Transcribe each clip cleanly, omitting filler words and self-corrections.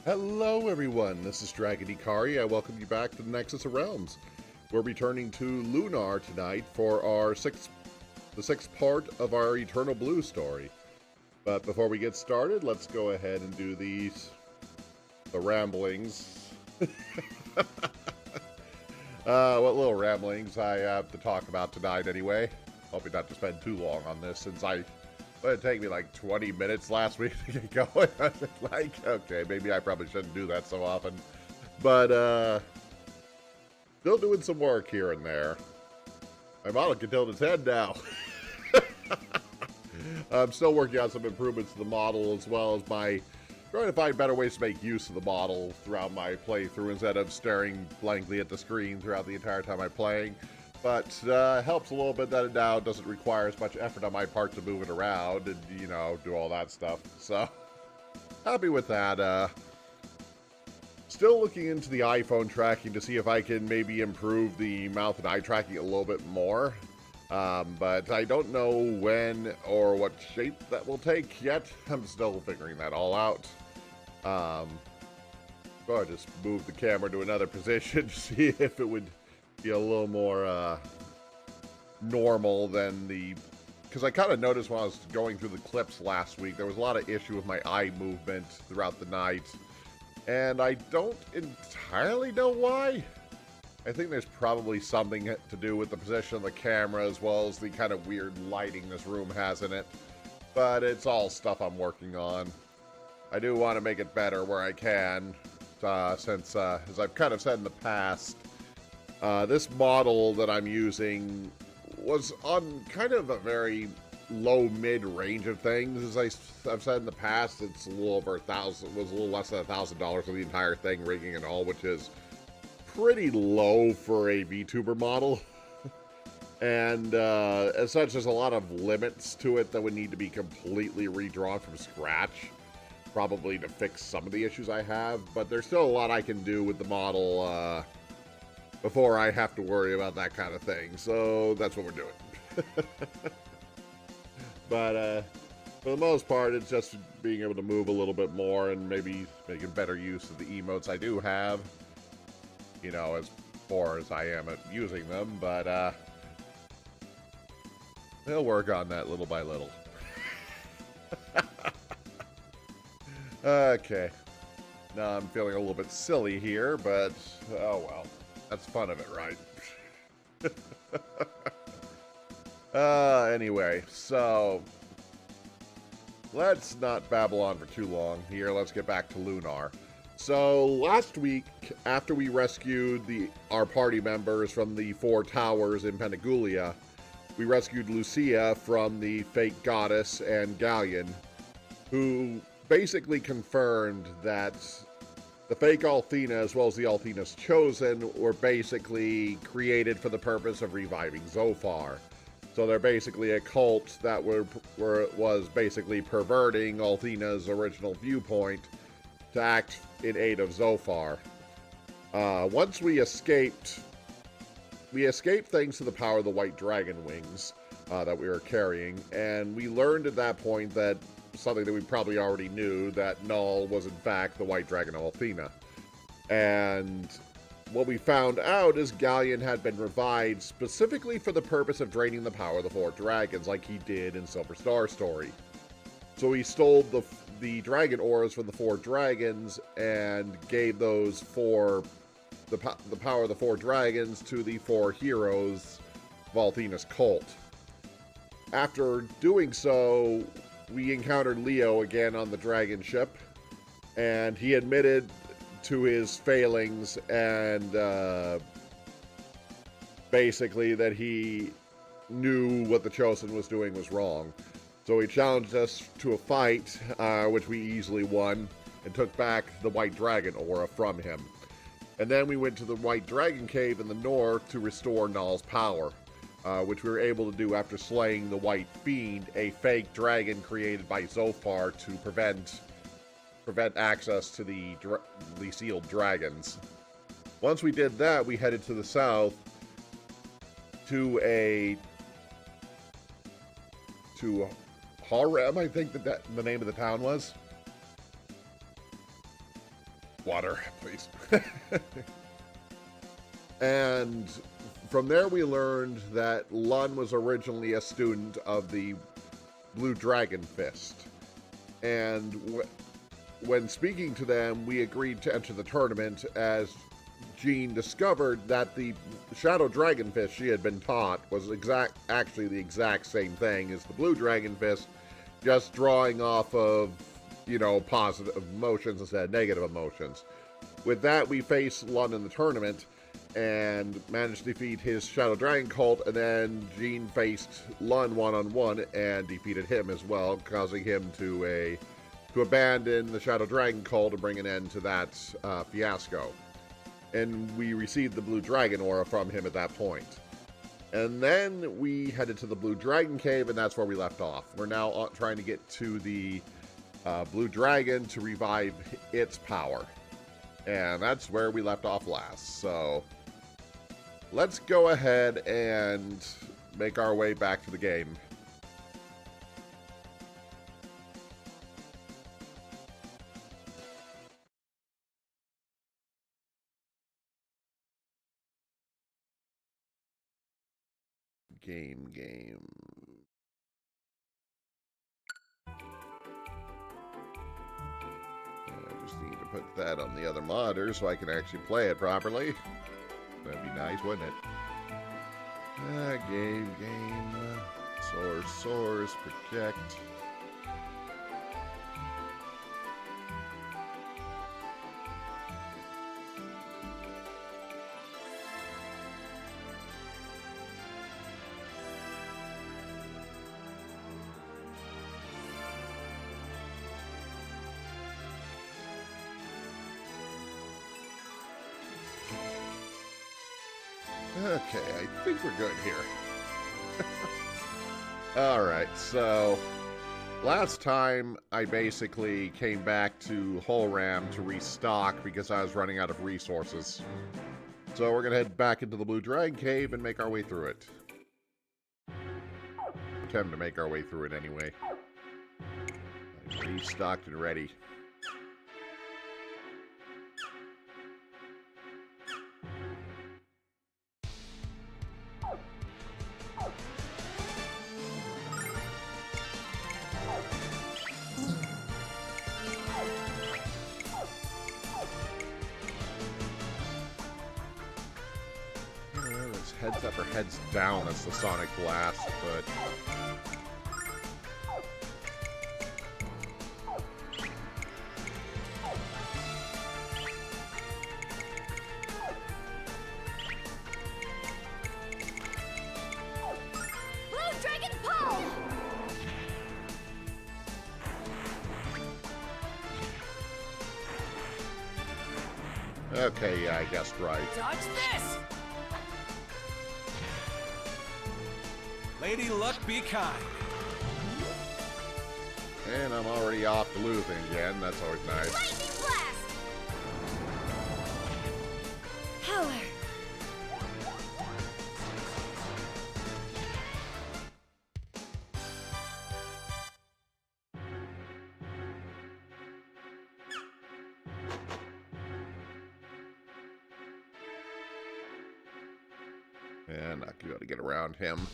Hello everyone, this is Draginhikari. I welcome you back to the Nexus of Realms. We're returning to Lunar tonight for the sixth part of our Eternal Blue story. But before we get started, let's go ahead and do the ramblings. What little ramblings I have to talk about tonight anyway. Hoping not to spend too long on this since it take me like 20 minutes last week to get going. I was like, okay, maybe I probably shouldn't do that so often. But, still doing some work here and there. My model can tilt its head now. I'm still working on some improvements to the model, as well as trying to find better ways to make use of the model throughout my playthrough instead of staring blankly at the screen throughout the entire time I'm playing. But helps a little bit that it now doesn't require as much effort on my part to move it around and, you know, do all that stuff. So, happy with that. Still looking into the iPhone tracking to see if I can maybe improve the mouth and eye tracking a little bit more. But I don't know when or what shape that will take yet. I'm still figuring that all out. So I just move the camera to another position to see if it would be a little more normal than because I kind of noticed when I was going through the clips last week, there was a lot of issue with my eye movement throughout the night, and I don't entirely know why. I think there's probably something to do with the position of the camera as well as the kind of weird lighting this room has in it, but it's all stuff I'm working on. I do want to make it better where I can, since, as I've kind of said in the past, this model that I'm using was on kind of a very low-mid range of things. As I've said in the past, it's a little over was a little less than $1,000 for the entire thing, rigging and all, which is pretty low for a VTuber model. And as such, there's a lot of limits to it that would need to be completely redrawn from scratch, probably to fix some of the issues I have, but there's still a lot I can do with the model before I have to worry about that kind of thing. So that's what we're doing. But for the most part, it's just being able to move a little bit more and maybe making better use of the emotes I do have. You know, as poor as I am at using them, but they'll work on that little by little. Okay. Now I'm feeling a little bit silly here, but oh well. That's fun of it, right? Anyway, so let's not babble on for too long here. Let's get back to Lunar. So last week, after we rescued our party members from the 4 towers in Penigulia, we rescued Lucia from the fake goddess and Galleon, who basically confirmed that the fake Althena, as well as the Althena's Chosen, were basically created for the purpose of reviving Zophar. So they're basically a cult that was basically perverting Althena's original viewpoint to act in aid of Zophar. Once we escaped thanks to the power of the white dragon wings that we were carrying, and we learned at that point that something that we probably already knew, that Null was in fact the white dragon Althena. And what we found out is Galleon had been revived specifically for the purpose of draining the power of the 4 dragons, like he did in Silver Star Story. So he stole the dragon auras from the 4 dragons and gave those the power of the 4 dragons to the 4 heroes of Althena's cult. After doing so, we encountered Leo again on the dragon ship, and he admitted to his failings and basically that he knew what the Chosen was doing was wrong. So he challenged us to a fight, which we easily won, and took back the White Dragon aura from him. And then we went to the White Dragon Cave in the north to restore Null's power, which we were able to do after slaying the White Fiend, a fake dragon created by Zophar to prevent access to the sealed dragons. Once we did that, we headed to the south to Harem, I think that the name of the town was. water, please. And from there we learned that Lun was originally a student of the Blue Dragon Fist. And when speaking to them, we agreed to enter the tournament as Jean discovered that the Shadow Dragon Fist she had been taught was actually the exact same thing as the Blue Dragon Fist, just drawing off of, you know, positive emotions instead of negative emotions. With that, we faced Lun in the tournament and managed to defeat his Shadow Dragon cult, and then Jean faced Lun one-on-one and defeated him as well, causing him to abandon the Shadow Dragon cult and bring an end to that fiasco. And we received the Blue Dragon aura from him at that point. And then we headed to the Blue Dragon Cave, and that's where we left off. We're now trying to get to the Blue Dragon to revive its power. And that's where we left off last. So let's go ahead and make our way back to the game. Game. I just need to put that on the other monitor so I can actually play it properly. That'd be nice, wouldn't it? Game. Source, project. Okay, I think we're good here. Alright, so last time I basically came back to Holram to restock because I was running out of resources. So we're going to head back into the Blue Dragon Cave and make our way through it. Attempt to make our way through it anyway. Restocked and ready. Heads up or heads down as the Sonic Blast, but Blue Dragon Pull! okay, yeah, I guessed right. Dodge this! Lady Luck be kind. And I'm already off to losing again. That's always nice. Lightning Blast! Power! And not gonna be able to get around him.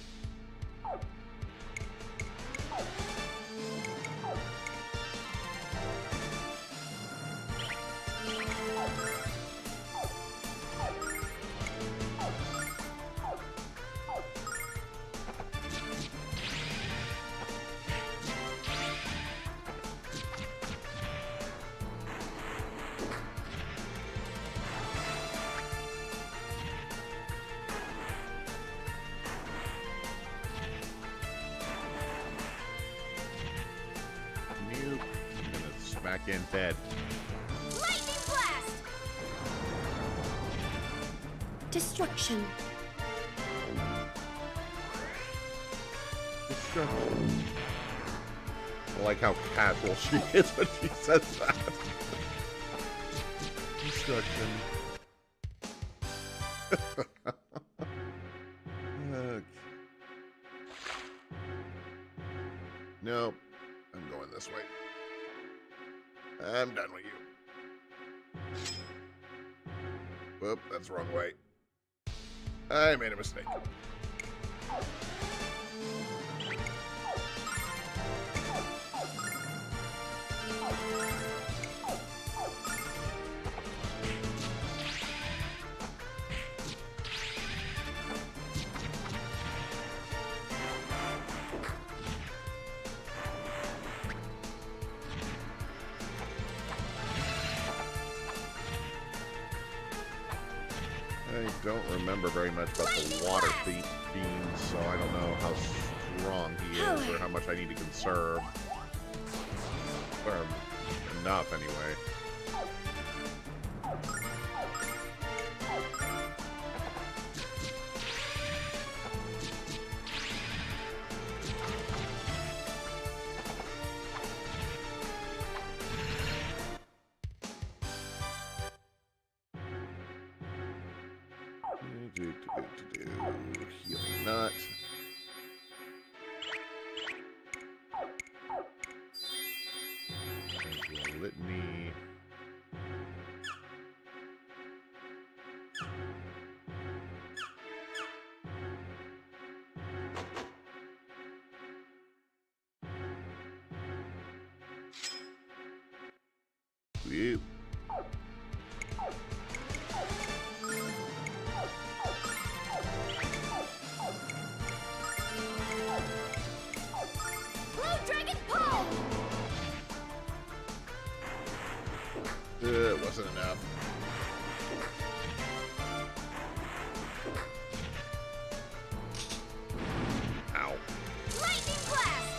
Back in bed. Lightning Blast! Destruction. Destruction. I like how casual she is when she says that. Destruction. Okay. Nope. I'm going this way. I'm done with you. Oop, that's the wrong way. I made a mistake. I don't remember very much about the water fiend, so I don't know how strong he is or how much I need to conserve. Or enough, anyway. Healing nut. Litany. Sweet. It wasn't enough. Ow. Lightning blast!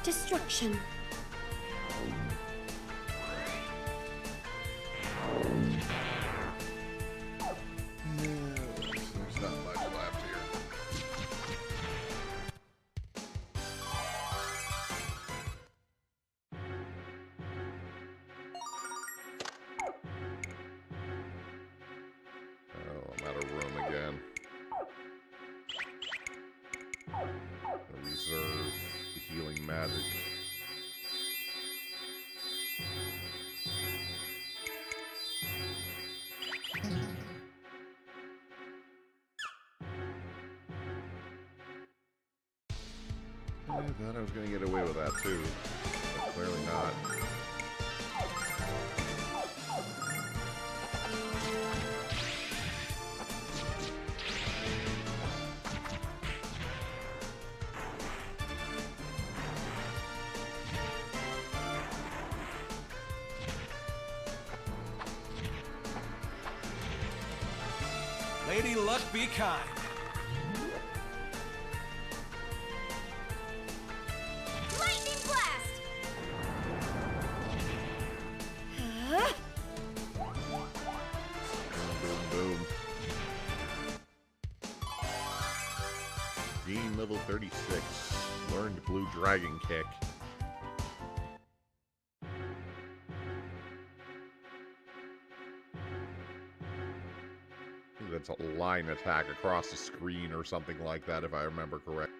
Destruction. There's not much left here. Oh, I'm out of room again. I'll reserve the healing magic. I thought I was going to get away with that too, but clearly not. Lady Luck be kind. Lightning blast! Huh? Boom, boom, boom. Gain level 36. Learned blue dragon kick. That's a line attack across the screen or something like that, if I remember correct.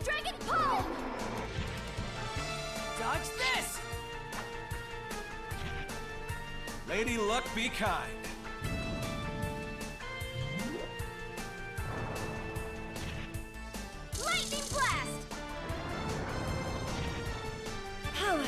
Dragon Pull! Dodge this! Lady Luck be kind. Lightning blast! Power!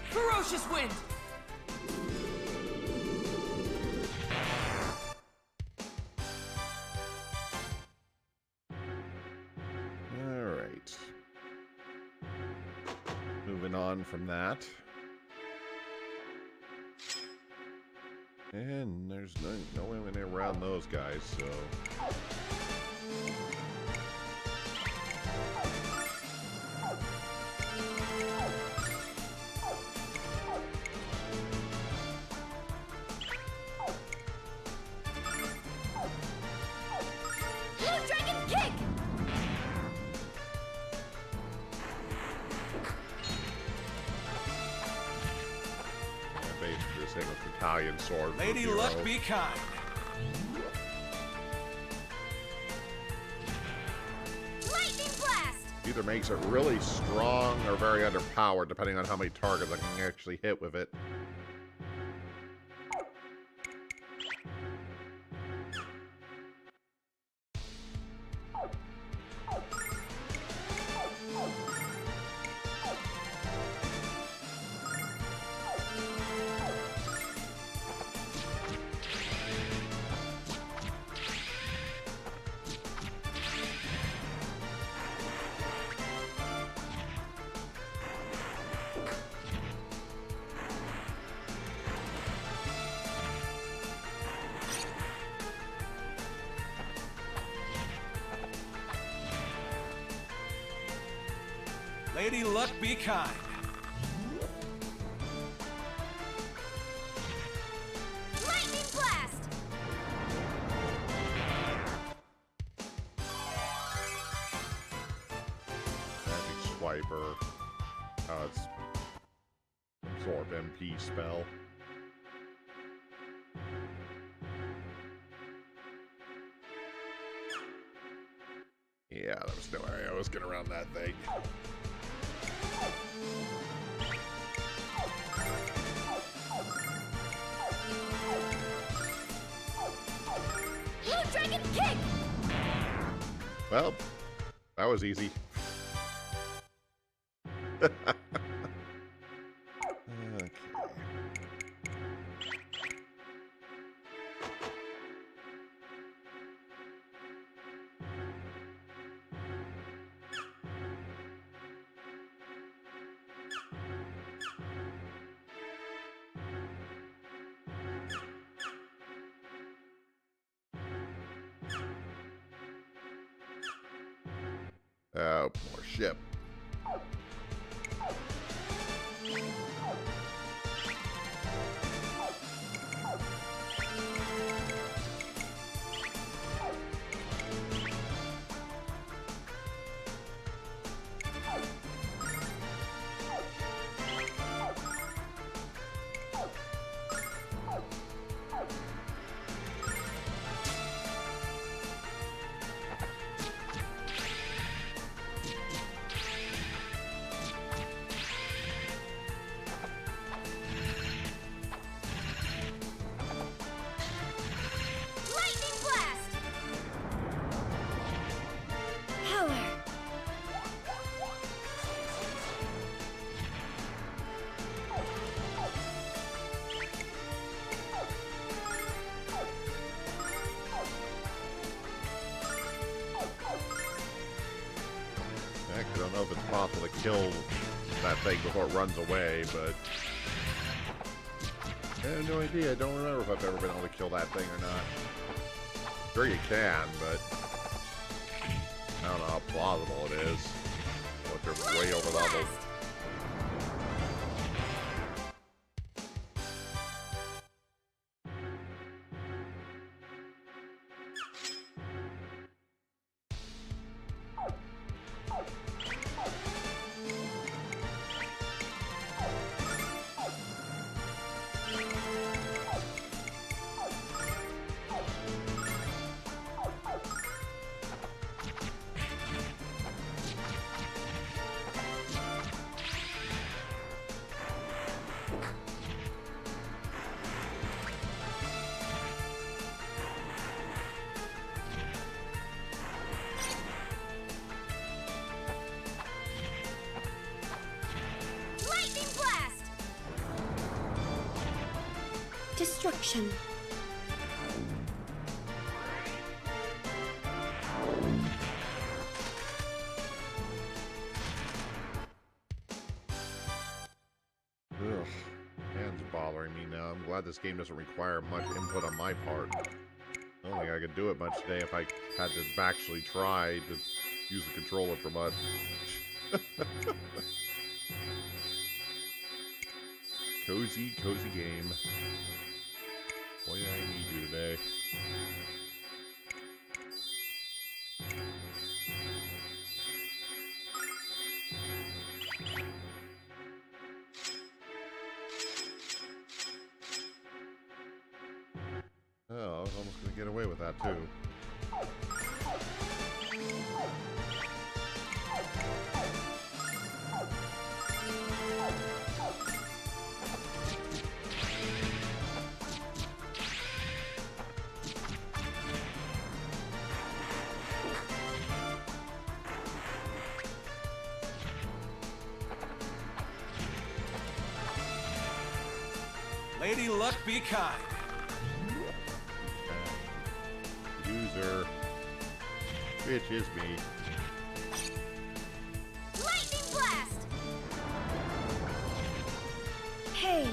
Ferocious wind! Alright. Moving on from that. And there's no way around those guys, so... Blue Dragon Kick! Basically the same with Italian sword. Lady Luck be kind. Lightning Blast! Either makes it really strong or very underpowered, depending on how many targets I can actually hit with it. Lady Luck be kind. Lightning Blast! Magic Swiper. It's Absorb MP spell. Yeah, there was no way I was getting around that thing. Blue Dragon Kick! Well, that was easy. Okay. Oh, more ship. Lightning Blast! Power! Actually, I don't know if it's possible to kill that thing before it runs away, but I have no idea. I don't remember if I've ever been able to kill that thing or not. Sure you can, but I don't know how plausible it is. What, they're way over leveled. Blast! Lightning Blast! Destruction. bothering me now. I'm glad this game doesn't require much input on my part. I don't think I could do it much today if I had to actually try to use the controller for much. Cozy, cozy game. Boy, I need you today. Oh, I was almost going to get away with that, too. Lady Luck be kind. User. Which is me. Lightning blast! Pain.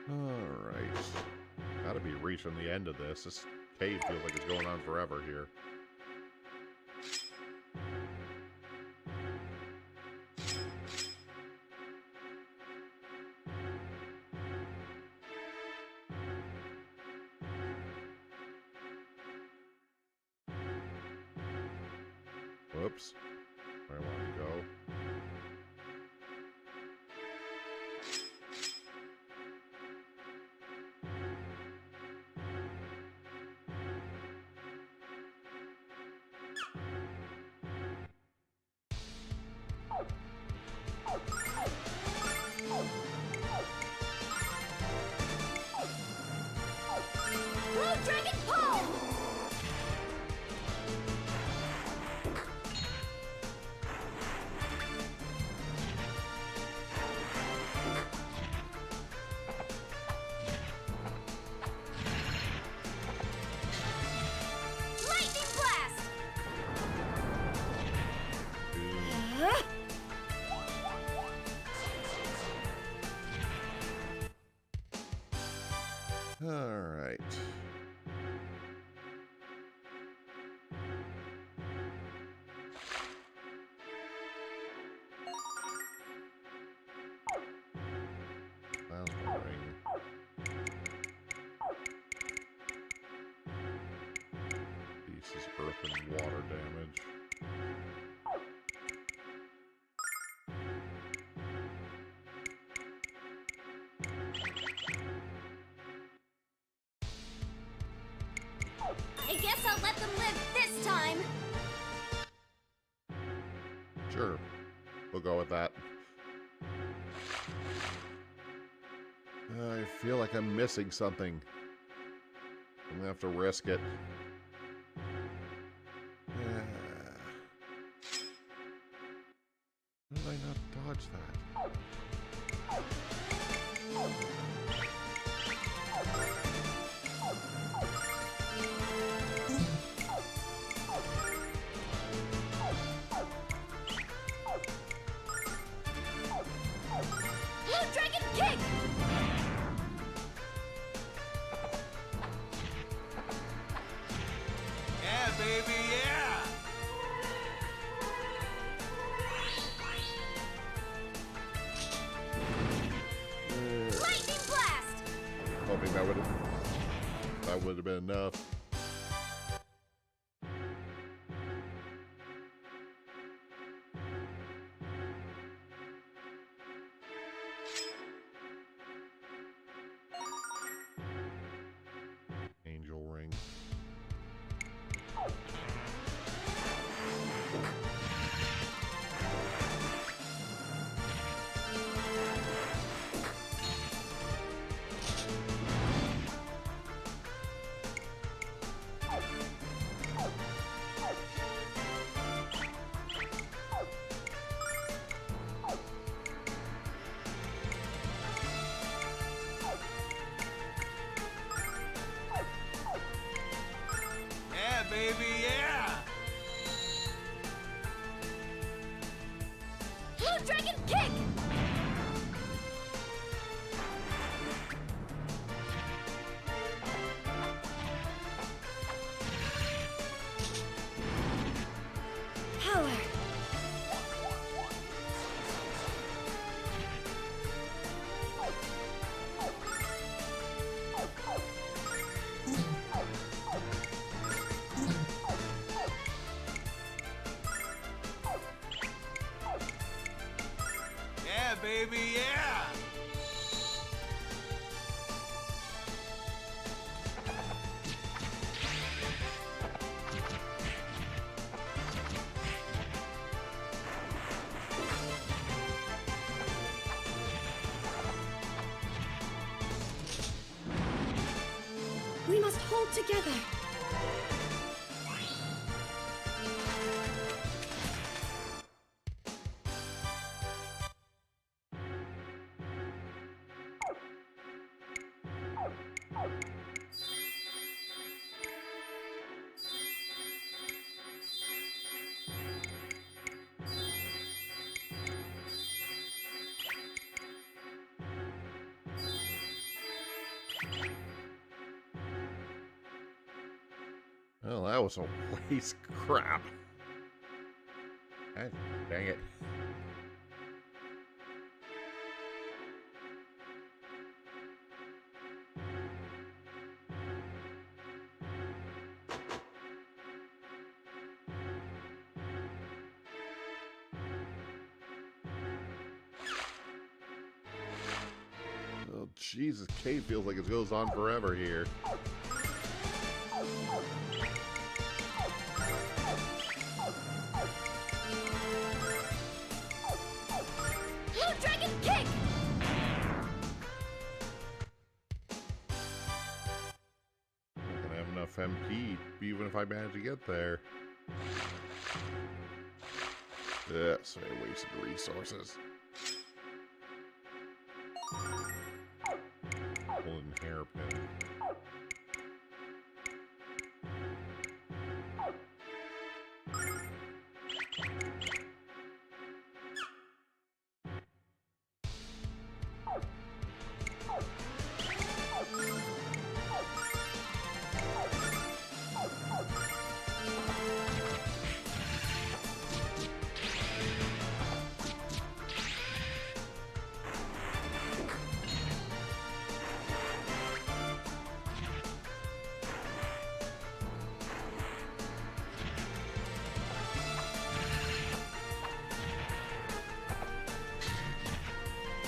Alright. Gotta be reaching the end of this. This cave feels like it's going on forever here. Whoops. Where I want to go. Blue Dragon Pull! Lightning blast! Alright. Sounds boring. This is earth and water damage. I guess I'll let them live this time. Sure. We'll go with that. I feel like I'm missing something. I'm gonna have to risk it. How did I not dodge that? Blue Dragon Kick! Yeah, baby, yeah! Lightning blast! Hoping that would have been enough. Angel ring. must hold together. Well, that was a waste crap. God, dang it. Oh, Jesus, Kate feels like it goes on forever here. Blue Dragon Kick! Not gonna have enough MP, even if I manage to get there. So I wasted resources. Golden hairpin.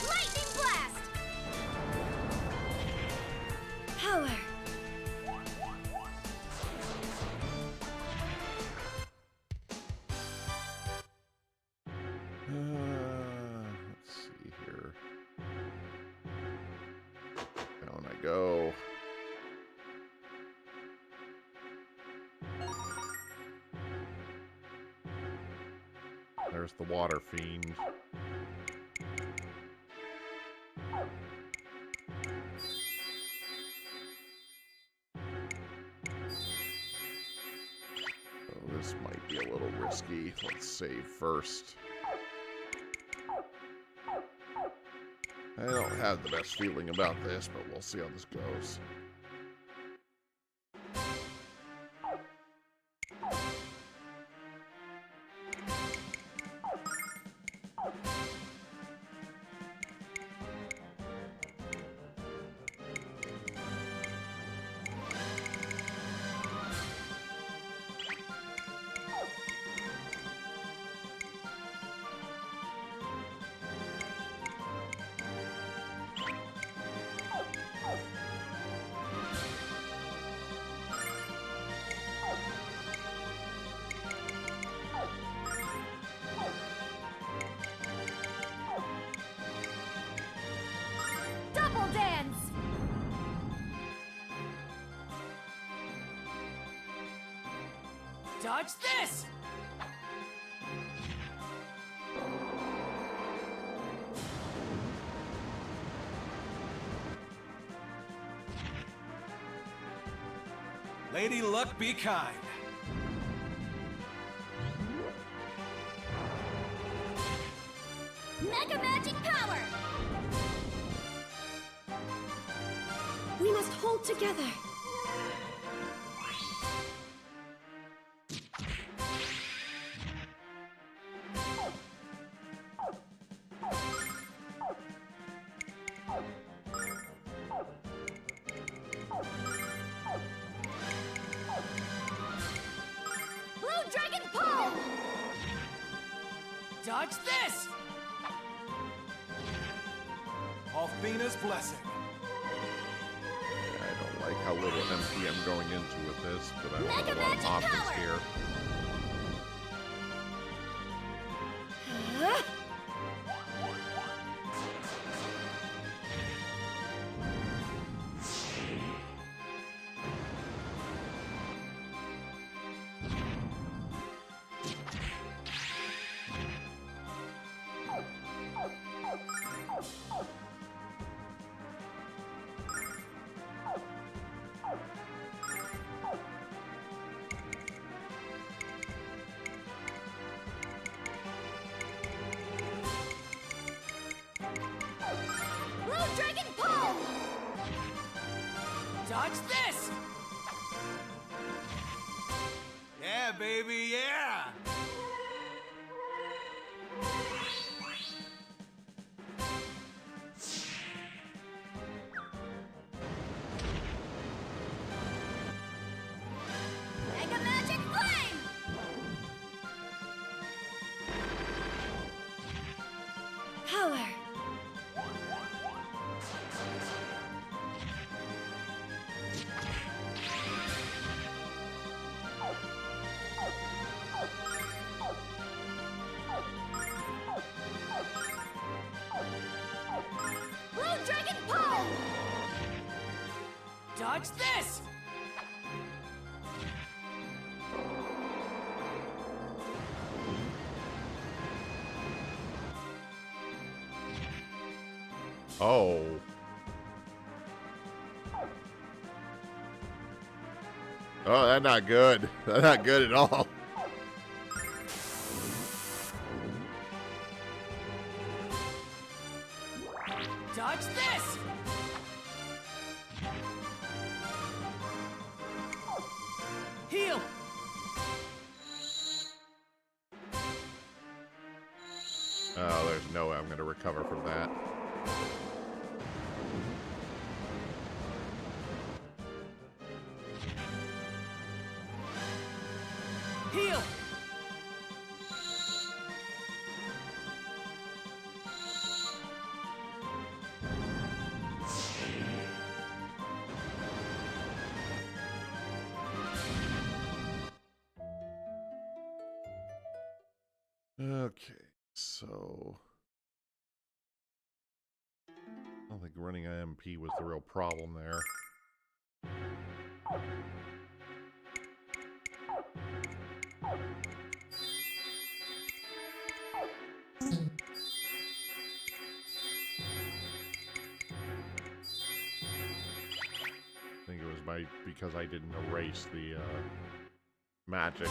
Lightning Blast! Power. Let's see here. Down I go. There's the water fiend. Oh, this might be a little risky. Let's save first. I don't have the best feeling about this, but we'll see how this goes. Double Dance! Dodge this! Lady Luck, be kind. Mega Magic Power! We must hold together. Blue Dragon Pull! Dodge this! Althena's blessing. I don't like how little MP I'm going into with this, but I don't have a Mega lot of Magic options Power! here. Huh? Dodge this! Yeah, baby, yeah! Mega Magic Flame! Power. Blue Dragon Pull! Dodge this! Oh. Oh, that's not good. That's not good at all. Dodge this! Heal! Oh, there's no way I'm going to recover from that. Heal! Okay, so I don't think running IMP was the real problem there. I think it was because I didn't erase the magic.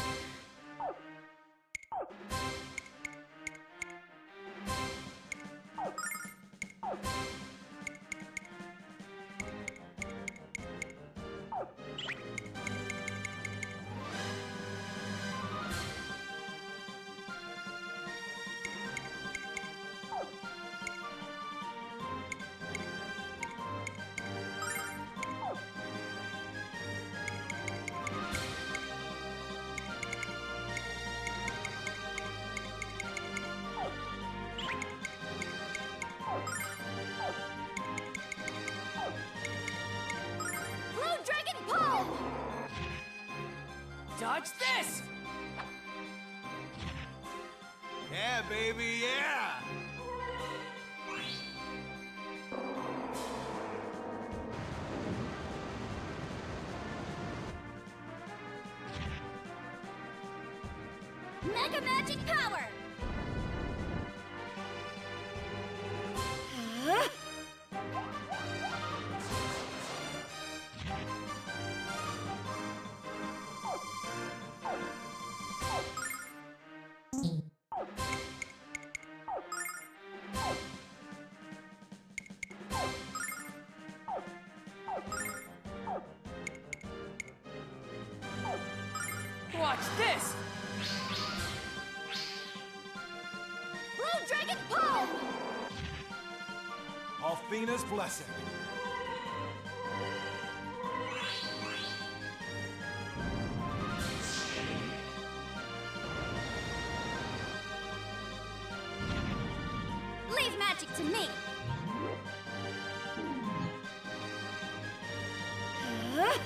Blue Dragon Pull! Dodge this! Yeah, baby, yeah! Mega Magic Power! Huh? Watch this! Blue Dragon Pull! Alfina's blessing. Leave magic to me! Huh?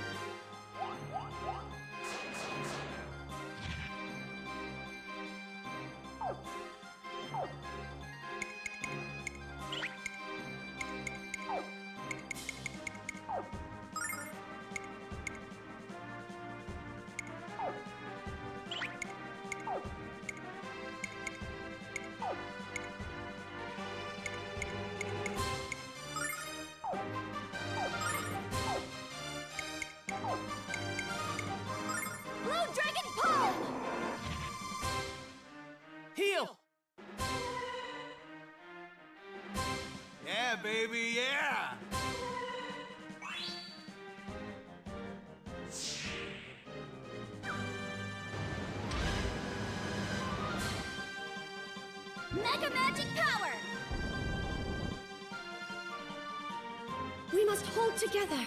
Mega Magic Power! We must hold together.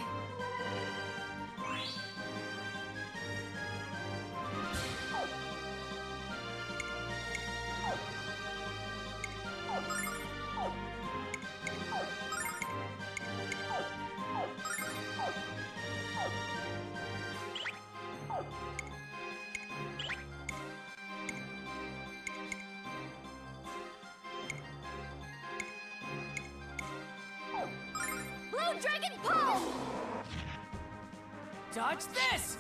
Blue Dragon Pull! Dodge this!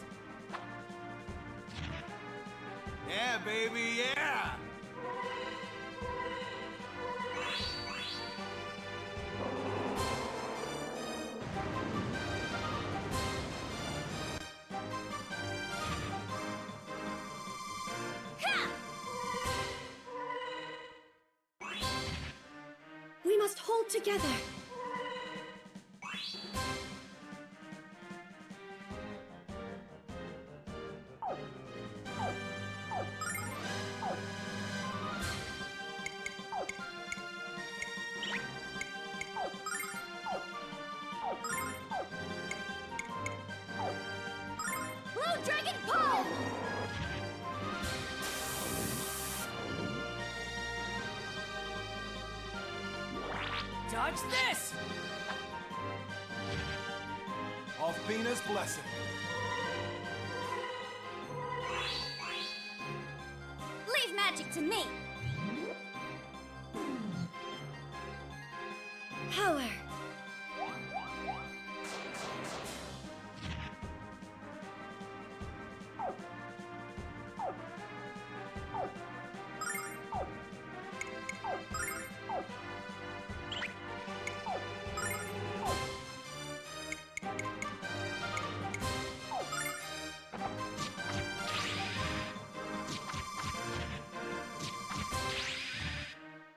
Yeah, baby, yeah! Ha! We must hold together. Blue Dragon Pull! Dodge this! Alfina's blessing. Leave magic to me! Power.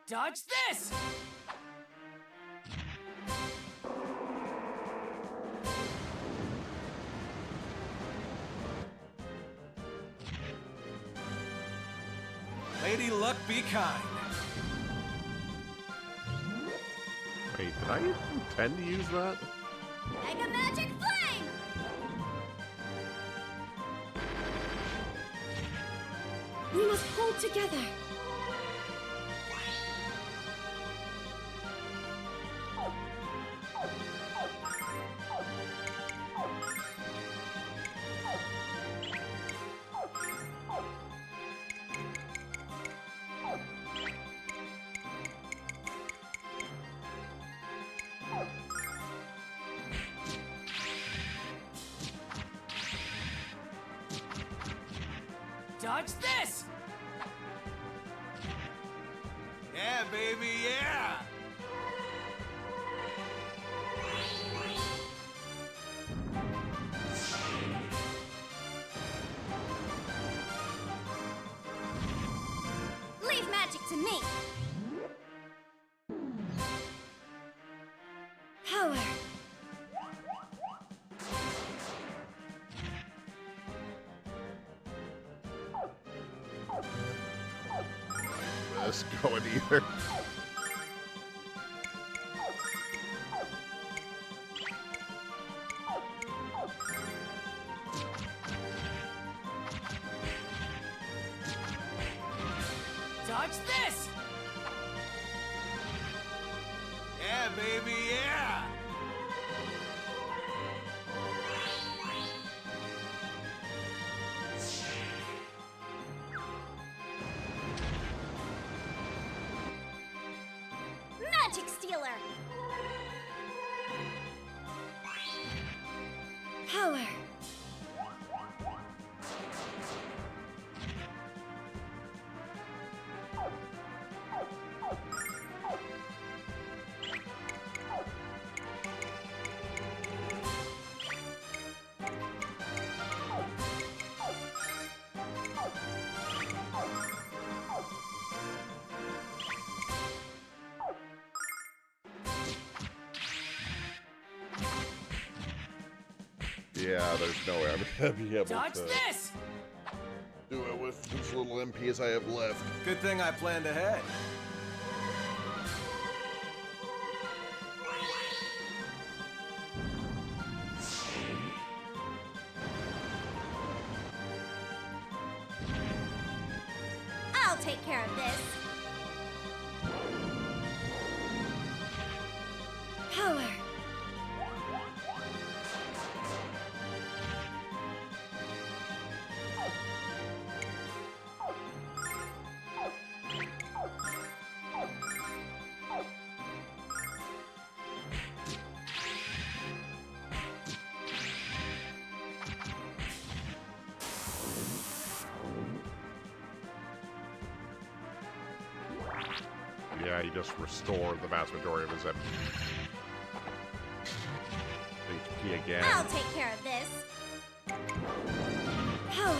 Dodge this! Lady Luck be kind. Wait, did I intend to use that? Mega Magic Flame! We must hold together. Dodge this! Yeah, baby, yeah! Leave magic to me! Power. This going either. Dodge this! Yeah, baby, yeah! Magic Stealer! Power. Yeah, there's no way I'm gonna be able Dodge to this! do it with as little MP as I have left. Good thing I planned ahead. I'll take care of this. Power. Yeah, he just restored the vast majority of his HP again. I'll take care of this. Power.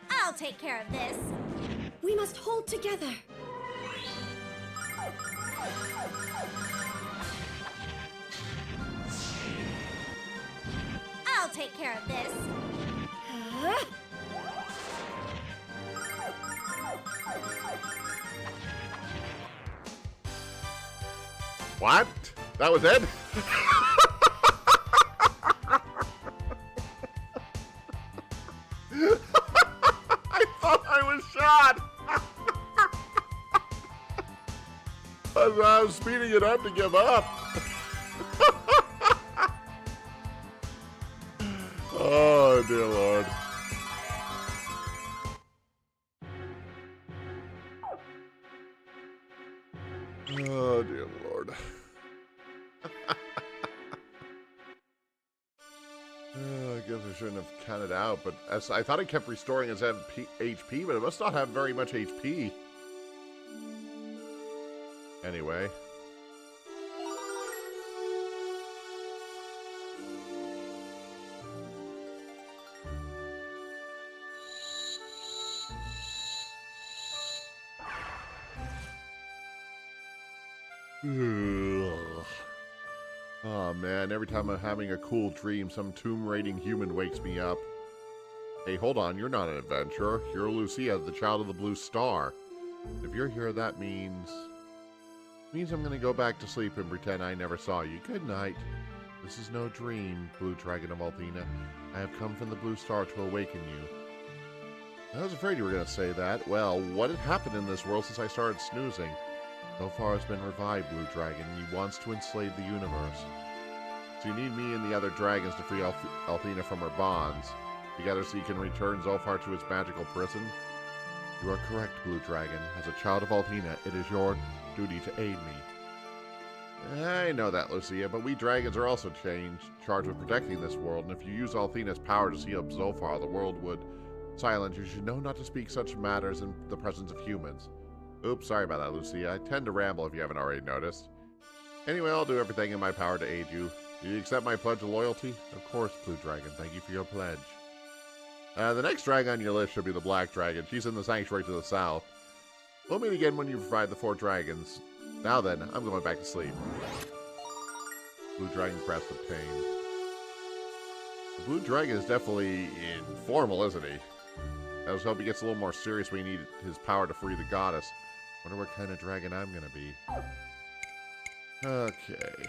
I'll take care of this. We must hold together. I'll take care of this. What? That was it? I thought I was shot. I was speeding it up to give up. Oh, dear Lord. Oh, dear Lord. I guess I shouldn't have counted out, but I thought it kept restoring his HP, but it must not have very much HP. Anyway. Oh man, every time I'm having a cool dream, some tomb-raiding human wakes me up. Hey, hold on, you're not an adventurer. You're Lucia, the child of the blue star. If you're here, that means I'm gonna go back to sleep and pretend I never saw you. Good night. This is no dream, Blue Dragon of Althena. I have come from the blue star to awaken you. I was afraid you were gonna say that. Well, what had happened in this world since I started snoozing? So far has been revived, Blue Dragon. He wants to enslave the universe. So you need me and the other dragons to free Althena from her bonds. Together so you can return Zolfar to his magical prison? You are correct, Blue Dragon. As a child of Althena, it is your duty to aid me. I know that, Lucia, but we dragons are also charged with protecting this world, and if you use Althena's power to seal up Zolfar, the world would silence. You should know not to speak such matters in the presence of humans. Oops, sorry about that, Lucia. I tend to ramble if you haven't already noticed. Anyway, I'll do everything in my power to aid you. Do you accept my pledge of loyalty? Of course, Blue Dragon. Thank you for your pledge. The next dragon on your list should be the Black Dragon. She's in the sanctuary to the south. We'll meet again when you provide the 4 dragons. Now then, I'm going back to sleep. Blue Dragon crest obtained. The Blue Dragon is definitely informal, isn't he? I just hope he gets a little more serious when he needs his power to free the goddess. Wonder what kind of dragon I'm gonna be. Okay.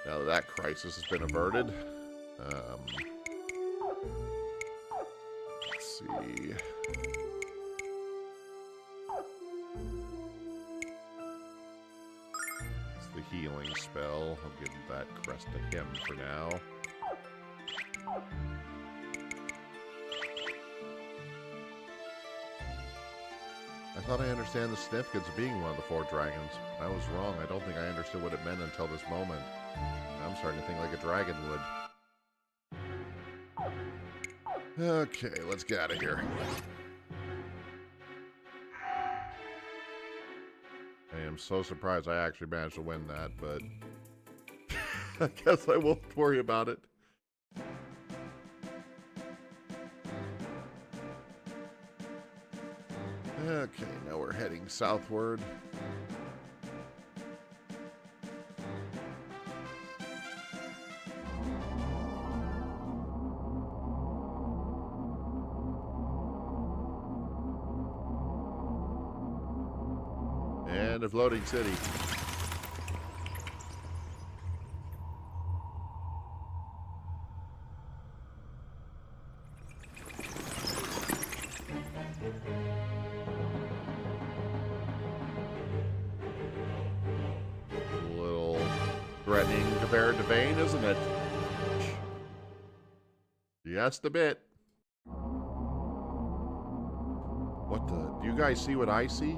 Now that crisis has been averted. Let's see. It's the healing spell. I'll give that crest to him for now. I thought I understand the significance of being one of the 4 dragons. I was wrong. I don't think I understood what it meant until this moment. I'm starting to think like a dragon would. Okay, let's get out of here. I am so surprised I actually managed to win that, but I guess I won't worry about it. Okay, now we're heading southward. And a floating city. A little threatening compared to Vane, isn't it? Just a bit. What the? Do you guys see what I see?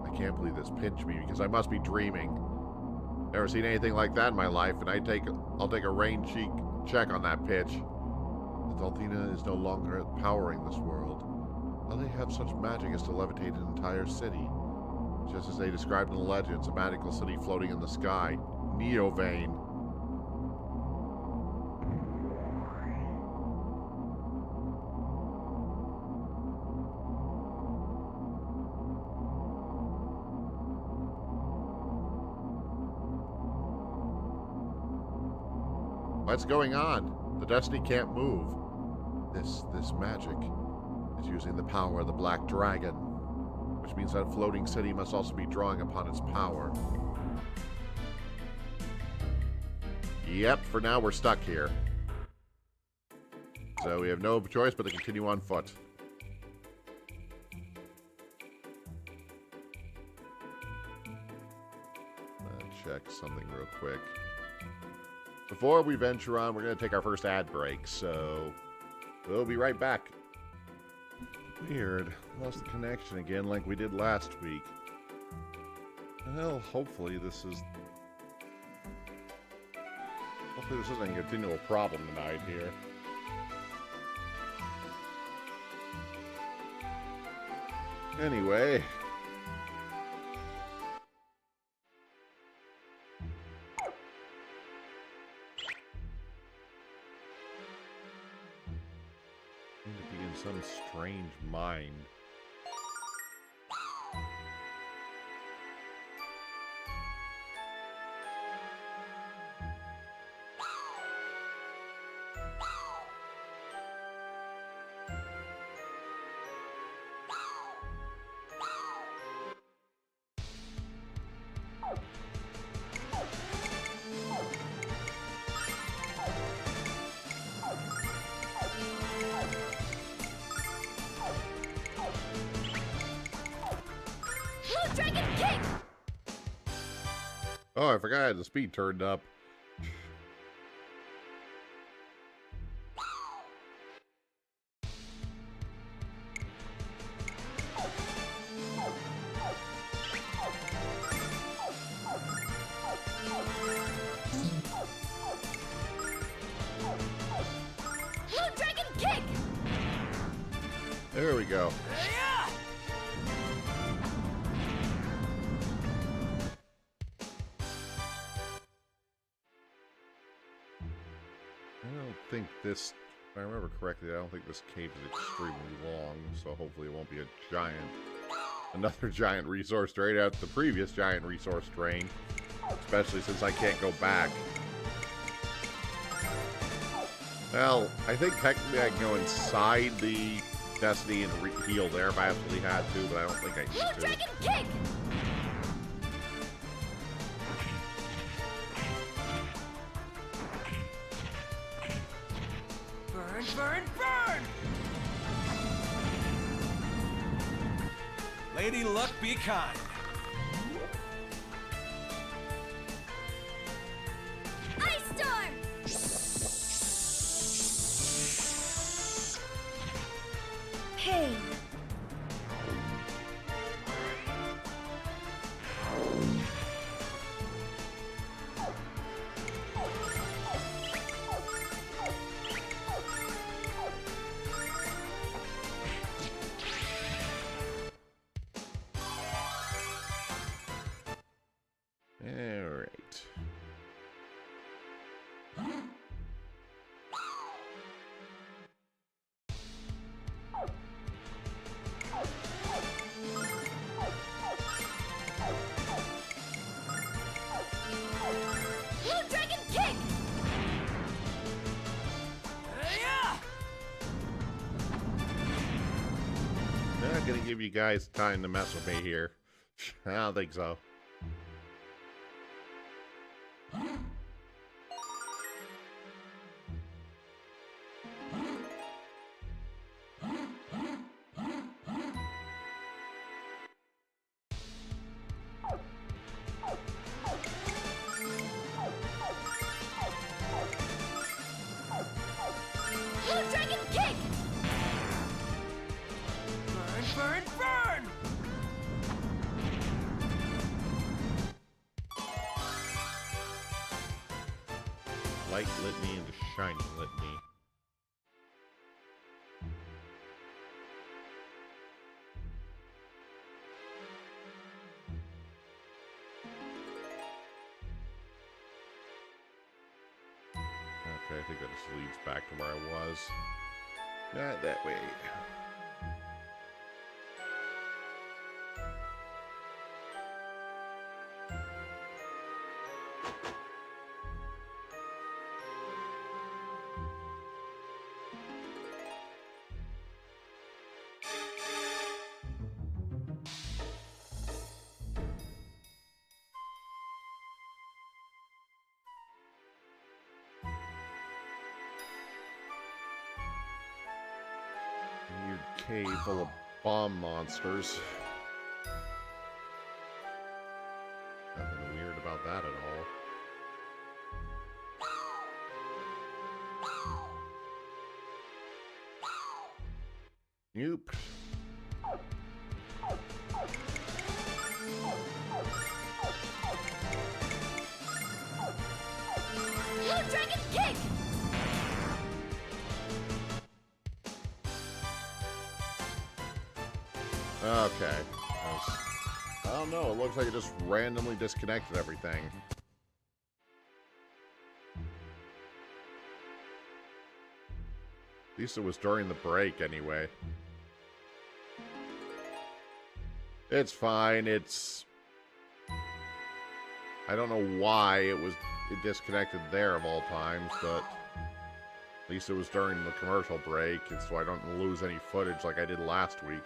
I can't believe this pinched me because I must be dreaming. Never seen anything like that in my life, and I'll take a rain check on that pitch. The Dalthina is no longer powering this world. How do they have such magic as to levitate an entire city? Just as they described in the legends, a magical city floating in the sky. Neovane. What's going on? The Destiny can't move. This magic is using the power of the Black Dragon, which means that floating city must also be drawing upon its power. Yep, for now we're stuck here. So we have no choice but to continue on foot. Check something real quick. Before we venture on, we're going to take our first ad break, so we'll be right back. Weird. Lost the connection again like we did last week. Well, hopefully this isn't a continual problem tonight here. Anyway. Some strange mind. Dragon kick! Oh, I forgot I had the speed turned up. Dragon kick! There we go. I think this, if I remember correctly, I don't think this cave is extremely long, so hopefully it won't be another giant resource drain after the previous giant resource drain, especially since I can't go back. Well, I think technically I can go inside the Destiny and heal there if I absolutely had to, but I don't think I need to. Dragon kick! Burn, burn! Lady Luck, be kind. Ice storm! Pain. Gonna give you guys time to mess with me here. I don't think so. Blue Dragon Kick! Burn, burn, burn! Light lit me into shiny lit me. Okay, I think that just leads back to where I was. Not that way. Weird cave full of bomb monsters. Nothing weird about that at all. Nope. Blue Dragon Kick! Okay. I don't know. It looks like it just randomly disconnected everything. At least it was during the break anyway. It's fine. It's... I don't know why it disconnected there of all times, but at least it was during the commercial break, and so I don't lose any footage like I did last week.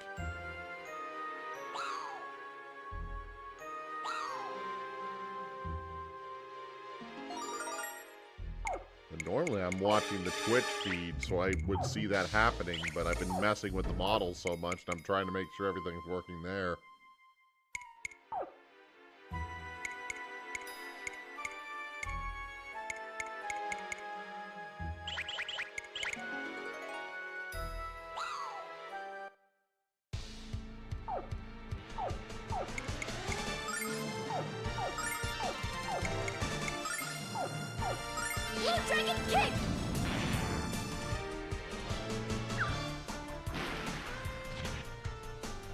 And normally I'm watching the Twitch feed, so I would see that happening, but I've been messing with the models so much, and I'm trying to make sure everything's working there. Blue Dragon Kick!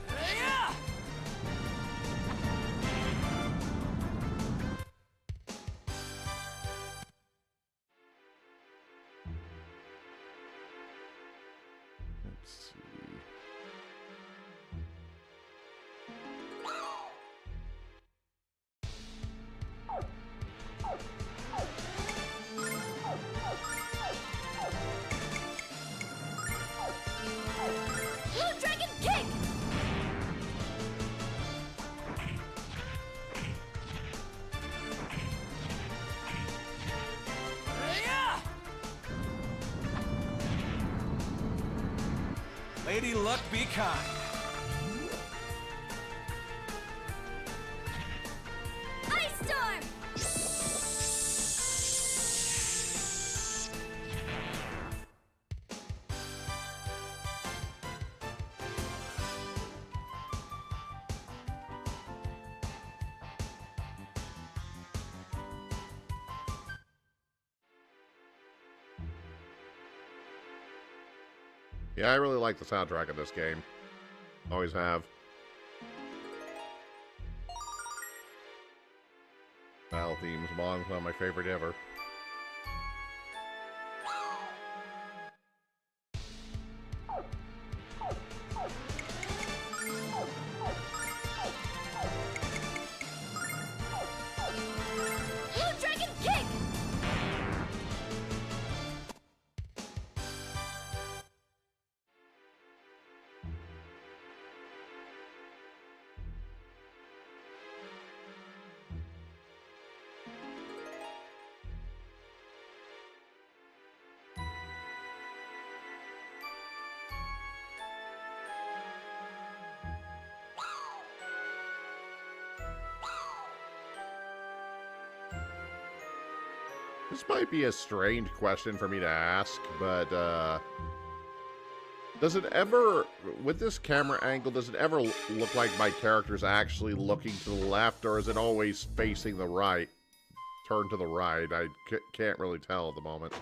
Yeah! Let's see. Blue Dragon Kick! Yeah! Lady Luck be kind. Ice Storm! Yeah, I really like the soundtrack of this game. Always have. Battle themes, one of my favorite ever. Blue Dragon Kick! This might be a strange question for me to ask, but does it ever, with this camera angle, does it ever look like my character's actually looking to the left, or is it always facing the right? Turn to the right. I can't really tell at the moment.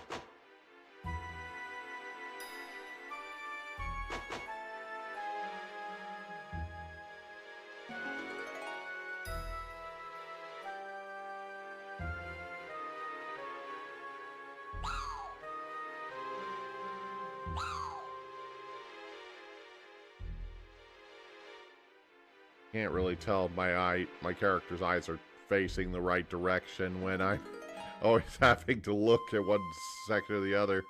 Can't really tell if my character's eyes are facing the right direction when I'm always having to look at one section or the other.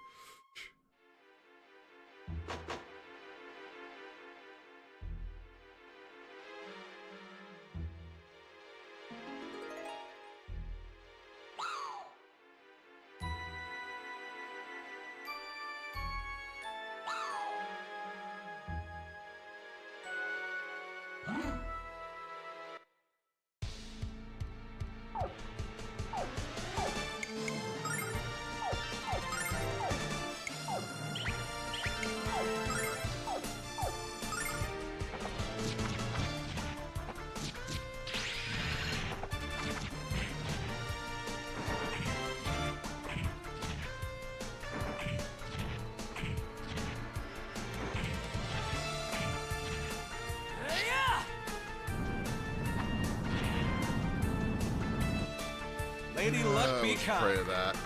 Lady Luck be Let's kind. pray to that.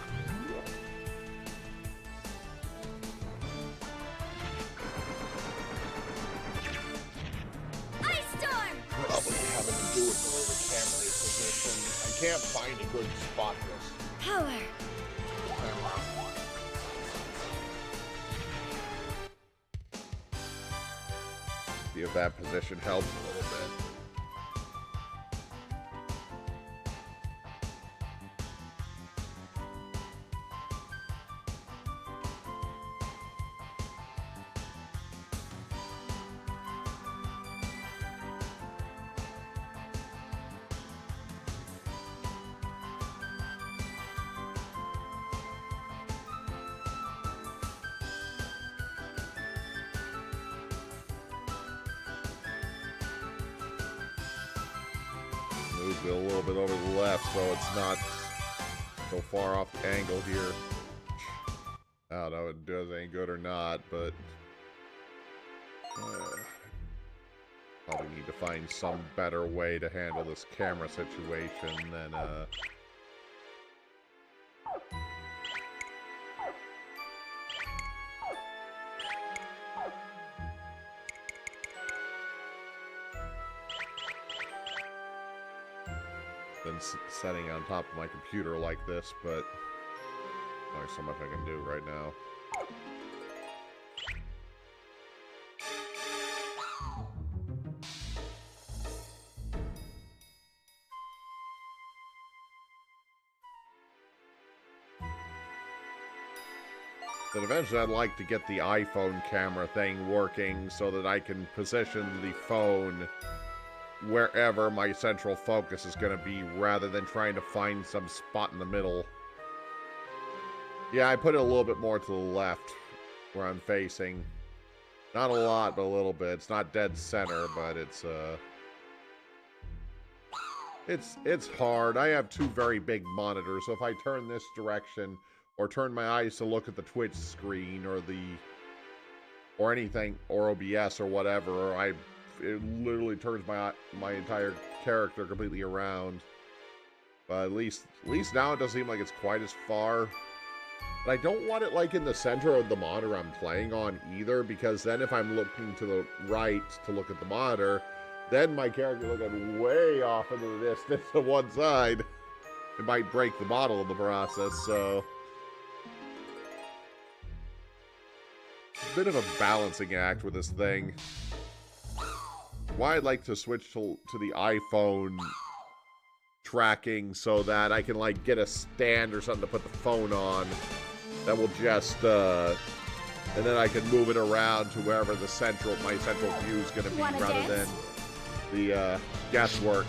Ice storm. Probably having to do it the way the camera is positioned. I can't find a good spot for this Power. camera. See if that position helps a little bit. Move it a little bit over the left so it's not so far off the angle here. I don't know if it does any good or not, but probably need to find some better way to handle this camera situation than setting on top of my computer like this, but there's so much I can do right now. But eventually I'd like to get the iPhone camera thing working so that I can position the phone wherever my central focus is going to be, rather than trying to find some spot in the middle. Yeah, I put it a little bit more to the left where I'm facing. Not a lot, but a little bit. It's not dead center, but it's hard. I have two very big monitors, so if I turn this direction or turn my eyes to look at the Twitch screen or anything, or OBS or whatever, it literally turns my entire character completely around. But at least now it doesn't seem like it's quite as far. But I don't want it like in the center of the monitor I'm playing on either, because then if I'm looking to the right to look at the monitor, then my character looking way off into the distance to one side. It might break the model in the process, so a bit of a balancing act with this thing. Why I'd like to switch to the iPhone tracking so that I can like get a stand or something to put the phone on that will just and then I can move it around to wherever my central view is going to be, rather than the guesswork.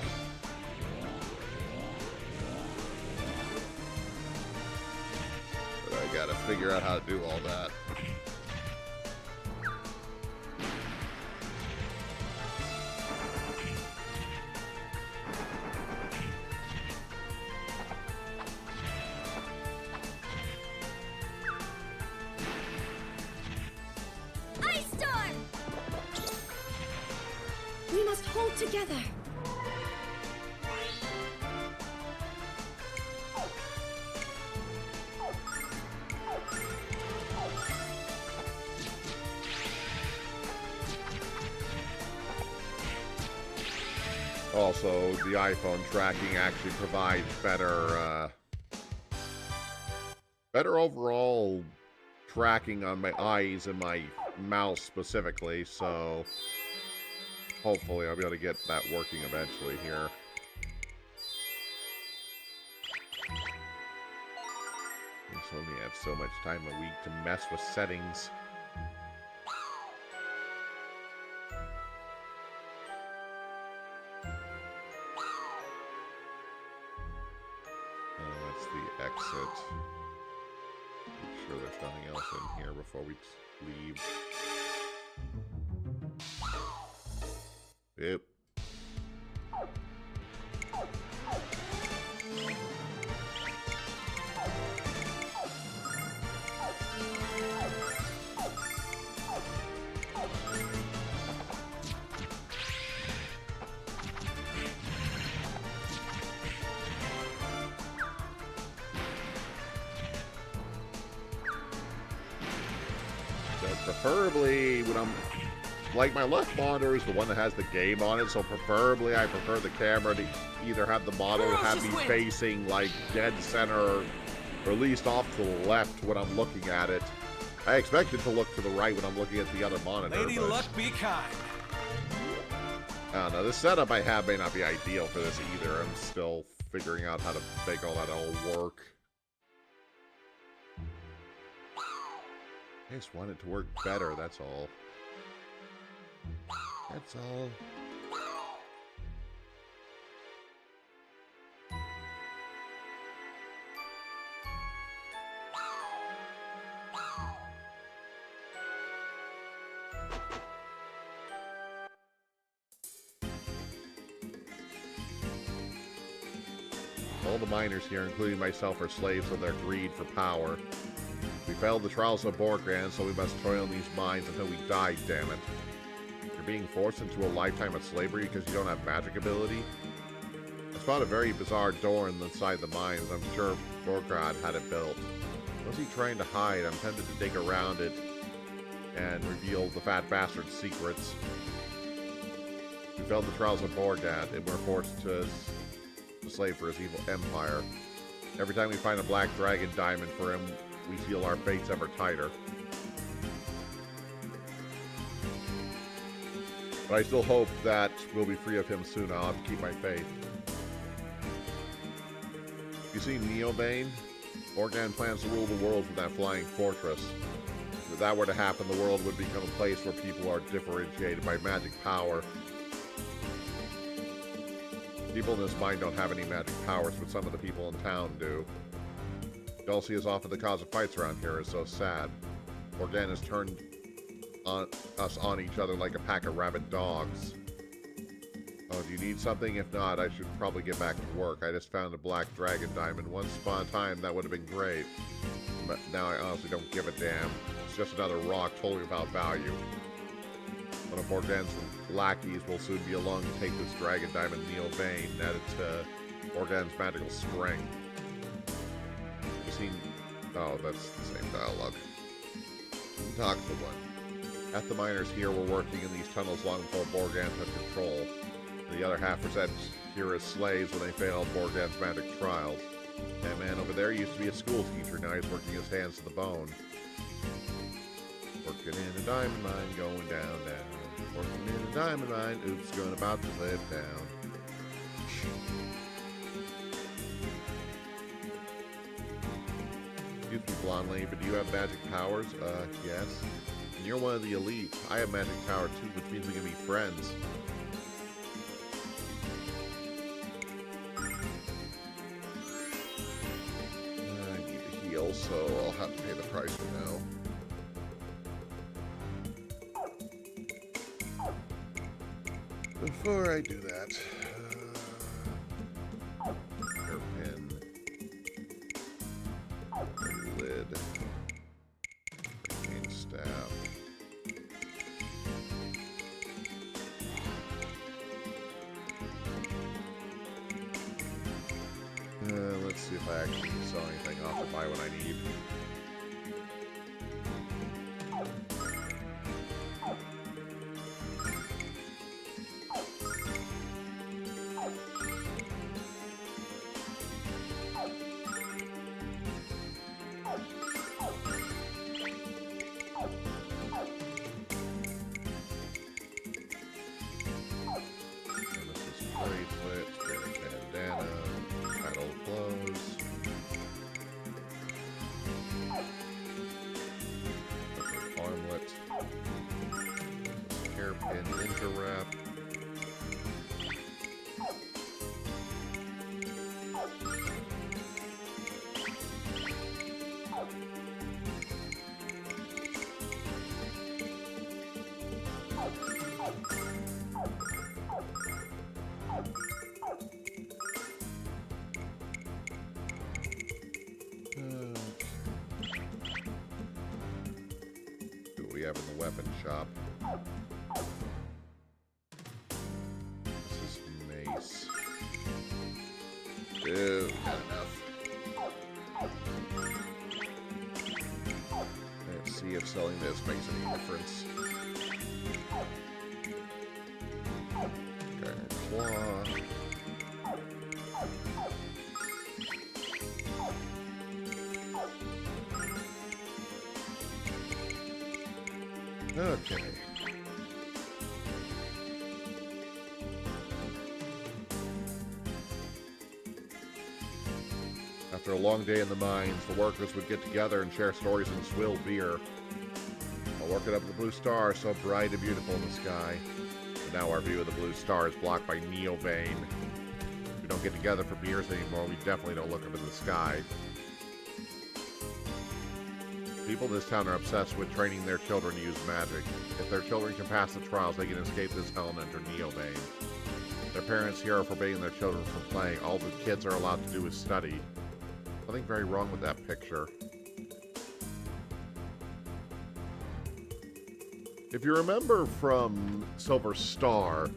figure out how to do all that. Ice storm! We must hold together. Also, the iPhone tracking actually provides better overall tracking on my eyes and my mouse specifically, so hopefully I'll be able to get that working eventually here. I only have so much time a week to mess with settings. That's the exit. Make sure there's nothing else in here before we leave. Yep. Preferably when I'm like my left monitor is the one that has the game on it, so preferably I prefer the camera to either have the model have me facing like dead center or at least off to the left when I'm looking at it. I expect it to look to the right when I'm looking at the other monitor. Lady Luck be kind. I don't know, the setup I have may not be ideal for this either. I'm still figuring out how to make all that all work. I just want it to work better, that's all. That's all. All the miners here, including myself, are slaves of their greed for power. We failed the trials of Borgran, so we must toil in these mines until we die, damn it. You're being forced into a lifetime of slavery because you don't have magic ability? I found a very bizarre door inside the mines. I'm sure Borgrad had it built. What's he trying to hide? I'm tempted to dig around it and reveal the fat bastard's secrets. We failed the trials of Borgad, and we're forced to slave for his evil empire. Every time we find a black dragon diamond for him, we feel our fates ever tighter. But I still hope that we'll be free of him soon. I'll have to keep my faith. You see Neobane? Organ plans to rule the world from that flying fortress. If that were to happen, the world would become a place where people are differentiated by magic power. People in this mine don't have any magic powers, but some of the people in town do. Dulcie is often the cause of fights around here. Is so sad. Organ has turned us on each other like a pack of rabid dogs. Oh, do you need something? If not, I should probably get back to work. I just found a black dragon diamond. Once upon a time, that would have been great. But now I honestly don't give a damn. It's just another rock totally without value. One of Organ's lackeys will soon be along to take this dragon diamond Neobane and add it to Organ's magical string. Oh, that's the same dialogue. Talk to one. Half the miners here were working in these tunnels long before Borgan took control. And the other half were sent here as slaves when they failed Borgan's magic trials. That man over there used to be a school teacher. Now he's working his hands to the bone. Working in a diamond mine, going down, down. Working in a diamond mine, oops, going about to live down. Excuse me, blonde lady, but do you have magic powers? Yes. And you're one of the elite. I have magic power too, which means we can be friends. I need to heal, so I'll have to pay the price for now. Before I do that, hairpin, lid, arcane staff. Let's see if I actually sell anything off or buy what I need. Have in the weapon shop. This is mace. Ew, not enough. Let's see if selling this makes any difference. Okay, claw. Okay. After a long day in the mines, the workers would get together and share stories and swill beer. While working up the blue star, so bright and beautiful in the sky. But now our view of the blue star is blocked by Neovane. We don't get together for beers anymore. We definitely don't look up in the sky. People in this town are obsessed with training their children to use magic. If their children can pass the trials, they can escape this hell and enter Neovane. Their parents here are forbidding their children from playing. All the kids are allowed to do is study. Nothing very wrong with that picture. If you remember from Silver Star,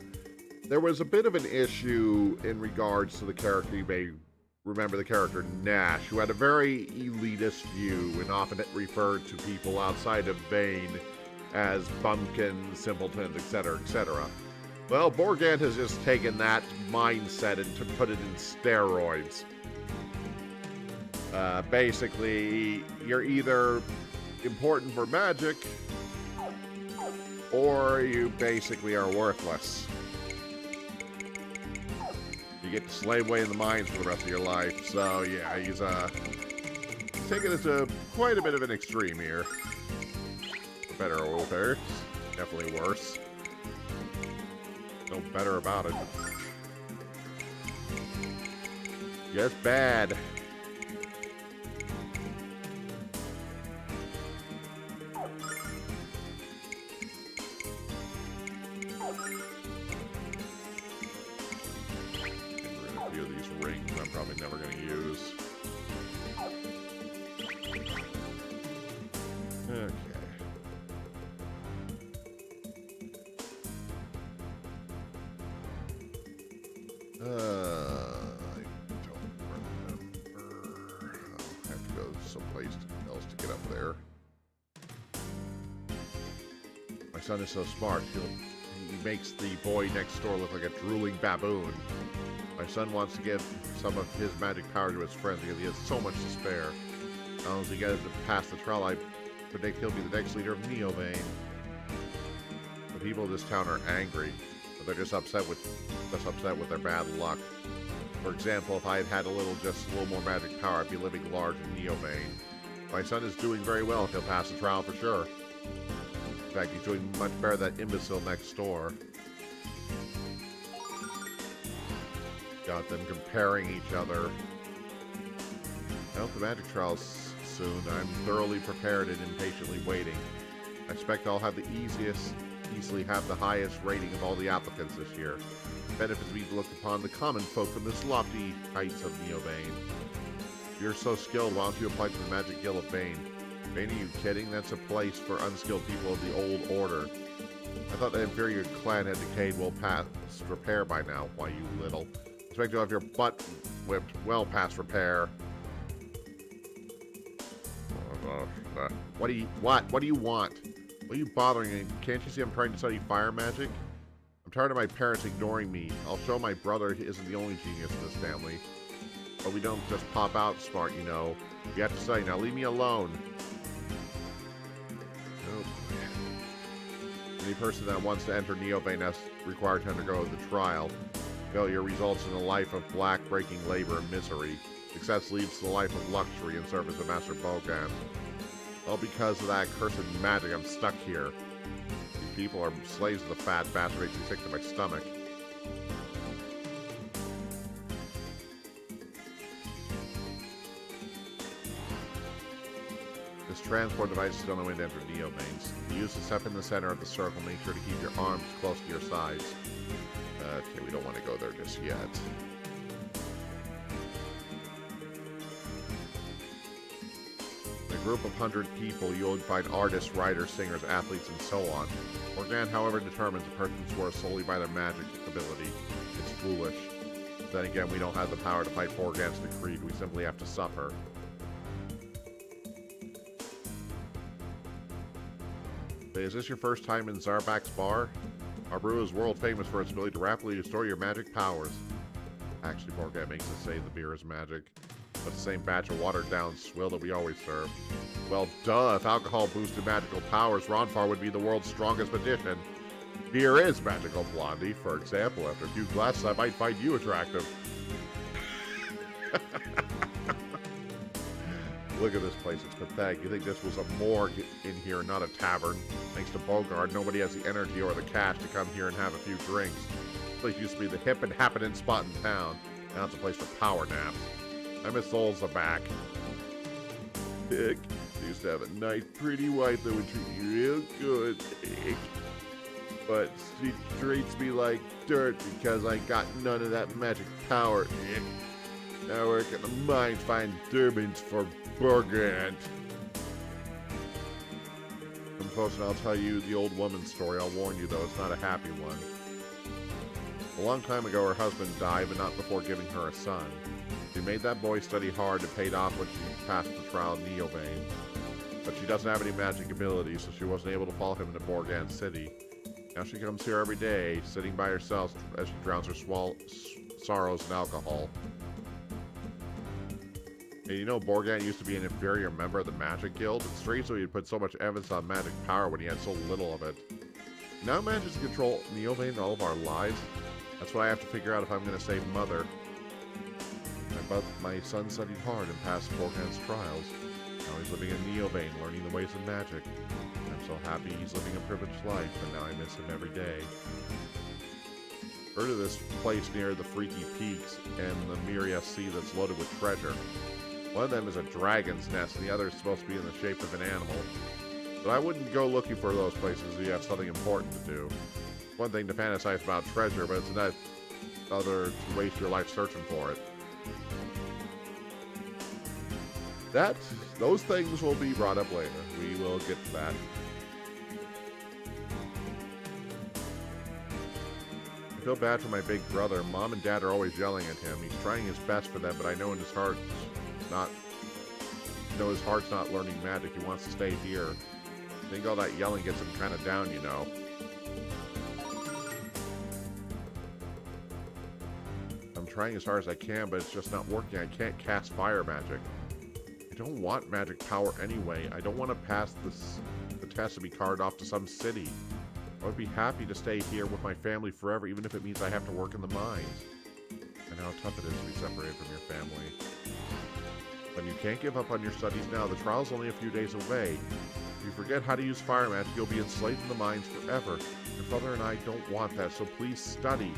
there was a bit of an issue in regards to the character. You may remember the character Nash, who had a very elitist view and often referred to people outside of Vane as bumpkins, simpletons, etc., etc. Well, Borgant has just taken that mindset and to put it in steroids. Basically, you're either important for magic, or you basically are worthless. You get to slave away in the mines for the rest of your life. So yeah, he's taking this to quite a bit of an extreme here. For better or worse. Definitely worse. No better about it. Just bad. Probably never going to use. Okay. I don't remember. I'll have to go someplace else to get up there. My son is so smart. He makes the boy next door look like a drooling baboon. My son wants to give some of his magic power to his friends because he has so much to spare. As long as he gets to pass the trial, I predict he'll be the next leader of Neovane. The people of this town are angry, but they're just upset with their bad luck. For example, if I had had just a little more magic power, I'd be living large in Neovane. My son is doing very well if he'll pass the trial for sure. In fact, he's doing much better than that imbecile next door. Got them comparing each other. I hope the magic trials soon. I'm thoroughly prepared and impatiently waiting. I expect I'll have easily have the highest rating of all the applicants this year. It benefits me to look upon the common folk from the lofty heights of Neobane. If you're so skilled, why don't you apply to the Magic Guild of Bane? Bane, are you kidding? That's a place for unskilled people of the old order. I thought the inferior clan had decayed well past repair by now. Why, you little. I expect you'll have your butt whipped well past repair. What do you want? What are you bothering me? Can't you see I'm trying to study fire magic? I'm tired of my parents ignoring me. I'll show my brother he isn't the only genius in this family. But we don't just pop out smart, you know. You have to study. Now leave me alone. Nope. Any person that wants to enter Neobane is required to undergo the trial. Failure results in a life of back-breaking labor and misery. Success leads to a life of luxury and service of Master Bogan. All because of that cursed magic, I'm stuck here. These people are slaves of the fat bastard, makes me sick to my stomach. This transport device is on the way to enter Neobanes. You use the step in the center of the circle. Make sure to keep your arms close to your sides. Okay, we don't want to go there just yet. Group of 100 people, you'll find artists, writers, singers, athletes, and so on. Organ, however, determines a person's worth solely by their magic ability. It's foolish. Then again, we don't have the power to fight Borgan's decree. We simply have to suffer. Hey, is this your first time in Zarbak's bar? Our brew is world famous for its ability to rapidly restore your magic powers. Actually, Borgan makes us say the beer is magic. But the same batch of watered-down swill that we always serve. Well, duh, if alcohol boosted magical powers, Ronfar would be the world's strongest magician. Beer is magical, Blondie. For example, after a few glasses, I might find you attractive. Look at this place, it's pathetic. You think this was a morgue in here, not a tavern. Thanks to Bogard, nobody has the energy or the cash to come here and have a few drinks. This place used to be the hip and happening spot in town. Now it's a place for power naps. I miss Zolzabak. Dick, used to have a nice, pretty wife that would treat me real good. But she treats me like dirt because I got none of that magic power. Now I work at the mine, find diamonds for Borgant. I'm close and I'll tell you the old woman's story. I'll warn you though, it's not a happy one. A long time ago, her husband died, but not before giving her a son. She made that boy study hard and paid off when she passed the trial in Neobane. But she doesn't have any magic abilities, so she wasn't able to follow him into Borgan City. Now she comes here every day, sitting by herself as she drowns her sorrows in alcohol. And you know, Borgan used to be an inferior member of the Magic Guild. It's strange that he'd put so much emphasis on magic power when he had so little of it. He now manages to control Neobane and all of our lives. That's what I have to figure out if I'm going to save Mother. But my son studied hard and passed Borgan's trials. Now he's living in Neobane, learning the ways of magic. I'm so happy he's living a privileged life, and now I miss him every day. Heard of this place near the Freaky Peaks and the Miria Sea that's loaded with treasure. One of them is a dragon's nest, and the other is supposed to be in the shape of an animal. But I wouldn't go looking for those places if you have something important to do. It's one thing to fantasize about treasure, but it's another to waste your life searching for it. Those things will be brought up later. We will get to that. I feel bad for my big brother. Mom and Dad are always yelling at him. He's trying his best for them, but I know in his heart his heart's not learning magic. He wants to stay here. I think all that yelling gets him kind of down, you know. I'm trying as hard as I can, but it's just not working. I can't cast fire magic. I don't want magic power anyway. I don't want to pass the test to be carted off to some city. I would be happy to stay here with my family forever, even if it means I have to work in the mines. I know how tough it is to be separated from your family. But you can't give up on your studies now. The trial's only a few days away. If you forget how to use fire magic, you'll be enslaved in the mines forever. Your father and I don't want that, so please study.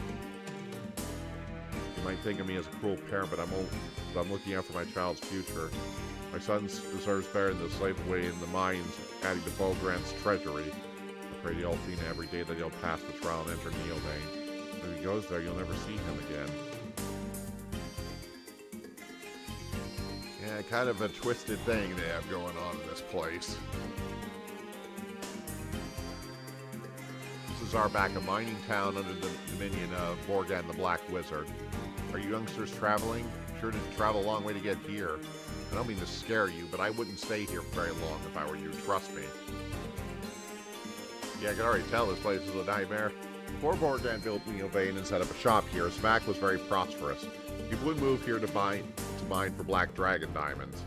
You might think of me as a cruel parent, but I'm looking out for my child's future. My son deserves better than to slave away in the mines, adding to Bogrant's treasury. I pray to Althena every day that he'll pass the trial and enter Neobane. If he goes there, you'll never see him again. Yeah, kind of a twisted thing they have going on in this place. This is Arbak, a mining town under the dominion of Borgan the Black Wizard. Are you youngsters traveling? Sure to travel a long way to get here. I don't mean to scare you, but I wouldn't stay here for very long if I were you, trust me. Yeah, I can already tell this place is a nightmare. Before Borgan built Neobane and set up a shop here, Smack was very prosperous. People would move here to mine for black dragon diamonds.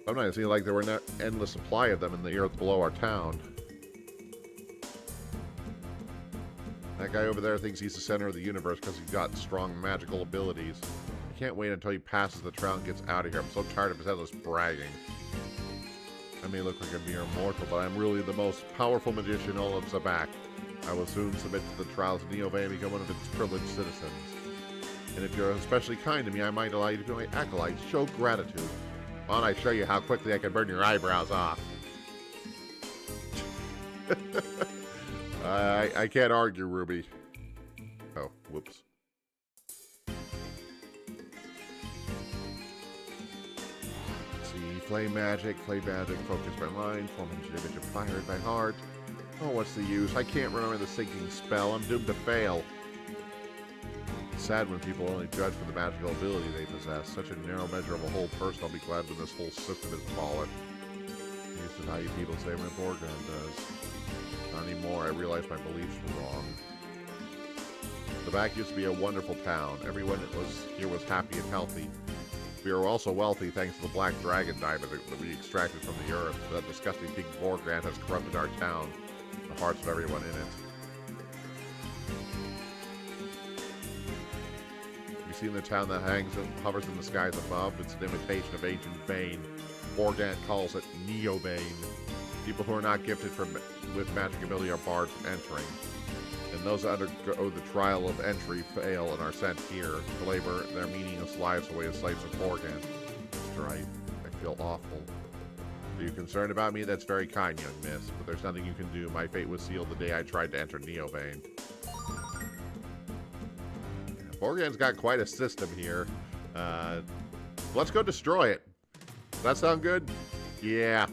Sometimes it seemed like there were an endless supply of them in the earth below our town. That guy over there thinks he's the center of the universe because he's got strong magical abilities. I can't wait until he passes the trial and gets out of here. I'm so tired of his endless bragging. I may look like a mere mortal, but I'm really the most powerful magician in all of Zabak. I will soon submit to the trials of Neobane and become one of its privileged citizens. And if you're especially kind to me, I might allow you to be my acolyte. Show gratitude. Why don't I show you how quickly I can burn your eyebrows off? I can't argue, Ruby. Oh, whoops. Let's see, flame magic, focus my mind, form an image of fire in my heart. Oh, what's the use? I can't remember the sinking spell. I'm doomed to fail. It's sad when people only judge for the magical ability they possess. Such a narrow measure of a whole person. I'll be glad when this whole system is abolished. Used to value people say my Borgan does. Not anymore. I realize my beliefs were wrong. The back used to be a wonderful town. Everyone here was happy and healthy. We are also wealthy thanks to the black dragon diamond that we extracted from the earth. That disgusting big Borgan has corrupted our town, the hearts of everyone in it. You seen the town that hovers in the skies above? It's an imitation of ancient Bane. Borgan calls it Neobane. People who are not gifted with magic ability are barred from entering. And those that undergo the trial of entry fail and are sent here to labor their meaningless lives away as slaves of Borgan. That's right. I feel awful. Are you concerned about me? That's very kind, young miss. But there's nothing you can do. My fate was sealed the day I tried to enter Neobane. Borgan's got quite a system here. Let's go destroy it. Does that sound good? Yeah.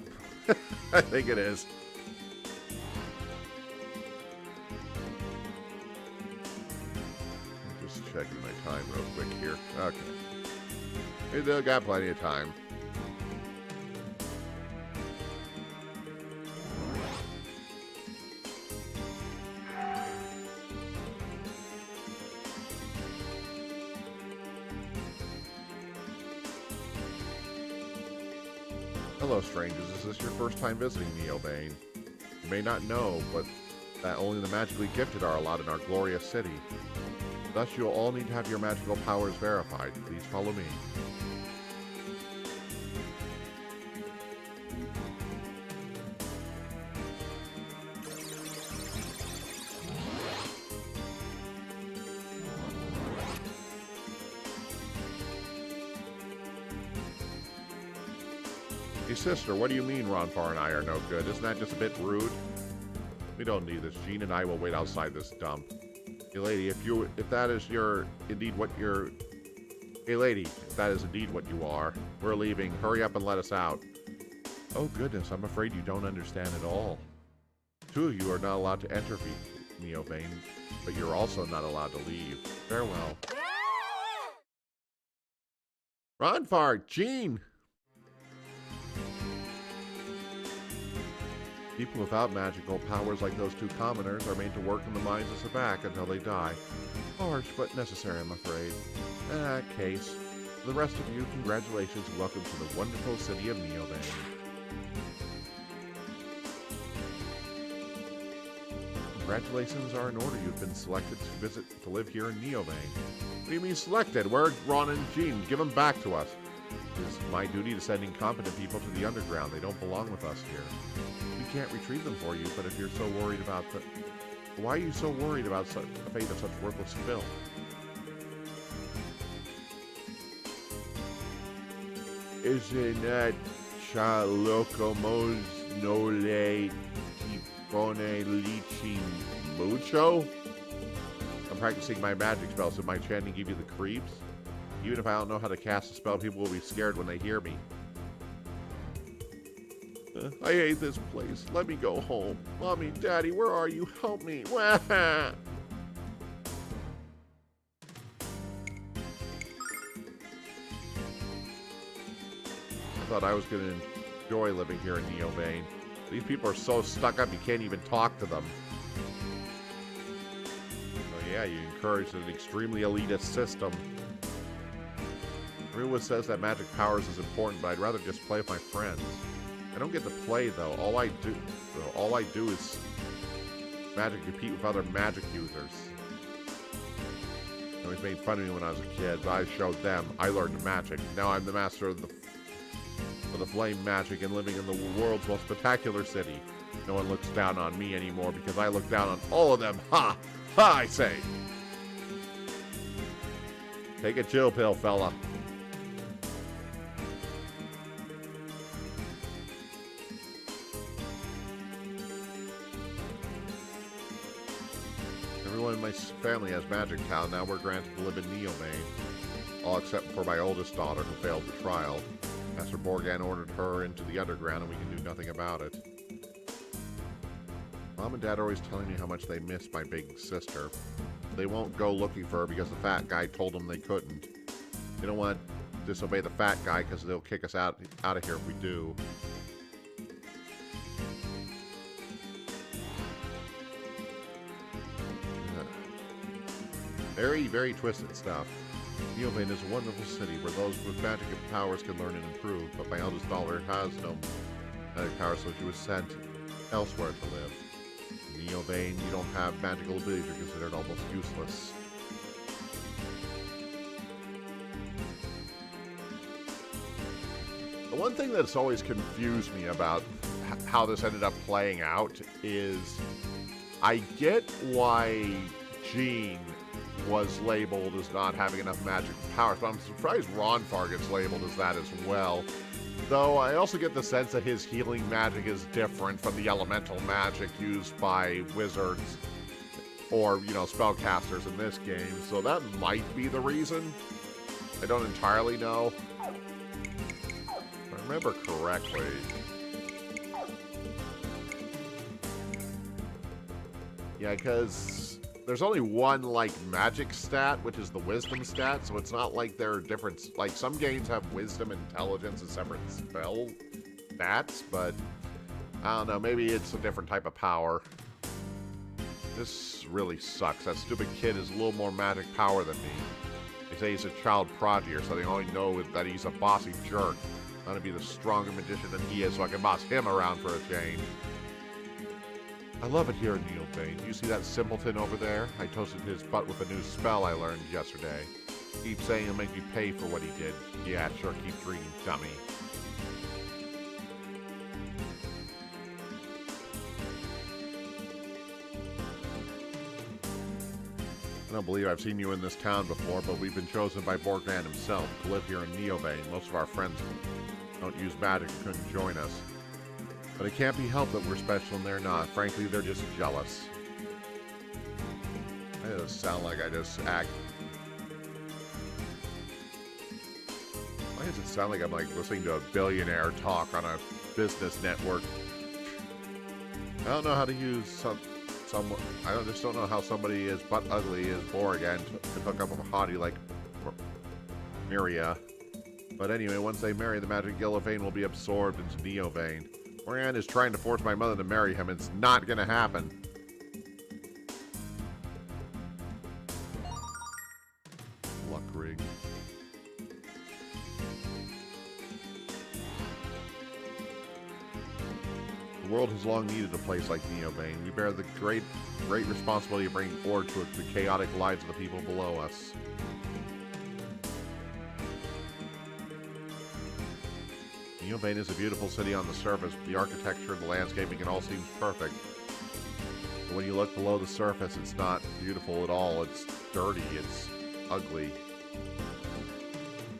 I think it is. I'm just checking my time real quick here. Okay. We still got plenty of time. Hello, strangers. Is this your first time visiting Neobane? You may not know, but that only the magically gifted are allowed in our glorious city. Thus, you'll all need to have your magical powers verified. Please follow me. Hey sister, what do you mean Ronfar and I are no good? Isn't that just a bit rude? We don't need this. Jean and I will wait outside this dump. Hey lady, if that is indeed what you are, we're leaving. Hurry up and let us out. Oh goodness, I'm afraid you don't understand at all. Two of you are not allowed to enter Neobane, but you're also not allowed to leave. Farewell. Ronfar, Jean! People without magical powers like those two commoners are made to work in the mines of Sabak until they die. Harsh, but necessary, I'm afraid. In that case, for the rest of you, congratulations and welcome to the wonderful city of Neobane. Congratulations are in order. You've been selected to live here in Neobane. What do you mean selected? Where are Ron and Jean? Give them back to us. It is my duty to send incompetent people to the underground. They don't belong with us here. We can't retrieve them for you, but if you're so worried about why are you so worried about the fate of such worthless filth? Isn't that Chalocomos Nole Tifone Lichi Mucho? I'm practicing my magic spells, so my chanting give you the creeps? Even if I don't know how to cast a spell, people will be scared when they hear me. I hate this place. Let me go home. Mommy, Daddy, where are you? Help me. I thought I was going to enjoy living here in Neobane. These people are so stuck up you can't even talk to them. Oh yeah, you encourage an extremely elitist system. Everyone says that magic powers is important, but I'd rather just play with my friends. I don't get to play though. All I do is magic compete with other magic users. They always made fun of me when I was a kid, but I showed them. I learned magic. Now I'm the master of the flame magic and living in the world's most spectacular city. No one looks down on me anymore because I look down on all of them. Ha! Ha, I say! Take a chill pill, fella. Everyone in my family has Magic Town. Now we're granted to live in Neobane. All except for my oldest daughter who failed the trial. Master Borgan ordered her into the underground and we can do nothing about it. Mom and Dad are always telling me how much they miss my big sister. They won't go looking for her because the fat guy told them they couldn't. They don't want to disobey the fat guy because they'll kick us out of here if we do. Very, very twisted stuff. Neobane is a wonderful city where those with magic and powers can learn and improve, but my eldest daughter has no magic power, so she was sent elsewhere to live. In Neobane, you don't have magical abilities, you're considered almost useless. The one thing that's always confused me about how this ended up playing out is I get why Jean was labeled as not having enough magic powers, but I'm surprised Ronfar gets labeled as that as well. Though I also get the sense that his healing magic is different from the elemental magic used by wizards or, you know, spellcasters in this game, so that might be the reason. I don't entirely know. If I remember correctly. Yeah, because there's only one, like, magic stat, which is the wisdom stat, so it's not like there are different... Like, some games have wisdom and intelligence as separate spell stats, but I don't know, maybe it's a different type of power. This really sucks. That stupid kid has a little more magic power than me. They say he's a child prodigy or something. All I know is that he's a bossy jerk. I'm gonna be the stronger magician than he is so I can boss him around for a change. I love it here in Neobane. You see that simpleton over there? I toasted his butt with a new spell I learned yesterday. Keep saying he'll make me pay for what he did. Yeah, sure, keep dreaming, dummy. I don't believe I've seen you in this town before, but we've been chosen by Borgman himself to live here in Neobane. Most of our friends don't use magic and couldn't join us. But it can't be helped that we're special and they're not. Frankly, they're just jealous. It does sound like I just act... Why does it sound like I'm like listening to a billionaire talk on a business network? I don't know how to use I just don't know how somebody as butt ugly as Borgan can hook up with a hottie like Miria. But anyway, once they marry, the magic Gillivane will be absorbed into Neobane. Moran is trying to force my mother to marry him. It's not going to happen. Luck rig. The world has long needed a place like Neobane. We bear the great responsibility of bringing order to the chaotic lives of the people below us. Neobane is a beautiful city on the surface. The architecture, the landscaping, it all seems perfect. But when you look below the surface, it's not beautiful at all. It's dirty. It's ugly.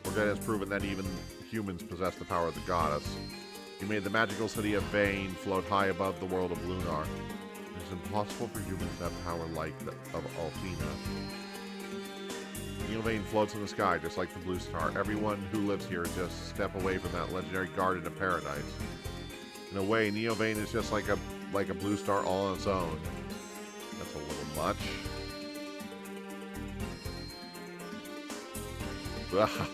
Borgan has proven that even humans possess the power of the goddess. You made the magical city of Vane float high above the world of Lunar. It is impossible for humans to have power like that of Althena. Neovane floats in the sky just like the blue star. Everyone who lives here is just a step away from that legendary garden of paradise. In a way, Neovane is just like a blue star all on its own. That's a little much.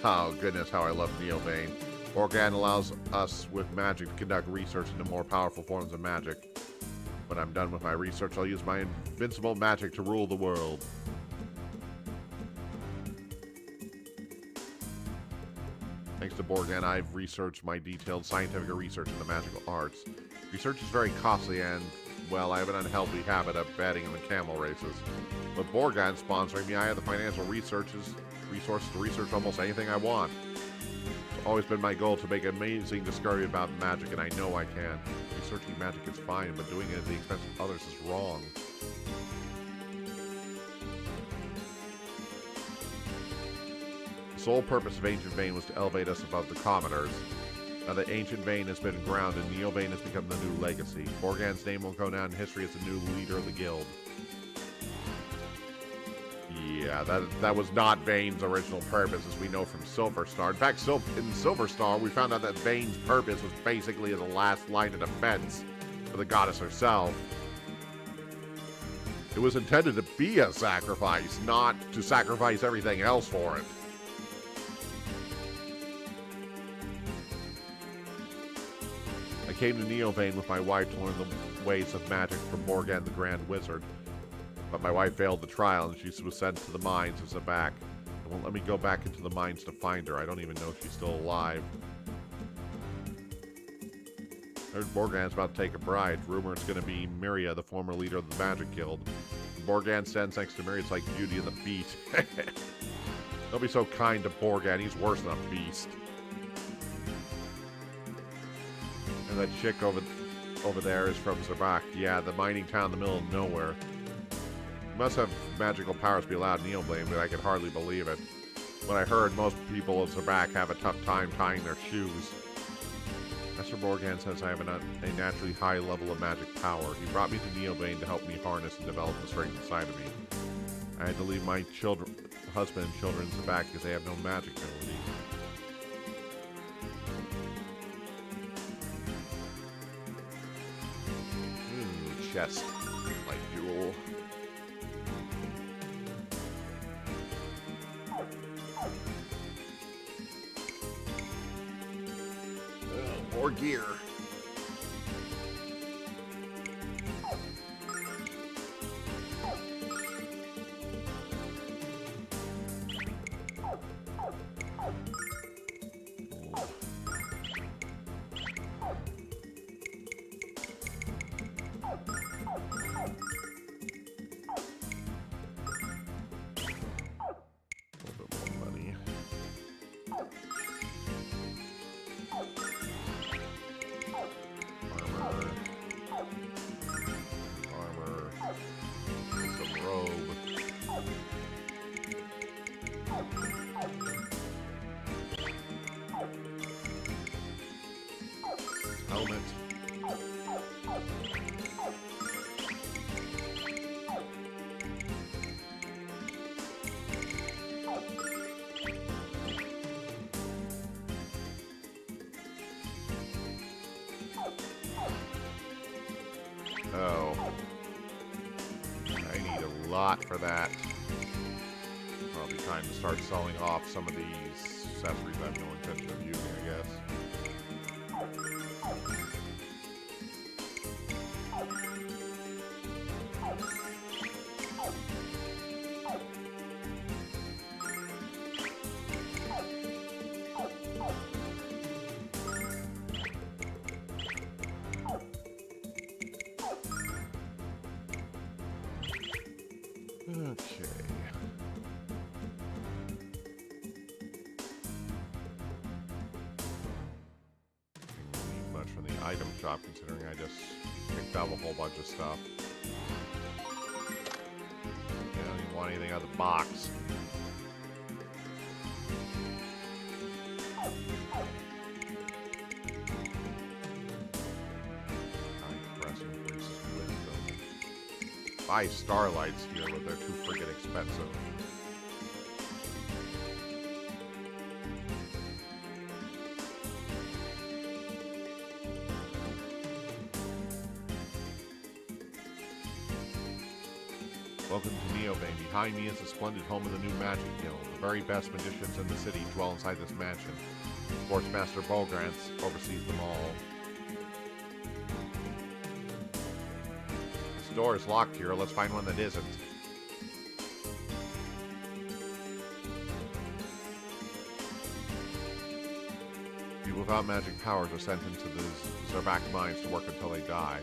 Oh, goodness, how I love Neovane. Borgan allows us with magic to conduct research into more powerful forms of magic. When I'm done with my research, I'll use my invincible magic to rule the world. Thanks to Borgan, I've researched my detailed scientific research in the magical arts. Research is very costly and, well, I have an unhealthy habit of betting in the camel races. With Borgan sponsoring me, I have the financial resources to research almost anything I want. It's always been my goal to make amazing discovery about magic, and I know I can. Researching magic is fine, but doing it at the expense of others is wrong. The sole purpose of Ancient Vane was to elevate us above the commoners. Now that Ancient Vane has been grounded, Neovane has become the new legacy. Borgan's name will go down in history as the new leader of the guild. Yeah, that was not Vane's original purpose, as we know from Silver Star. In fact, in Silver Star, we found out that Vane's purpose was basically as a last line of defense for the goddess herself. It was intended to be a sacrifice, not to sacrifice everything else for it. I came to Neovane with my wife to learn the ways of magic from Borgan the Grand Wizard. But my wife failed the trial, and she was sent to the mines of Zabak. It won't let me go back into the mines to find her. I don't even know if she's still alive. I heard Borgan's about to take a bride. Rumor it's going to be Miria, the former leader of the Magic Guild. When Borgan stands next to Miria, it's like Beauty and the Beast. Don't be so kind to Borgan. He's worse than a beast. And that chick over there is from Zabak. Yeah, the mining town in the middle of nowhere. You must have magical powers to be allowed Neovane, but I could hardly believe it. When I heard most people of Zabak have a tough time tying their shoes. Master Borgan says I have a naturally high level of magic power. He brought me to Neovane to help me harness and develop the strength inside of me. I had to leave my husband and children in Zabak because they have no magic ability. Ooh, chest. Light jewel. More gear. Helmet. Oh. I need a lot for that. Probably time to start selling off some of these accessories I have no intention of using, I guess. Okay. Don't need much from the item shop, considering I just picked up a whole bunch of stuff. I don't even want anything out of the box. Buy starlights here, but they're too freaking expensive. Welcome to Neobain. Behind me is the splendid home of the new Magic Guild. The very best magicians in the city dwell inside this mansion. Sportsmaster Bogrants oversees them all. This door is locked here. Let's find one that isn't. People without magic powers are sent into the Zerback mines to work until they die.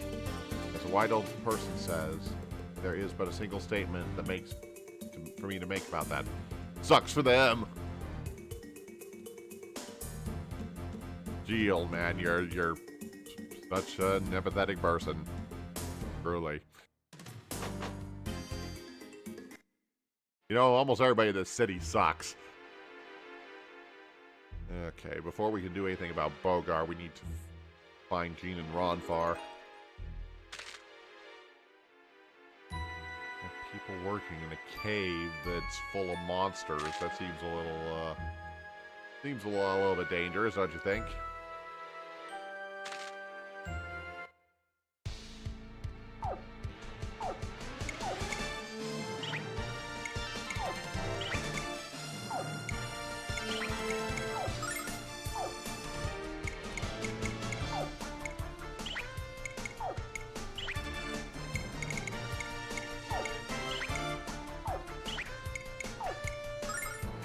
As a wide old person says, there is but a single statement that makes for me to make about that. Sucks for them. Gee, old man, you're such an empathetic person. Truly. You know, almost everybody in this city sucks. Okay, before we can do anything about Bogar, we need to find Jean and Ronfar. People working in a cave that's full of monsters. That seems a little bit dangerous, don't you think?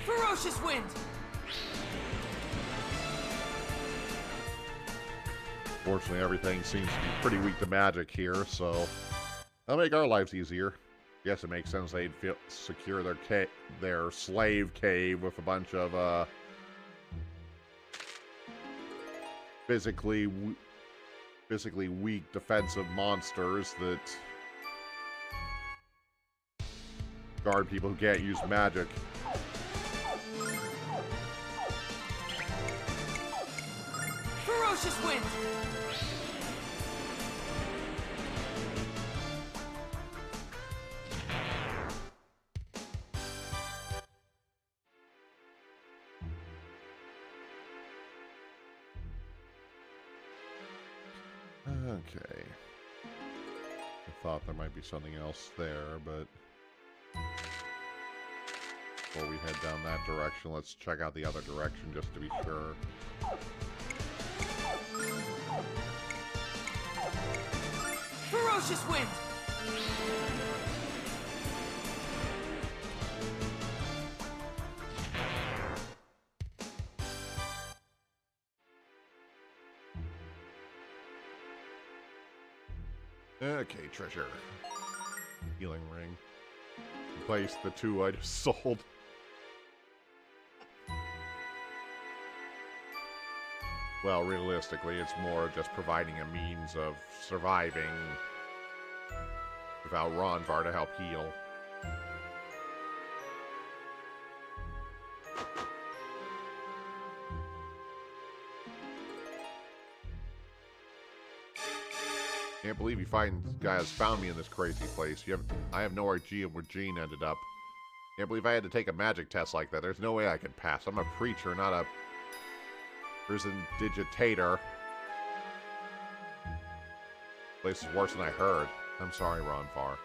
Ferocious wind! Fortunately, everything seems to be pretty weak to magic here, so that'll make our lives easier. Guess it makes sense they'd secure their slave cave with a bunch of physically weak defensive monsters that guard people who can't use magic. Ferocious wind! Okay. I thought there might be something else there, but before we head down that direction, let's check out the other direction just to be sure. Ferocious wind! Okay, treasure. Healing ring. Replace the two I just sold. Well, realistically, it's more just providing a means of surviving without Ronvar to help heal. Can't believe you guys found me in this crazy place. I have no idea where Jean ended up. Can't believe I had to take a magic test like that. There's no way I could pass. I'm a preacher, not a prison digitator. Place is worse than I heard. I'm sorry, Ronfar.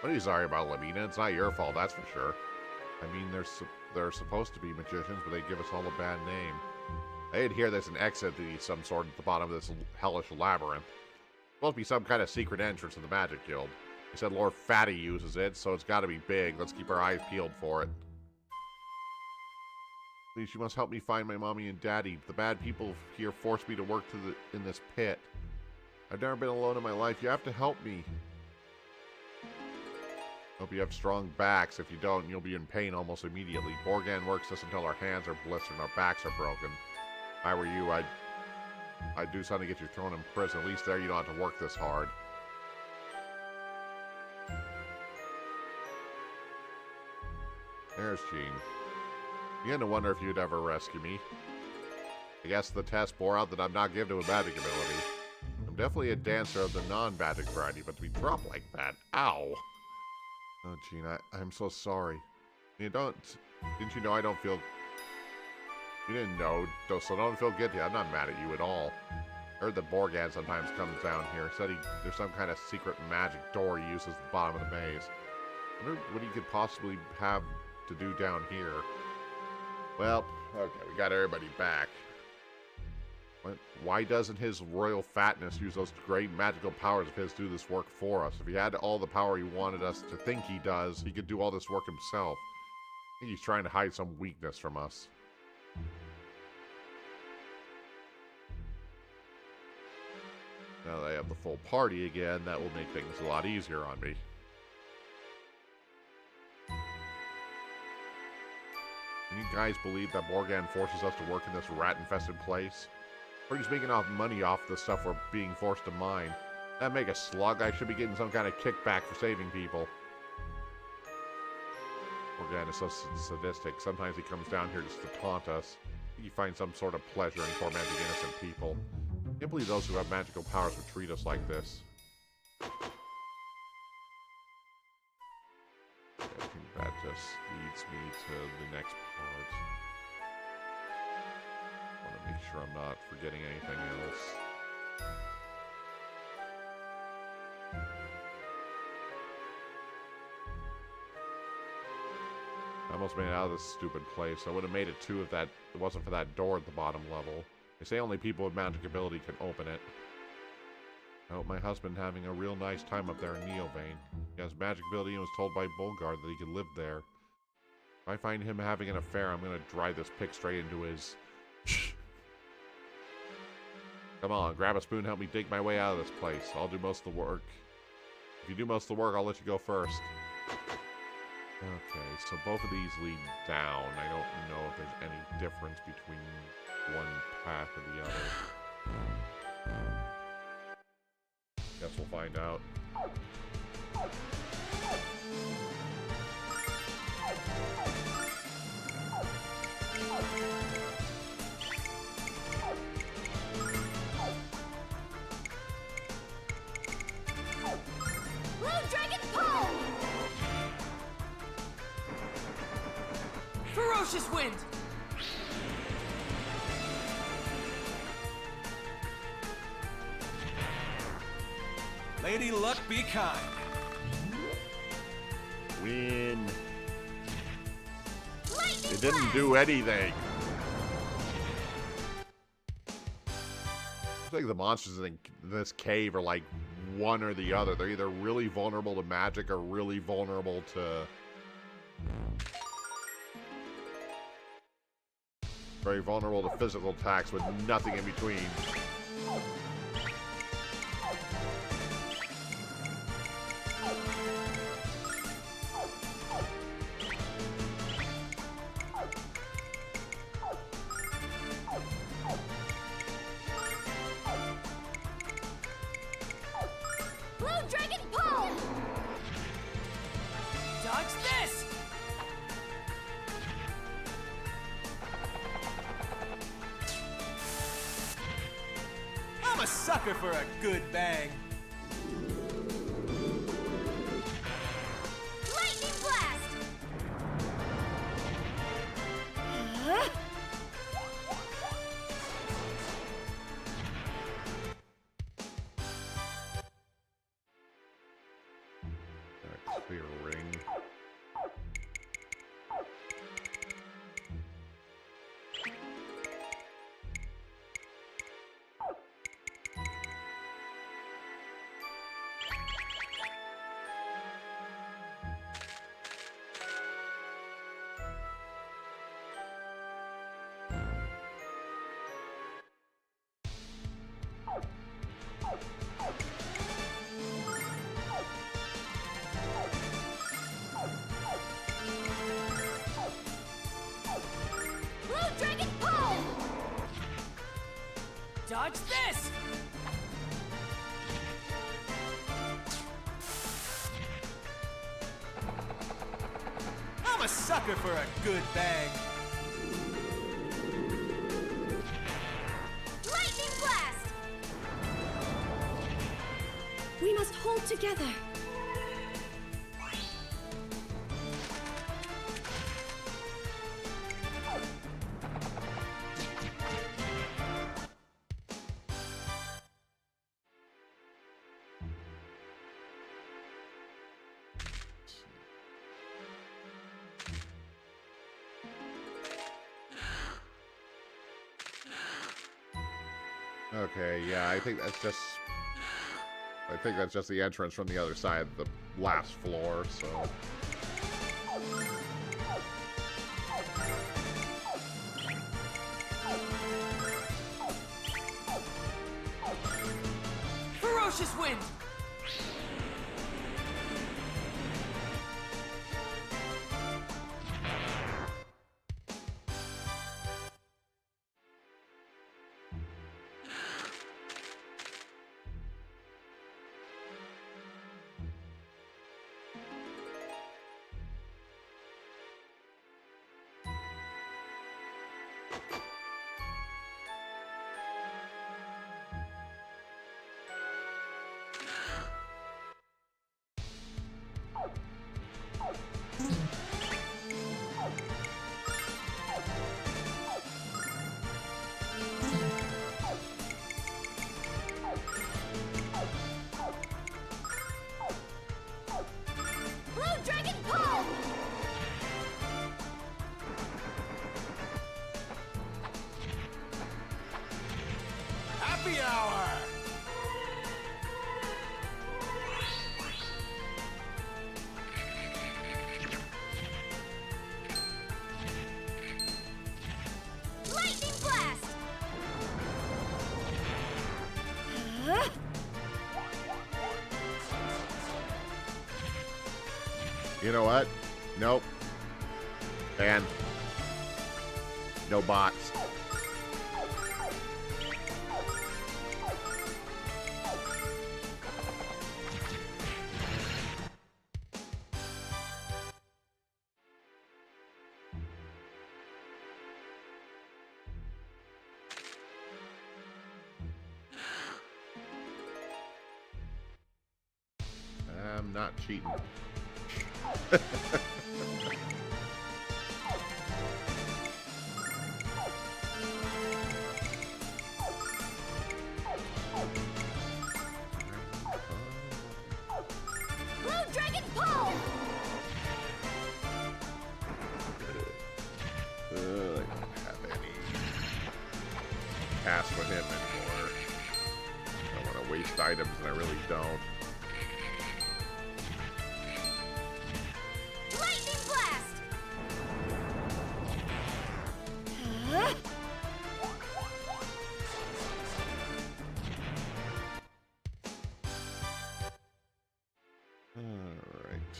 What are you sorry about, Lamina? It's not your fault, that's for sure. I mean, they're supposed to be magicians, but they give us all a bad name. I did hear there's an exit to some sort at the bottom of this hellish labyrinth. Supposed to be some kind of secret entrance to the Magic Guild. They said Lord Fatty uses it, so it's got to be big. Let's keep our eyes peeled for it. Please, you must help me find my mommy and daddy. The bad people here forced me to work in this pit. I've never been alone in my life. You have to help me. Hope you have strong backs. If you don't, you'll be in pain almost immediately. Borgan works us until our hands are blistered and our backs are broken. If I were you, I'd do something to get you thrown in prison. At least there you don't have to work this hard. There's Jean. Began to wonder if you'd ever rescue me. I guess the test bore out that I'm not gifted with magic ability. I'm definitely a dancer of the non-magic variety, but to be dropped like that, ow! Oh, Gene, I'm so sorry. Didn't you know I don't feel... You didn't know, so don't feel guilty. I'm not mad at you at all. I heard that Borgan sometimes comes down here. Said there's some kind of secret magic door he uses at the bottom of the maze. I wonder what he could possibly have to do down here. Well, okay, we got everybody back. Why doesn't his royal fatness use those great magical powers of his to do this work for us? If he had all the power he wanted us to think he does, he could do all this work himself. I think he's trying to hide some weakness from us. Now that I have the full party again, that will make things a lot easier on me. Can you guys believe that Borgan forces us to work in this rat-infested place? We're just making off money off the stuff we're being forced to mine. That make a slug. I should be getting some kind of kickback for saving people. Borgan is so sadistic. Sometimes he comes down here just to taunt us. He finds some sort of pleasure in tormenting innocent people. I can't believe those who have magical powers would treat us like this. I think that just leads me to the next part. I want to make sure I'm not forgetting anything else. I almost made it out of this stupid place. I would have made it too if it wasn't for that door at the bottom level. They say only people with magic ability can open it. I hope my husband having a real nice time up there in Neovane. He has magic ability and was told by Bulgard that he could live there. If I find him having an affair, I'm going to drive this pig straight into his... Come on, grab a spoon and help me dig my way out of this place. I'll do most of the work. If you do most of the work, I'll let you go first. Okay, so both of these lead down. I don't know if there's any difference between one path or the other. Guess we'll find out. Blue Dragon Pull! Ferocious wind! Lady Luck be kind. Win. Lightning It didn't Blast! do anything. Looks like the monsters in this cave are like one or the other. They're either really vulnerable to magic or really vulnerable to... very vulnerable to physical attacks with nothing in between. Blue Dragon Pull! Dodge this! I'm a sucker for a good bang. Lightning Blast! Clear ring. Blue Dragon Pull! Dodge this! I'm a sucker for a good bang. together. Okay, yeah, I think that's just the entrance from the other side of the last floor, so. Ferocious wind! Blue Dragon Pull! Happy hour! Lightning Blast! You know what? Nope. And no bots. I'm not cheating. Blue Dragon Pull! I don't have any pass with him anymore. I don't want to waste items, and I really don't. Lightning Blast! All right.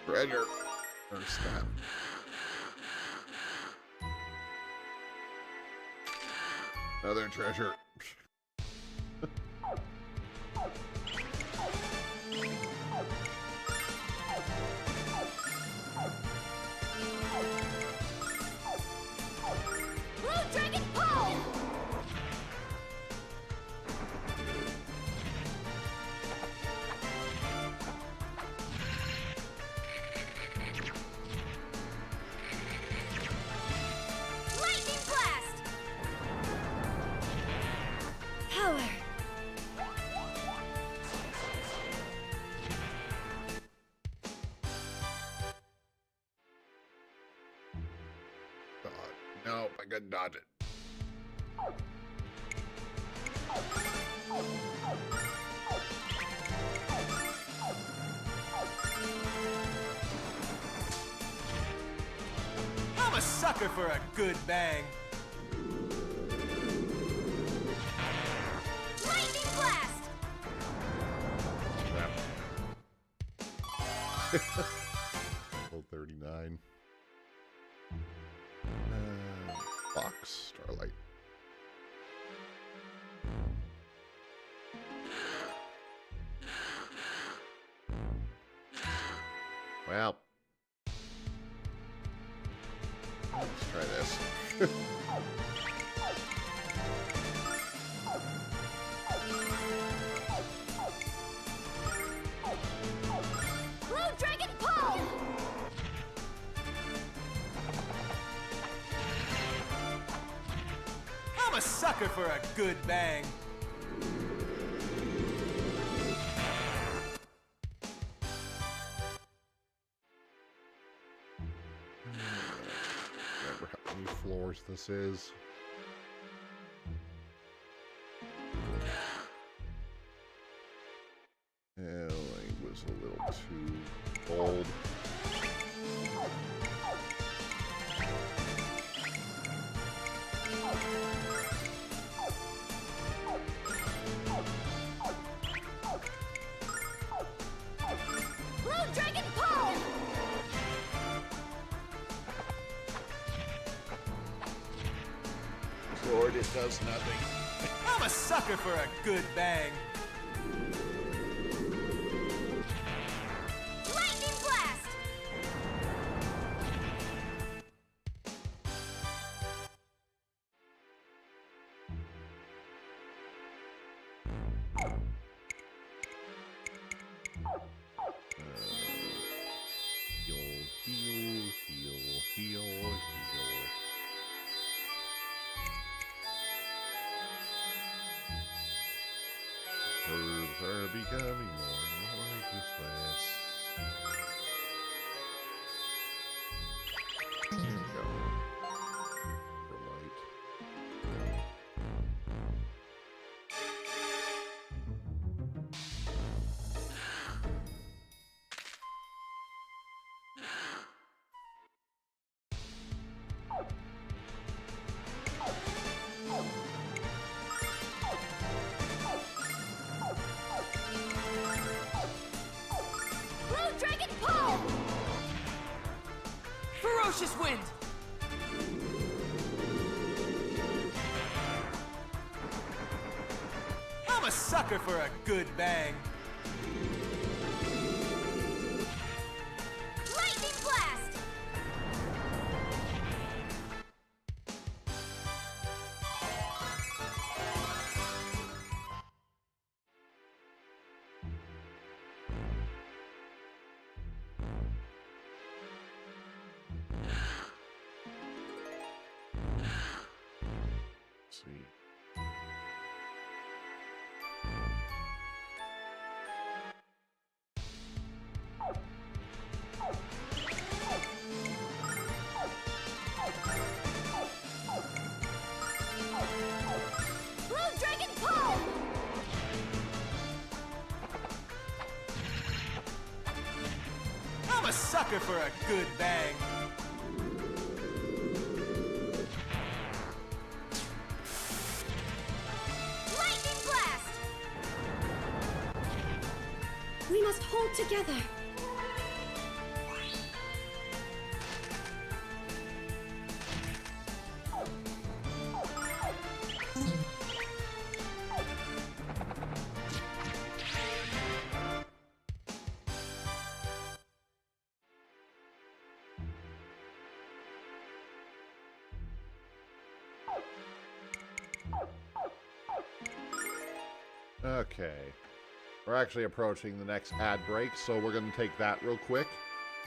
Treasure. First step. Another treasure. Blue Dragon Pull! Lightning Blast! Power. God, no, I couldn't dodge it. I'm a sucker for a good bang. Lightning Blast! Level 39. Fox, Starlight. Well, let's try this. sucker for a good bang. Remember how many floors this is. It was a little too bold. Blue Dragon Pole! Sword, it does nothing. I'm a sucker for a good bang. Lightning Blast! Heal. Herbs are becoming more and more useless. There we go. For light. Blue Dragon Pole! Ferocious wind. I'm a sucker for a good bang. Lightning Blast! Let's see. Blue Dragon Pole! I'm a sucker for a good bang. Lightning Blast! We must hold together. Okay. We're actually approaching the next ad break, so we're going to take that real quick.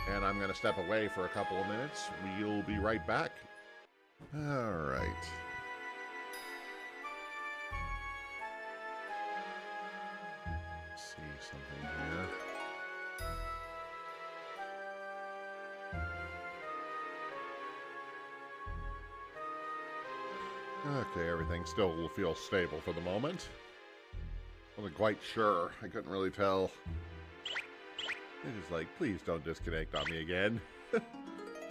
And I'm going to step away for a couple of minutes. We'll be right back. Alright. See something here. Okay, everything still feels stable for the moment. Wasn't quite sure. I couldn't really tell. It was like, please don't disconnect on me again.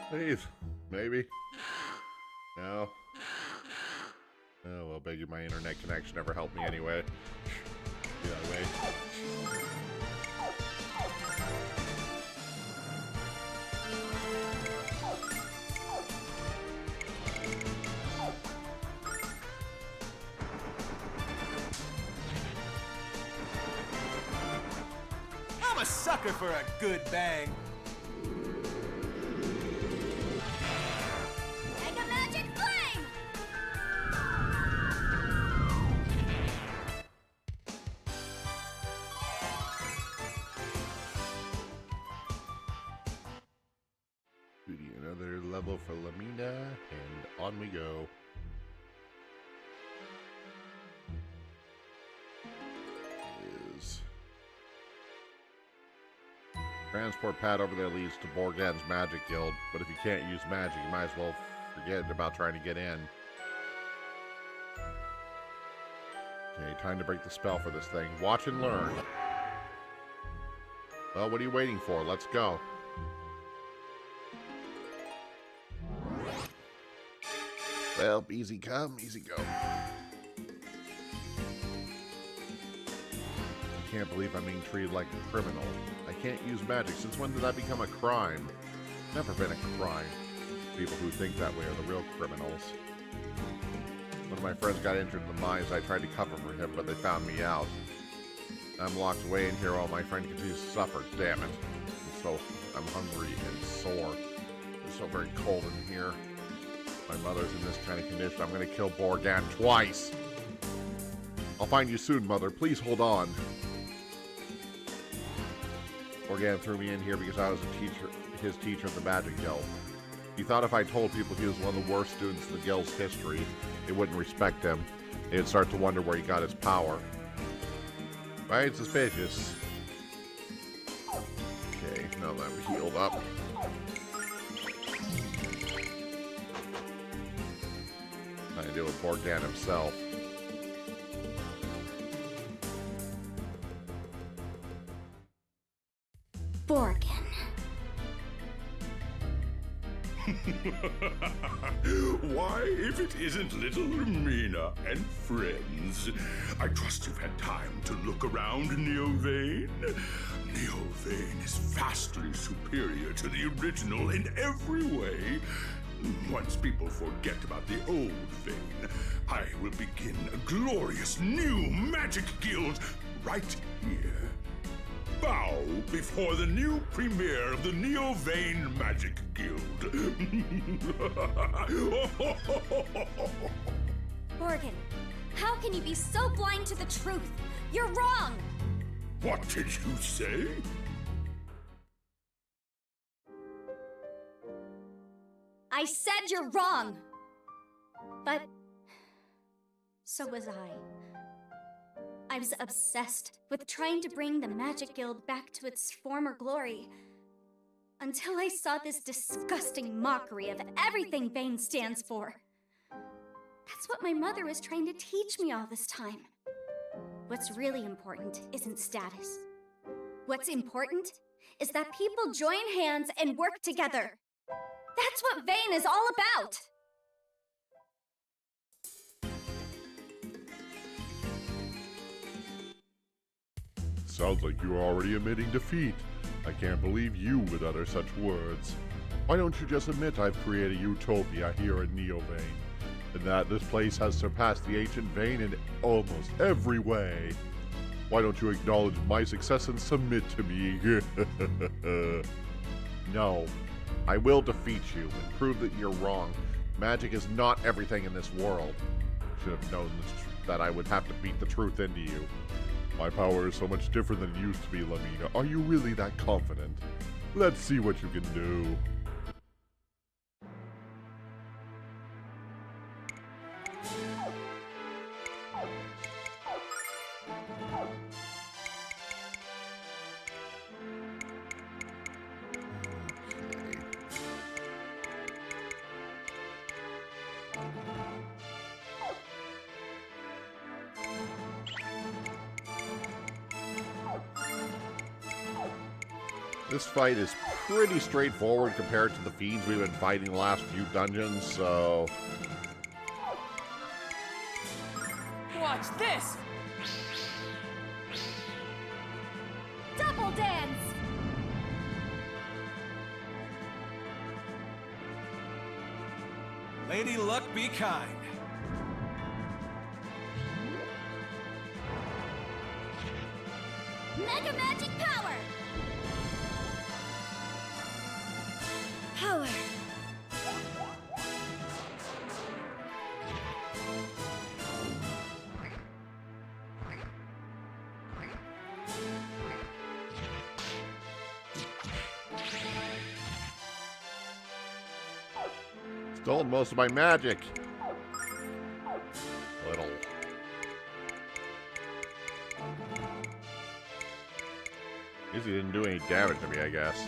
Please. Maybe. No. Oh, well, begging my internet connection never helped me anyway. Get out of the way. I'm a sucker for a good bang. Mega Magic Flame! Beauty, another level for Lamina, and on we go. Transport pad over there leads to Borgan's Magic Guild, but if you can't use magic, you might as well forget about trying to get in. Okay, time to break the spell for this thing. Watch and learn. Well, what are you waiting for? Let's go. Well, easy come, easy go. I can't believe I'm being treated like a criminal. I can't use magic. Since when did that become a crime? Never been a crime. People who think that way are the real criminals. One of my friends got injured in the mines. I tried to cover for him, but they found me out. I'm locked away in here while my friend continues to suffer. Damn it. I'm hungry and sore. It's so very cold in here. My mother's in this kind of condition. I'm going to kill Borgan twice. I'll find you soon, Mother. Please hold on. Borgan threw me in here because I was his teacher at the Magic Guild. He thought if I told people he was one of the worst students in the Guild's history, they wouldn't respect him. They'd start to wonder where he got his power. Right? Suspicious. Okay, now that I'm healed up. I deal with Borgan himself. Borgan. Why, if it isn't little Mina and friends. I trust you've had time to look around Neovane. Neovane is vastly superior to the original in every way. Once people forget about the old Vane, I will begin a glorious new magic guild right here. Bow before the new premier of the Neovane Magic Guild. Borgan, how can you be so blind to the truth? You're wrong! What did you say? I said you're wrong! But so was I. I was obsessed with trying to bring the Magic Guild back to its former glory. Until I saw this disgusting mockery of everything Vane stands for. That's what my mother was trying to teach me all this time. What's really important isn't status. What's important is that people join hands and work together. That's what Vane is all about! Sounds like you're already admitting defeat. I can't believe you would utter such words. Why don't you just admit I've created utopia here in Neovane, and that this place has surpassed the ancient Vane in almost every way? Why don't you acknowledge my success and submit to me? No. I will defeat you and prove that you're wrong. Magic is not everything in this world. Should have known that I would have to beat the truth into you. My power is so much different than it used to be, Lamina. Are you really that confident? Let's see what you can do. This fight is pretty straightforward compared to the fiends we've been fighting the last few dungeons, so... Watch this! Double dance! Lady Luck be kind. Mega Magic Power! Power. Stole most of my magic. Little. Guess he didn't do any damage to me, I guess.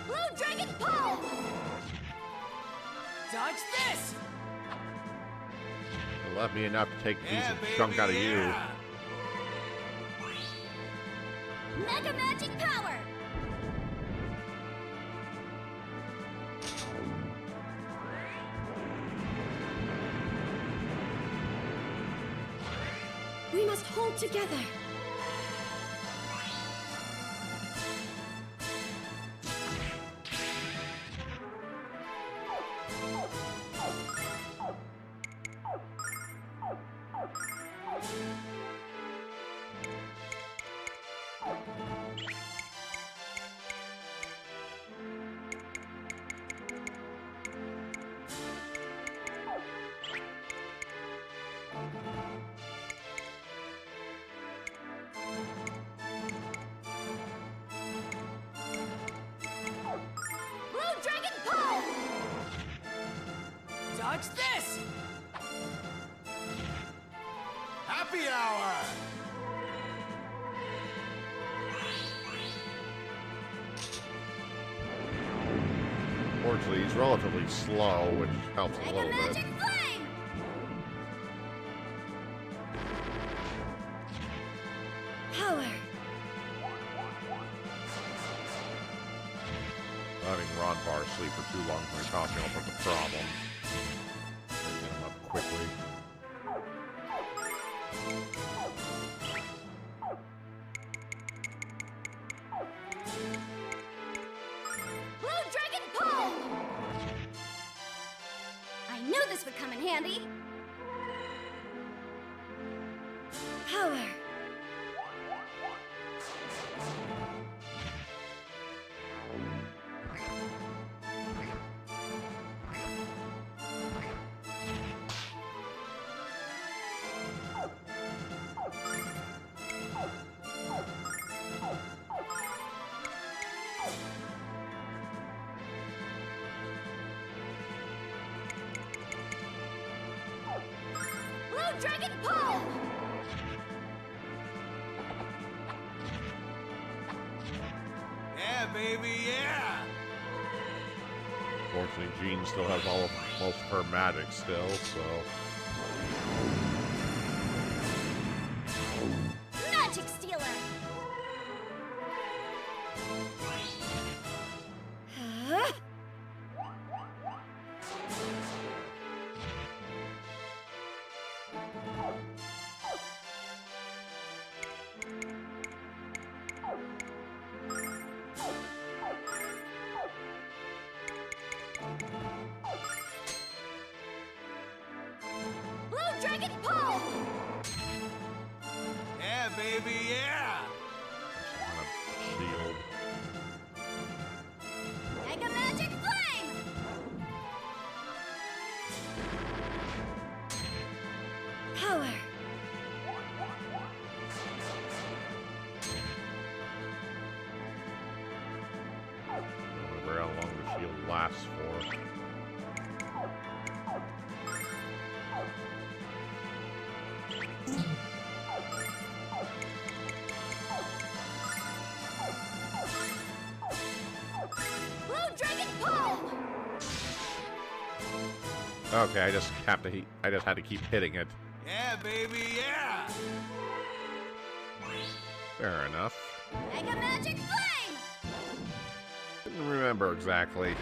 Blue Dragon Pull! Dodge this! It left me enough to take a Yeah, decent baby, chunk out of yeah. Mega Magic Power! We must hold together. Blue Dragon Pull! Dodge this! Happy hour! Fortunately, he's relatively slow, which helps a Mega little bit. Magic Flame! Power. Letting Ron Bar sleep for too long when you're talking about the problem. Get him up quickly. Blue Dragon Pull! I knew this would come in handy. Power. Blue Dragon Pull! Yeah, baby, yeah! Fortunately, Jean still has most of her magic still, so... Magic Stealer! Huh? Blue Dragon Pull! Yeah, baby, yeah! Kind of shield. Mega Magic Flame! Power. I don't remember how long the shield lasts for. Blue Dragon Pull! Okay, I just had to keep hitting it. Yeah, baby, yeah! Fair enough. Mega Magic Flame! Didn't remember exactly.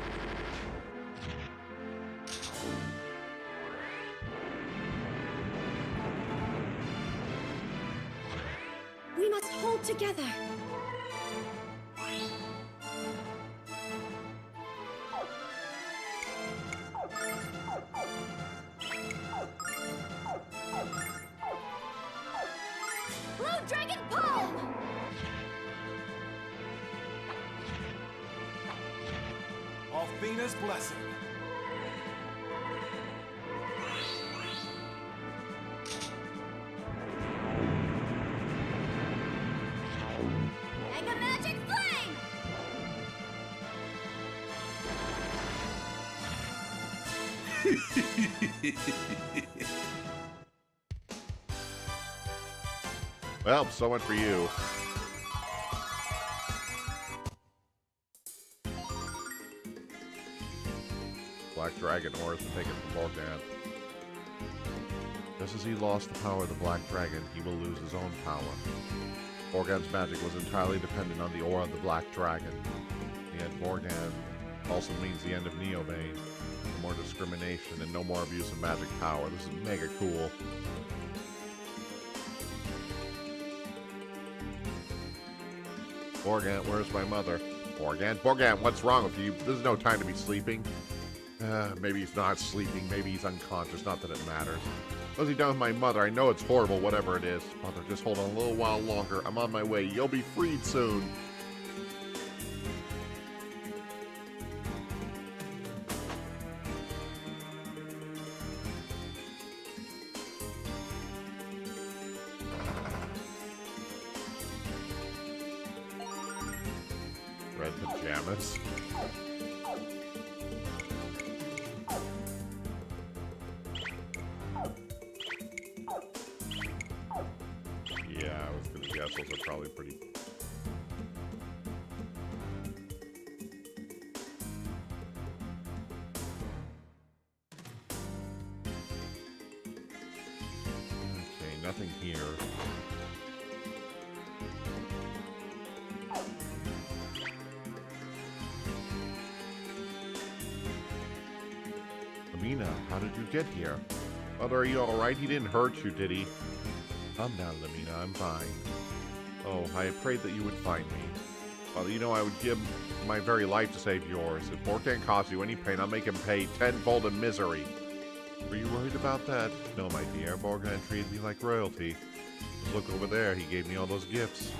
We must hold together. Blue Dragon Pull! Althena's blessing. Mega Magic Flame! Well, so much for you. Black Dragon ore has been taken from Morgan. Just as he lost the power of the Black Dragon, he will lose his own power. Morgan's magic was entirely dependent on the ore of the Black Dragon. The end Morgan also means the end of Neovane. No more discrimination and no more abuse of magic power. This is mega cool. Morgan, where's my mother? Morgan, what's wrong with you? There's no time to be sleeping. Maybe he's not sleeping. Maybe he's unconscious. Not that it matters. What's he done with my mother? I know it's horrible, whatever it is. Mother, just hold on a little while longer. I'm on my way. You'll be freed soon. Red pajamas. Yeah, I was gonna guess those are probably pretty... Okay, nothing here. Lamina, how did you get here? Mother, are you alright? He didn't hurt you, did he? Calm down, Lamina, I'm fine. Oh, I had prayed that you would find me. Father, you know I would give my very life to save yours. If Morgan caused you any pain, I'll make him pay tenfold in misery. Were you worried about that? No, my dear. Morgan treated me like royalty. Just look over there. He gave me all those gifts.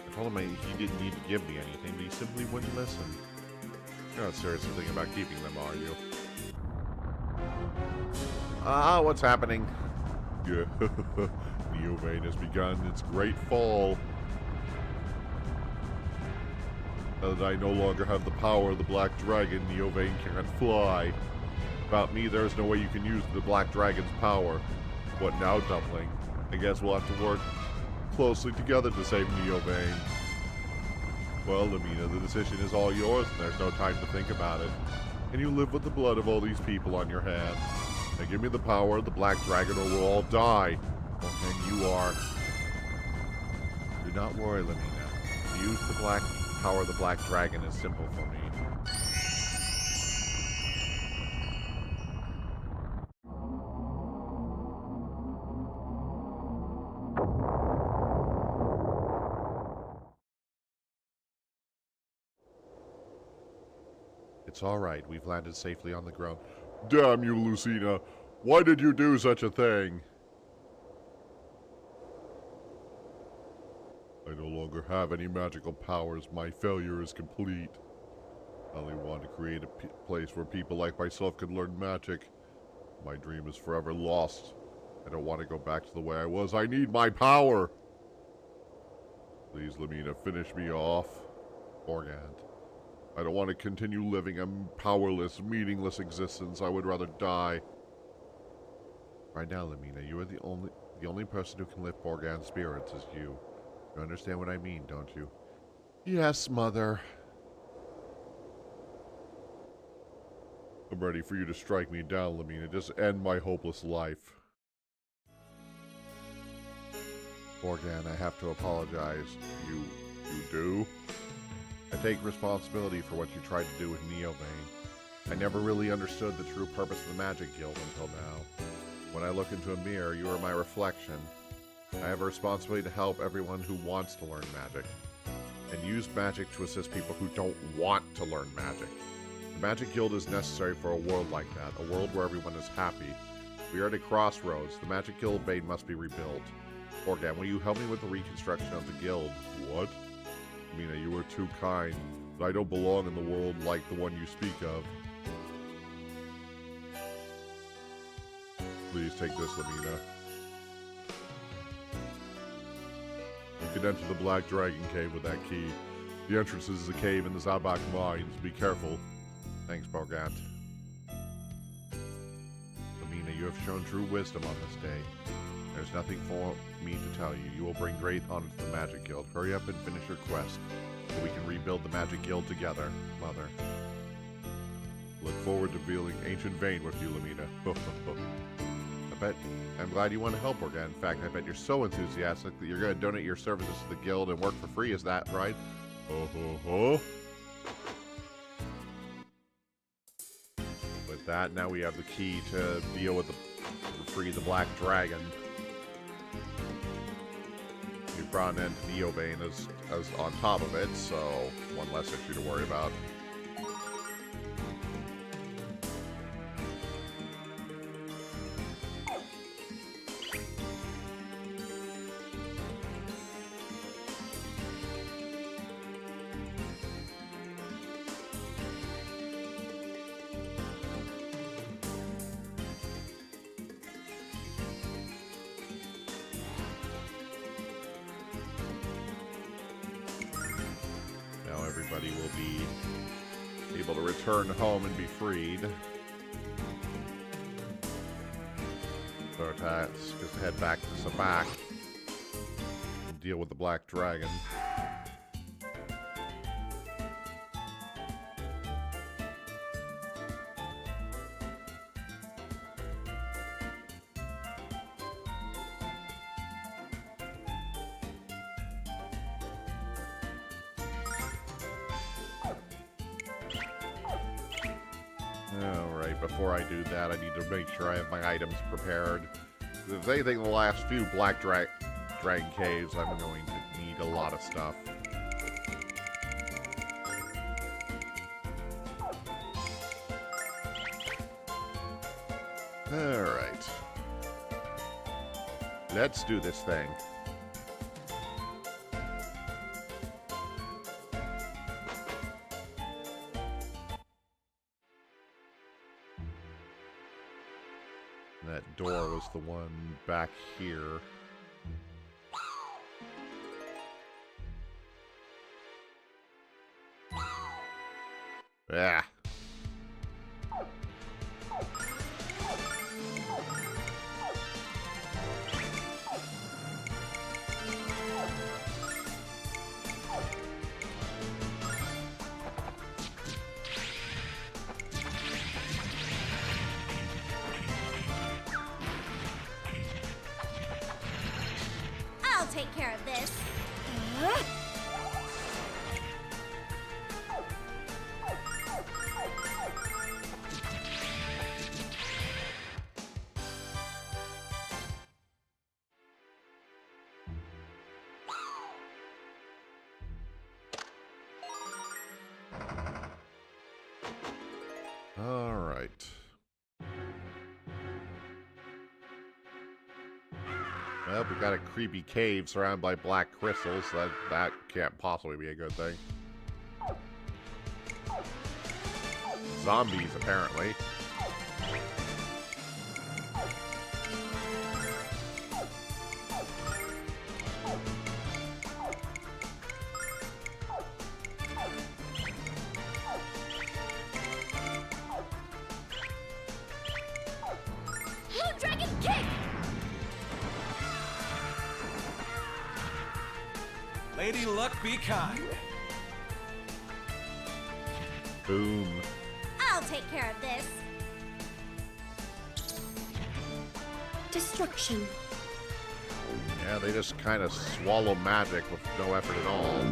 I told him he didn't need to give me anything, but he simply wouldn't listen. You're not seriously thinking about keeping them, are you? What's happening? Yeah, Neovane has begun its great fall. Now that I no longer have the power of the Black Dragon, Neovane can't fly. About me, there's no way you can use the Black Dragon's power. What now, Dumpling? I guess we'll have to work closely together to save Neovane. Well, Lamina, the decision is all yours, and there's no time to think about it. Can you live with the blood of all these people on your hands? Now give me the power of the Black Dragon, or we'll all die. Well, then you are. Do not worry, Lamina. To use the power of the Black Dragon is simple for me. It's all right. We've landed safely on the ground. Damn you, Lucina. Why did you do such a thing? I no longer have any magical powers. My failure is complete. I only want to create a place where people like myself can learn magic. My dream is forever lost. I don't want to go back to the way I was. I need my power! Please, Lamina, finish me off. Morgant. I don't want to continue living a powerless, meaningless existence. I would rather die. Right now, Lamina, you are the only person who can lift Morgan's spirits is you. You understand what I mean, don't you? Yes, Mother. I'm ready for you to strike me down, Lamina. Just end my hopeless life. Morgan, I have to apologize. You do? I take responsibility for what you tried to do with Neovane. I never really understood the true purpose of the Magic Guild until now. When I look into a mirror, you are my reflection. I have a responsibility to help everyone who wants to learn magic, and use magic to assist people who don't want to learn magic. The Magic Guild is necessary for a world like that, a world where everyone is happy. We are at a crossroads. The Magic Guild Bane must be rebuilt. Morgan, will you help me with the reconstruction of the guild? What? Mina, you are too kind, but I don't belong in the world like the one you speak of. Please take this, Lamina. You can enter the Black Dragon Cave with that key. The entrance is a cave in the Zabak Mines. Be careful. Thanks, Morgant. you have shown true wisdom on this day. There's nothing for me to tell you. You will bring great honor to the Magic Guild. Hurry up and finish your quest, so we can rebuild the Magic Guild together, Mother. Look forward to building Ancient Vein with you, Lamina. I'm glad you want to help, Orga. In fact, I bet you're so enthusiastic that you're going to donate your services to the guild and work for free. Is that right? With that, now we have the key to deal with free the Black Dragon. We brought in Neobane as on top of it, so one less issue to worry about. Everybody will be able to return home and be freed. So let's just head back to Sabak and deal with the Black Dragon. Alright, before I do that, I need to make sure I have my items prepared. If there's anything in the last few Black Dragon caves, I'm going to need a lot of stuff. Alright. Let's do this thing. That door was the one back here. Yeah. I'll take care of this. All right. Well, we got a creepy cave surrounded by black crystals. That can't possibly be a good thing. Zombies, apparently. Dragon kick! Lady Luck be kind. Boom. I'll take care of this. Destruction. Yeah, they just kind of swallow magic with no effort at all.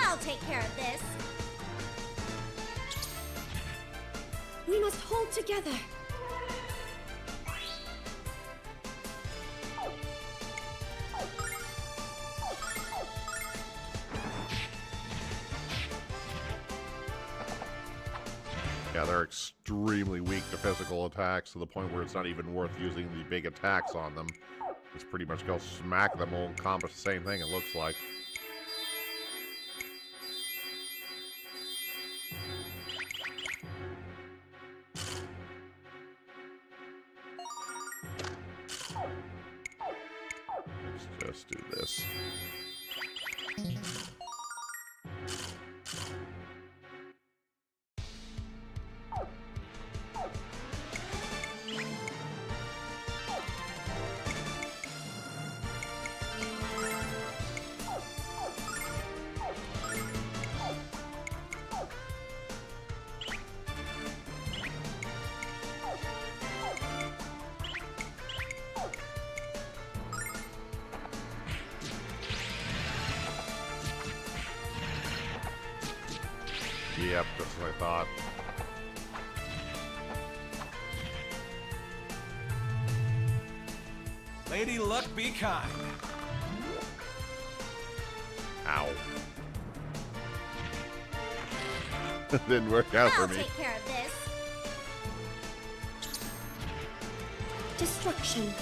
I'll take care of this. We must hold together. Yeah, they're extremely weak to physical attacks to the point where it's not even worth using the big attacks on them. It's pretty much go smack them, will accomplish the same thing, it looks like. Just do this. Yep, that's what I thought. Lady Luck, be kind. Ow. Didn't work out for I'll me. take care of this. Destruction.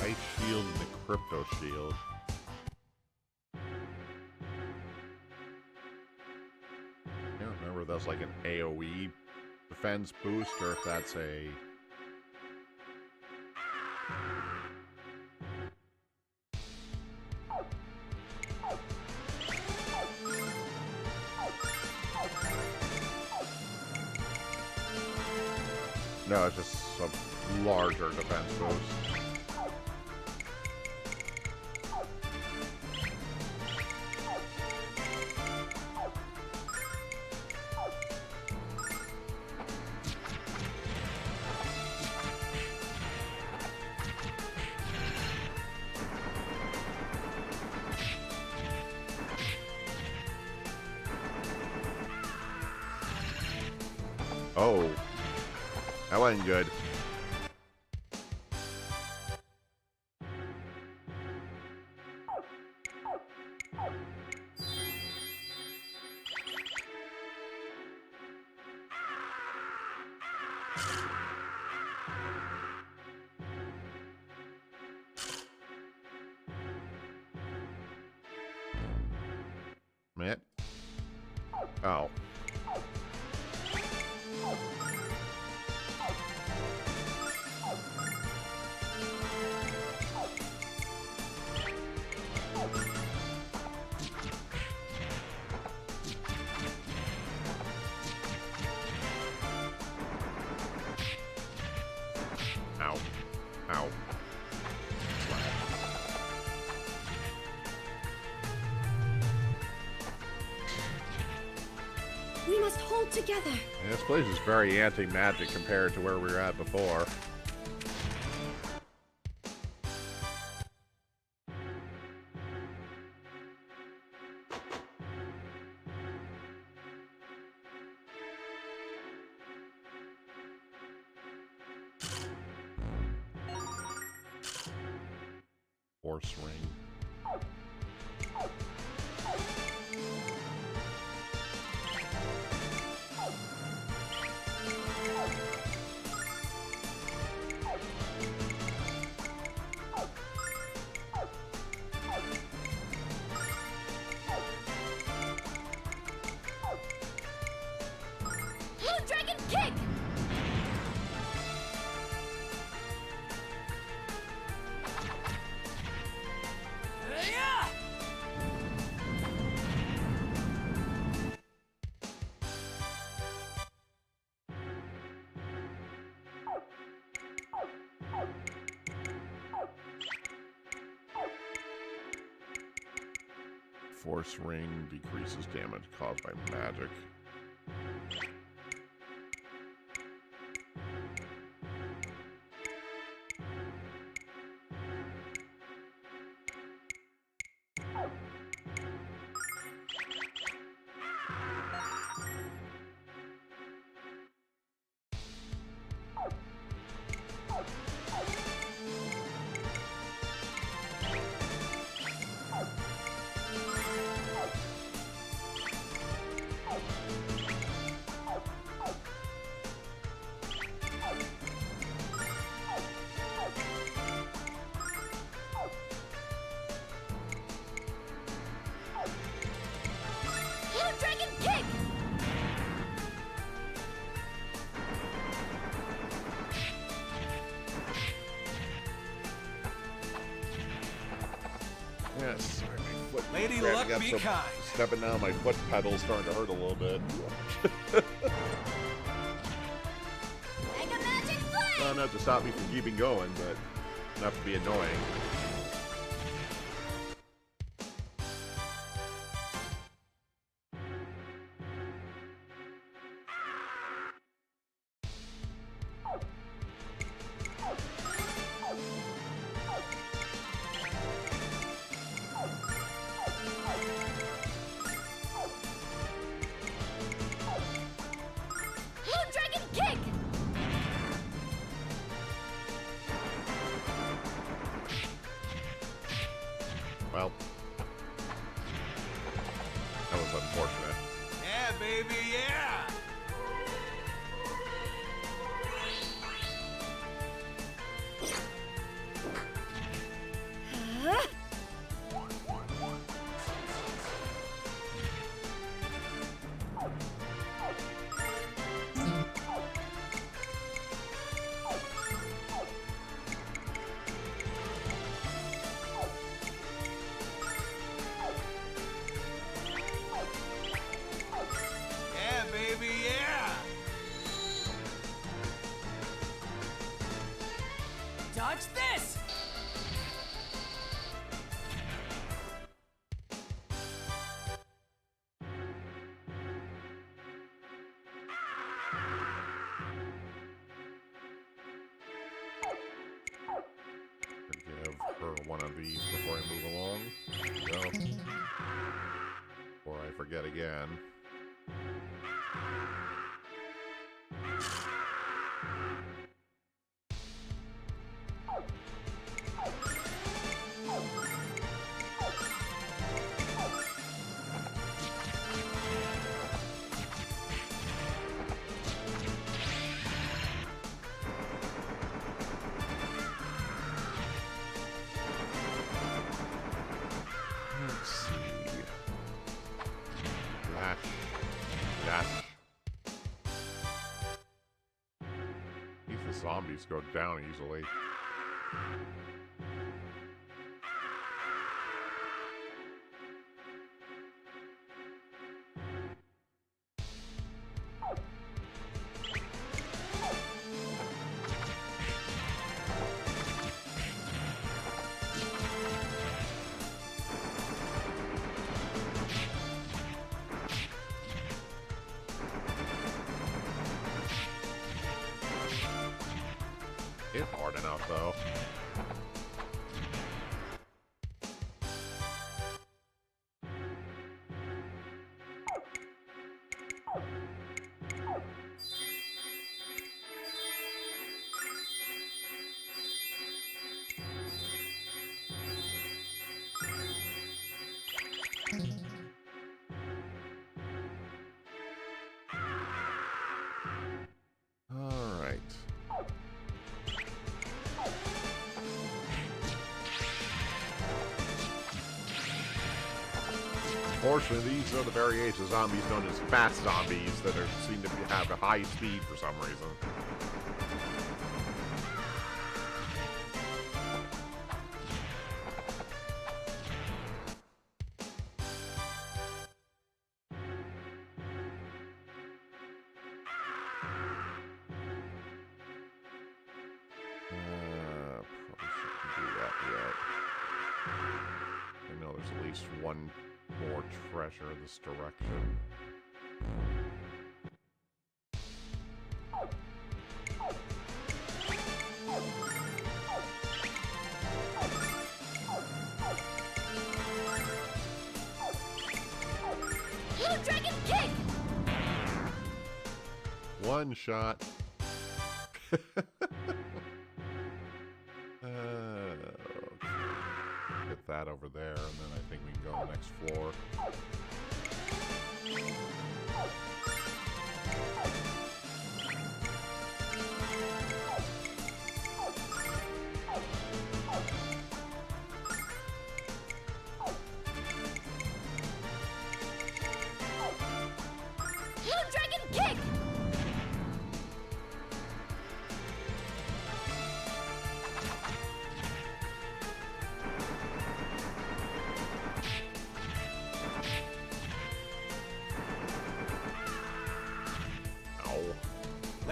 Ice shield and the crypto shield. I can't remember if that's like an AoE defense boost or if that's a... No, it's just a larger defense boost. Oh, that wasn't good. Matt? Oh. Ow. Ow. We must hold together. And this place is very anti-magic compared to where we were at before. Force ring. Blue Dragon Kick! Yeah! Force ring decreases damage caused by magic. Yes. Sorry, my foot. Lady Crap, Luck got be some- kind. Stepping down, my foot pedal's starting to hurt a little bit. Mega Magic Flame! Not enough to stop me from keeping going, but enough to be annoying. Blue Dragon Kick! Well, that was unfortunate. Yeah, baby, yeah! Yeah, baby, yeah! Dodge this! Give her one of these before I move along. There we go. Before I forget again. Let's see. Flash. Dash. These zombies go down easily. Hit hard enough, though. All right. Unfortunately, these are the variations of zombies known as fast zombies that seem to have a high speed for some reason. Probably shouldn't do that yet. I know there's at least one more treasure this direction. Blue Dragon Kick! One shot. Okay. Get that over there, and then I think we can go to the next floor. Blue Dragon Kick!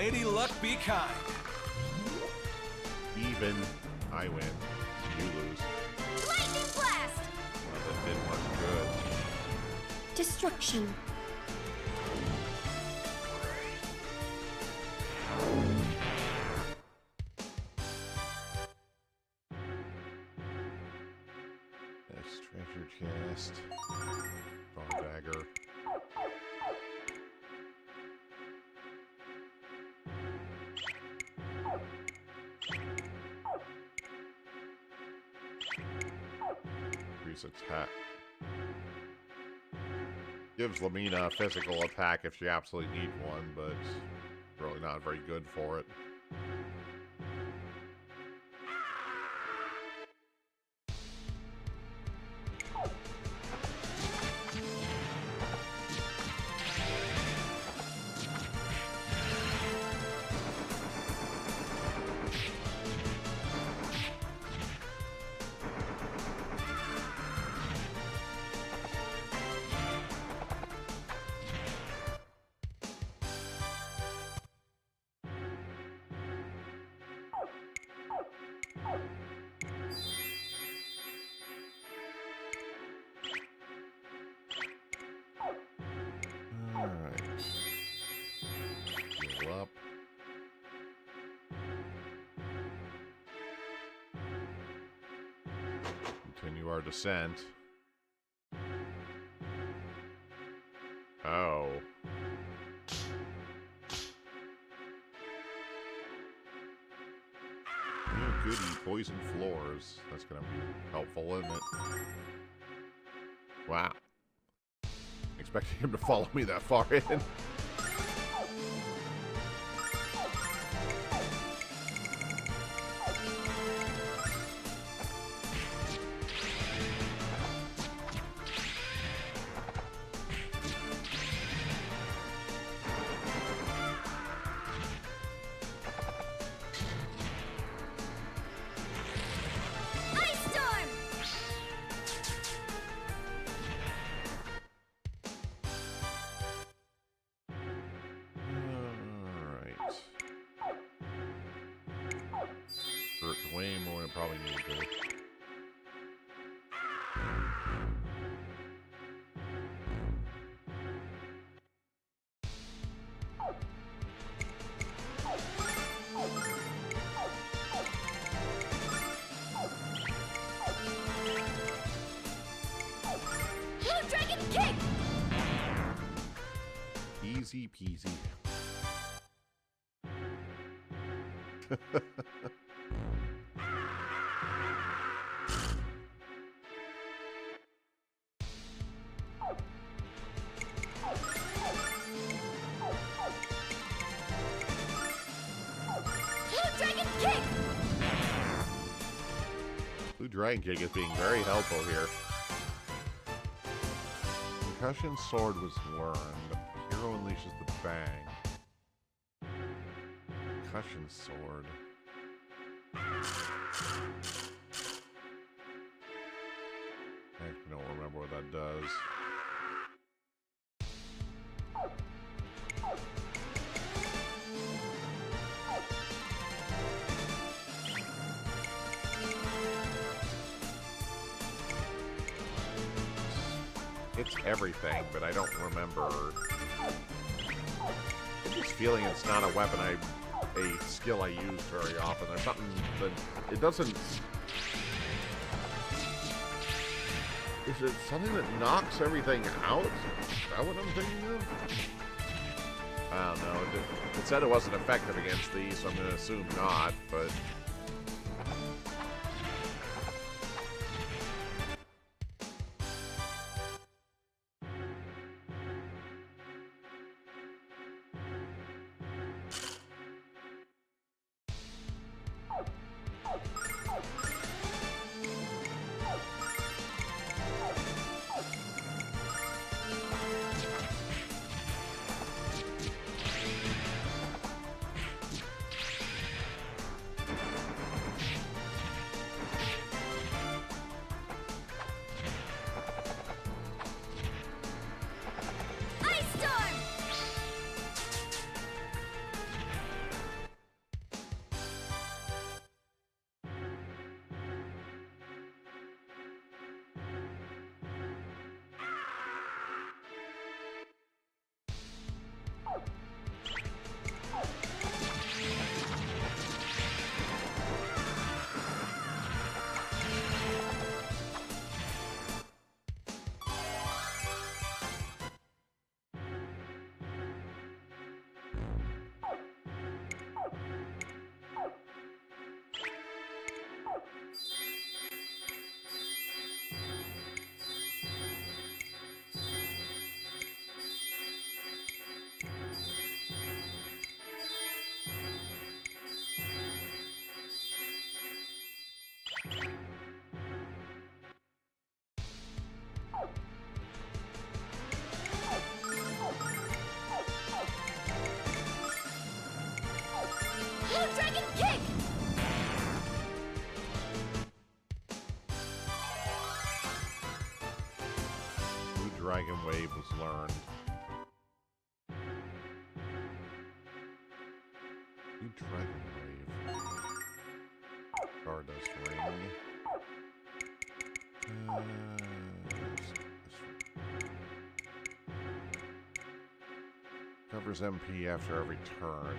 Lady Luck be kind. Even I win, you lose. Lightning blast! Well, that did one good. Destruction. Next treasure chest. Dawn dagger. Increase attack. Gives Lamina a physical attack if she absolutely needs one, but really not very good for it. Alright. Heal up. Continue our descent. Oh. Oh, goody, poison floors. That's gonna be helpful, isn't it? Wow. Expecting him to follow me that far in. Way more than probably need to. Blue Dragon Kick! Easy peasy. Dragon Kick is being very helpful here. Concussion Sword was learned. Hero unleashes the bang. Concussion Sword. I don't remember what that does. It's everything, but I don't remember. I'm just feeling it's not a weapon a skill I use very often. There's something that it doesn't. Is it something that knocks everything out? Is that what I'm thinking of? I don't know. It said it wasn't effective against these, so I'm going to assume not, but. Dragon Kick! Blue Dragon Wave was learned. Blue Dragon Wave. Stardust Ring. Covers MP after every turn.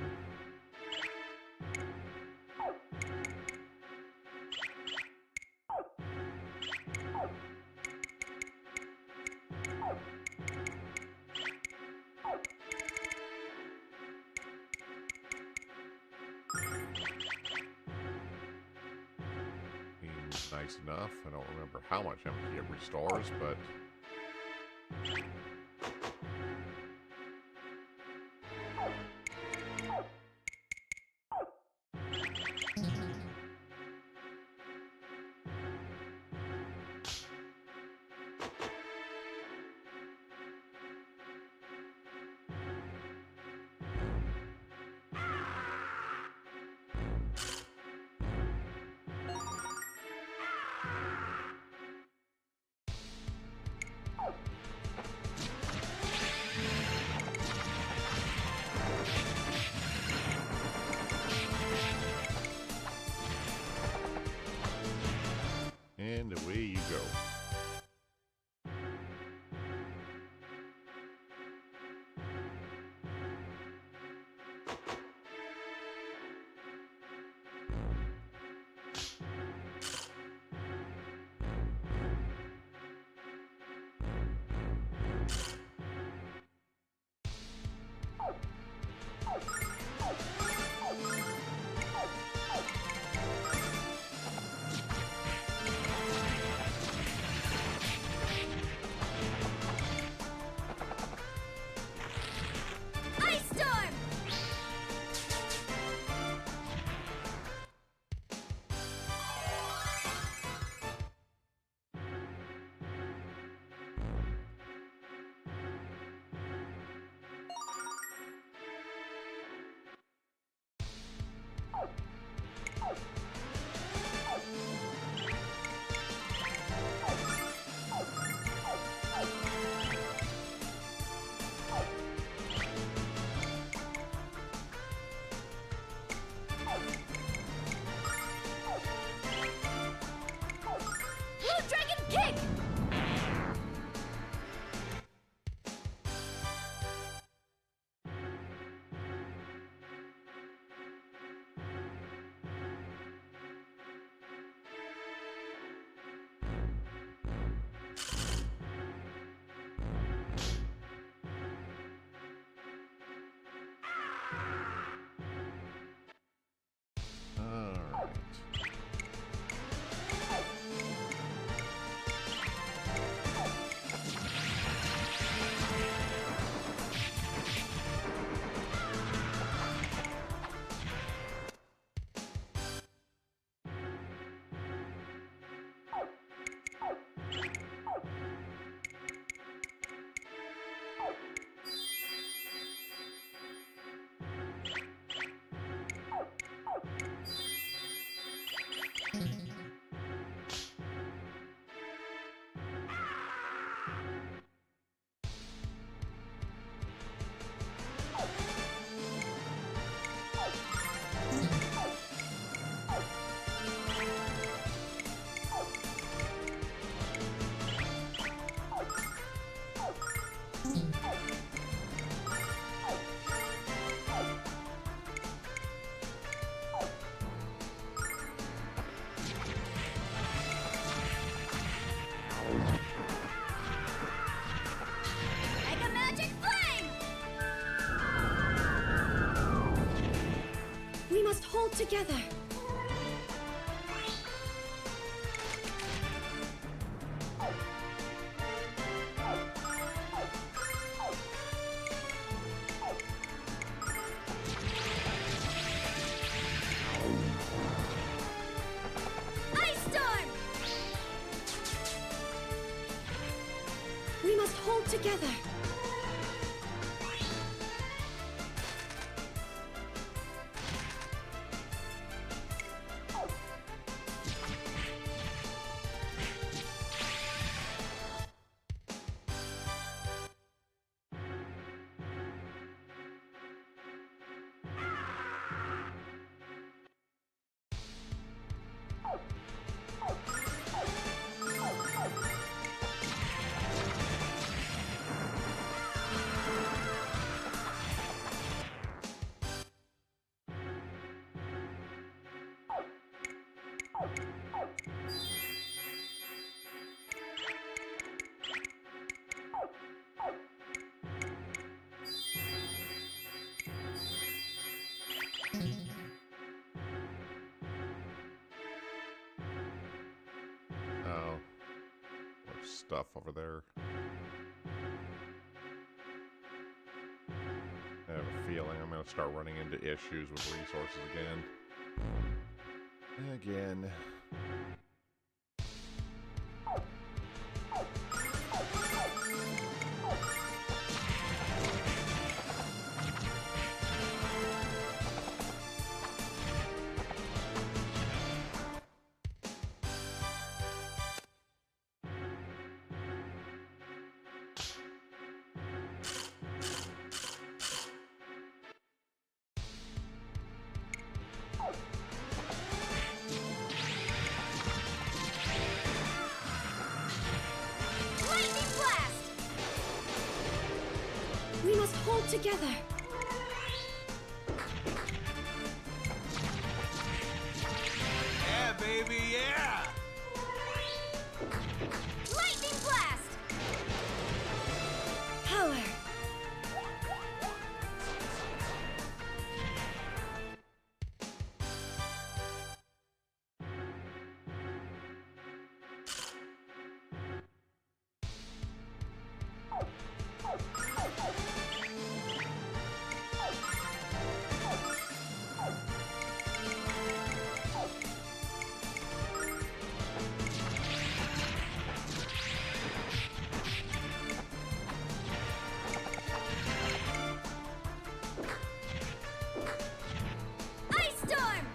Seems nice enough. I don't remember how much MP it restores, but... And away you go. Ice Storm! Blue Dragon Kick! Alright. Mega Magic Flame! We must hold together. Ice Storm! We must hold together. stuff over there. I have a feeling I'm going to start running into issues with resources again. Again. We must hold together. Yeah, baby, yeah! Lightning blast! Power. Ice storm!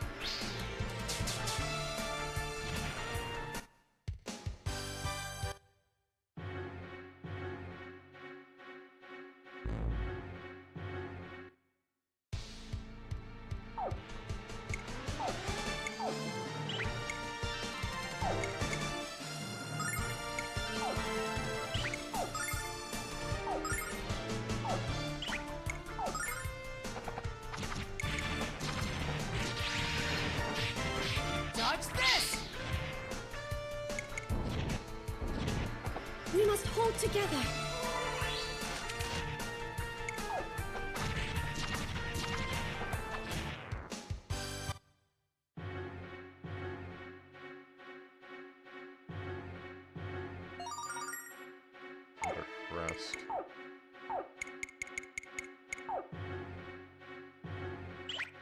Dodge this! We must hold together. Rest.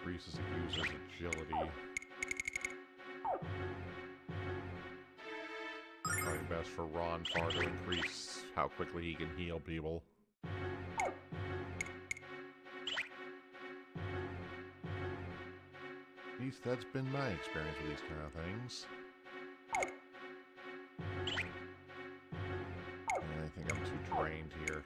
Increases the user's agility. Probably best for Ron Far to increase how quickly he can heal people. At least that's been my experience with these kind of things. And I think I'm too drained here.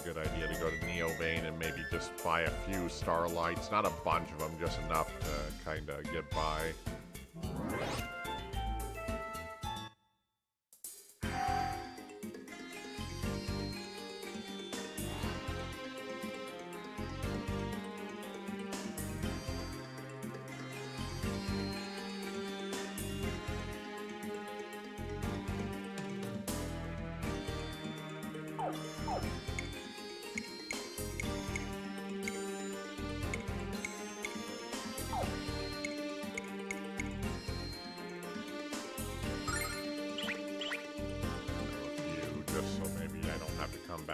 Good idea to go to Neovane and maybe just buy a few starlights. Not a bunch of them, just enough to kind of get by.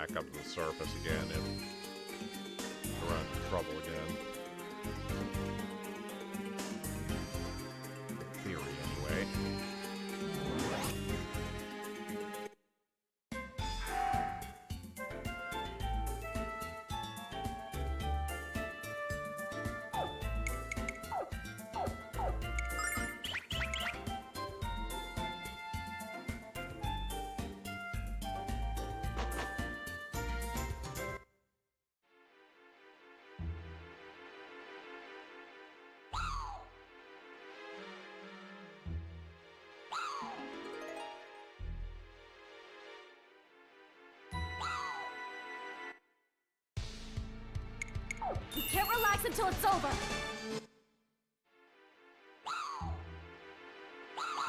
back up to the surface again if we're in trouble again. In theory, anyway. We can't relax until it's over!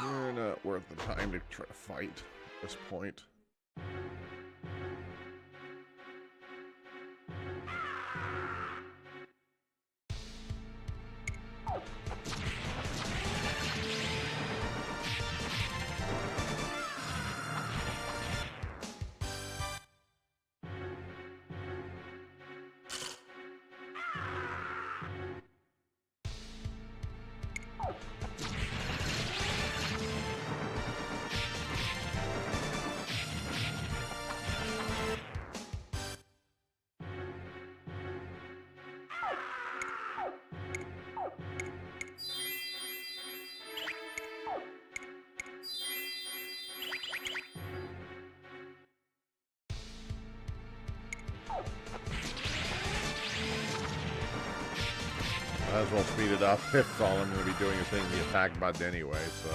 You're not worth the time to try to fight at this point. Might as well speed it up if all I'm going to be doing is hitting the attack button anyway, so...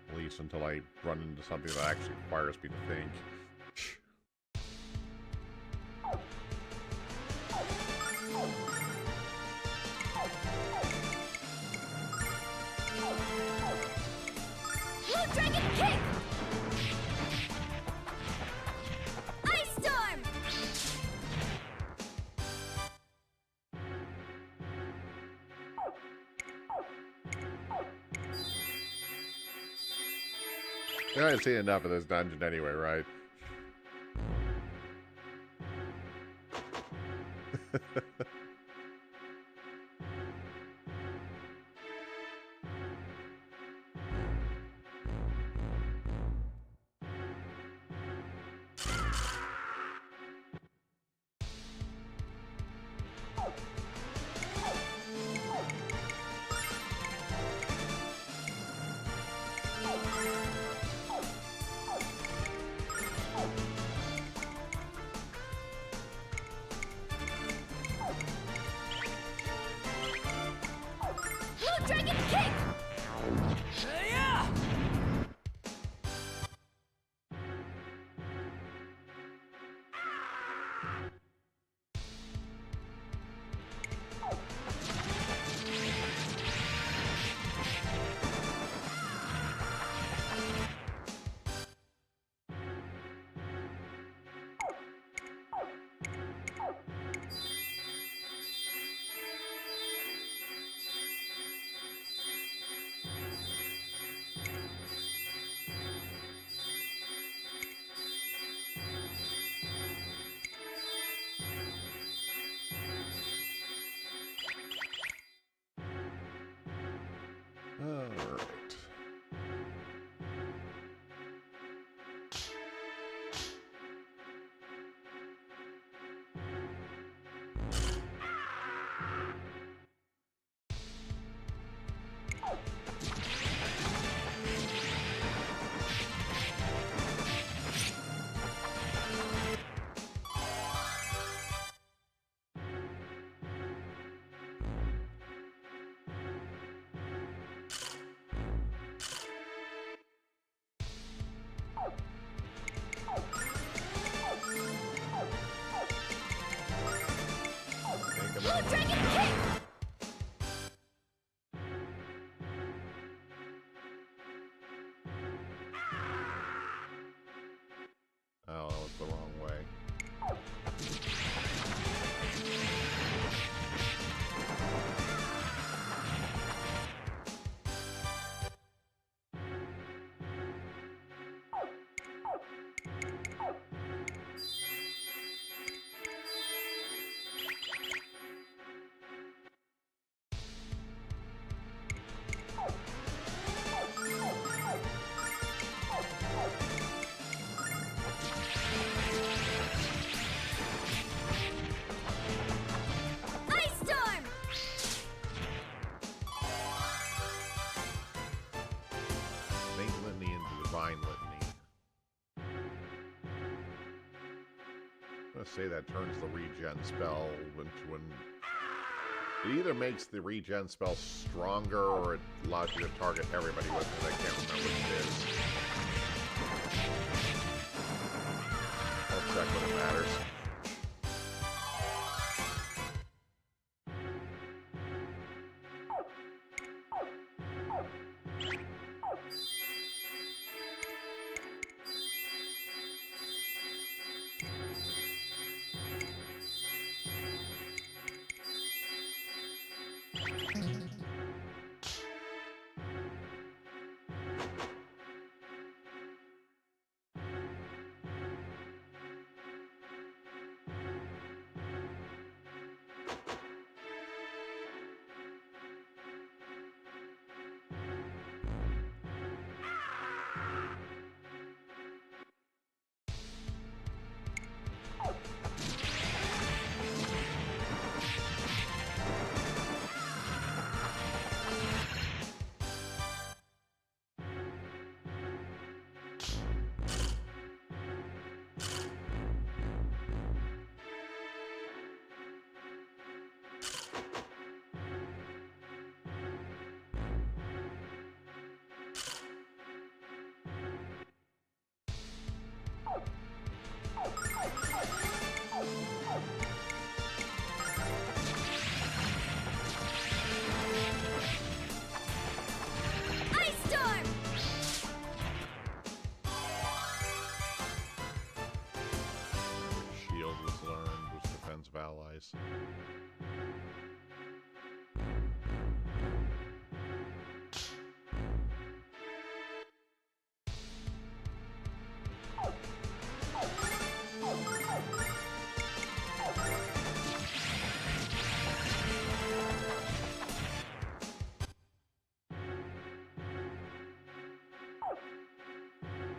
At least until I run into something that actually requires me to think. Blue Dragon Kick! Ice Storm! You haven't seen enough of this dungeon anyway, right? Blue Dragon Kick! Yeah! Alright. Blue Dragon Kick! Oh, that was the wrong way. to say that turns the regen spell into an... It either makes the regen spell stronger or it allows you to target everybody with it. I can't remember what it is. I'll check when it matters. Allies.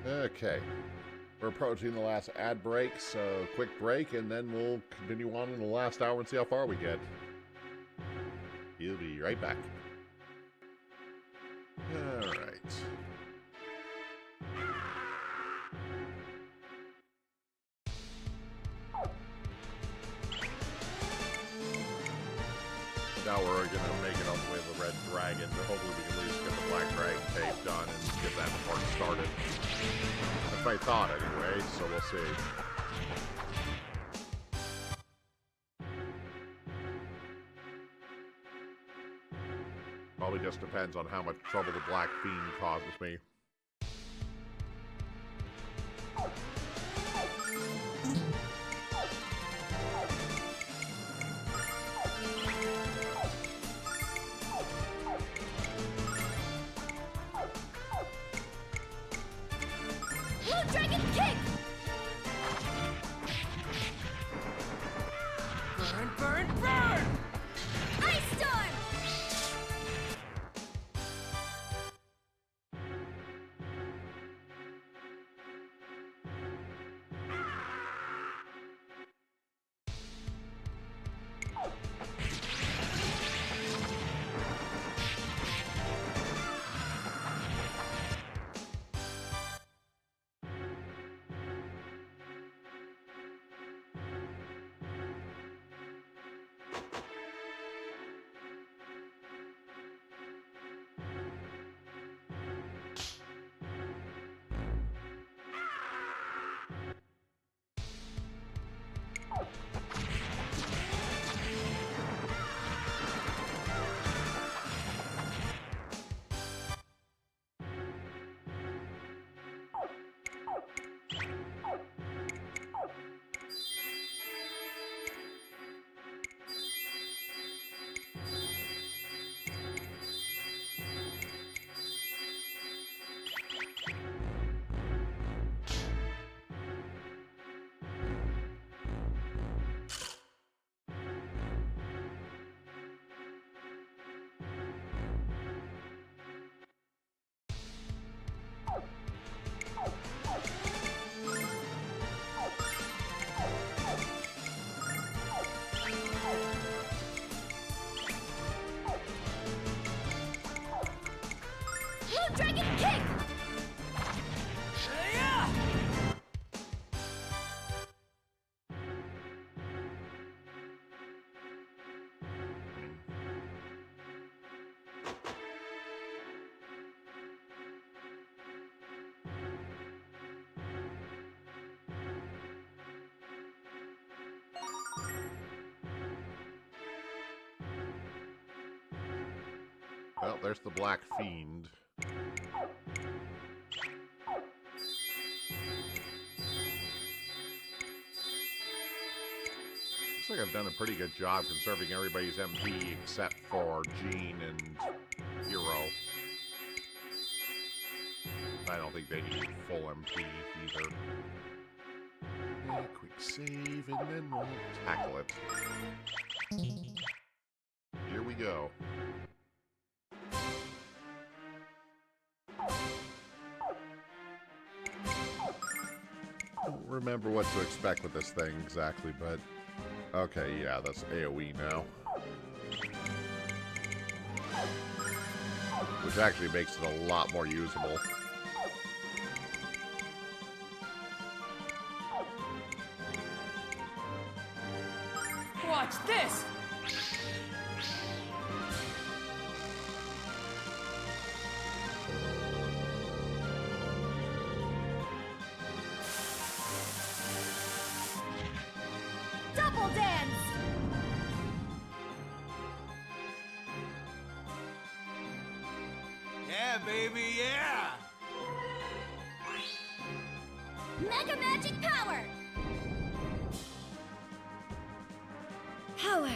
Okay. We're approaching the last ad break, so quick break, and then we'll continue on in the last hour and see how far we get. We'll be right back. All right. Now we're going to make it all the way to the Red Dragon, but hopefully we can at least get the Black Dragon tape done and get that part started. That's what I thought anyway, so we'll see. Probably just depends on how much trouble the Black Fiend causes me. Dragon kick! Burn, burn, burn! Ice storm! Dragon kick! Well, there's the Black Fiend. Looks like I've done a pretty good job conserving everybody's MP except for Jean and Hero. I don't think they need full MP either. Yeah, quick save and then we'll tackle it. Here we go. Don't remember what to expect with this thing exactly, but okay, yeah, that's AoE now. Which actually makes it a lot more usable. Watch this! Double dance! Yeah, baby, yeah! Mega magic power! Power.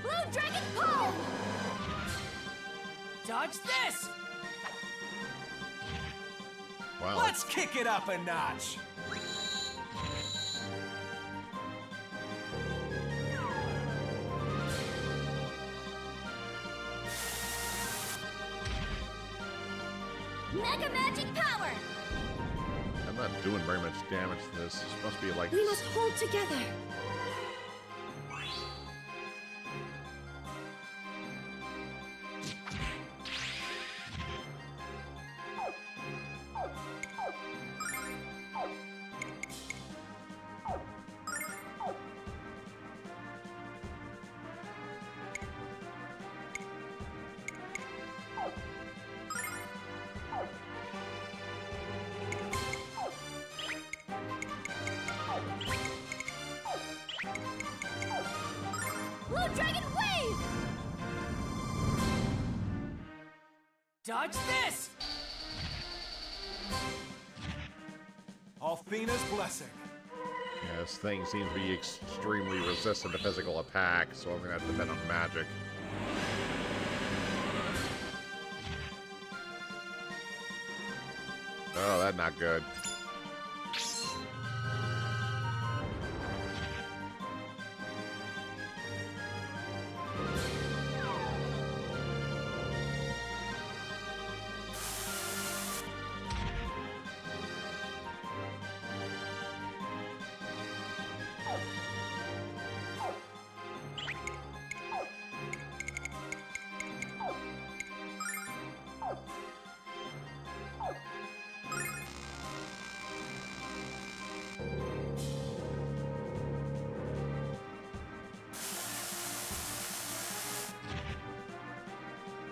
Blue Dragon Pull! Dodge this! Wow. Let's kick it up a notch! Mega magic power! I'm not doing very much damage to this. This must be like... We must hold together. Blue Dragon Wave! Dodge this! Althena's blessing. Yeah, this thing seems to be extremely resistant to physical attack, so I'm gonna have to depend on magic. Oh, that's not good.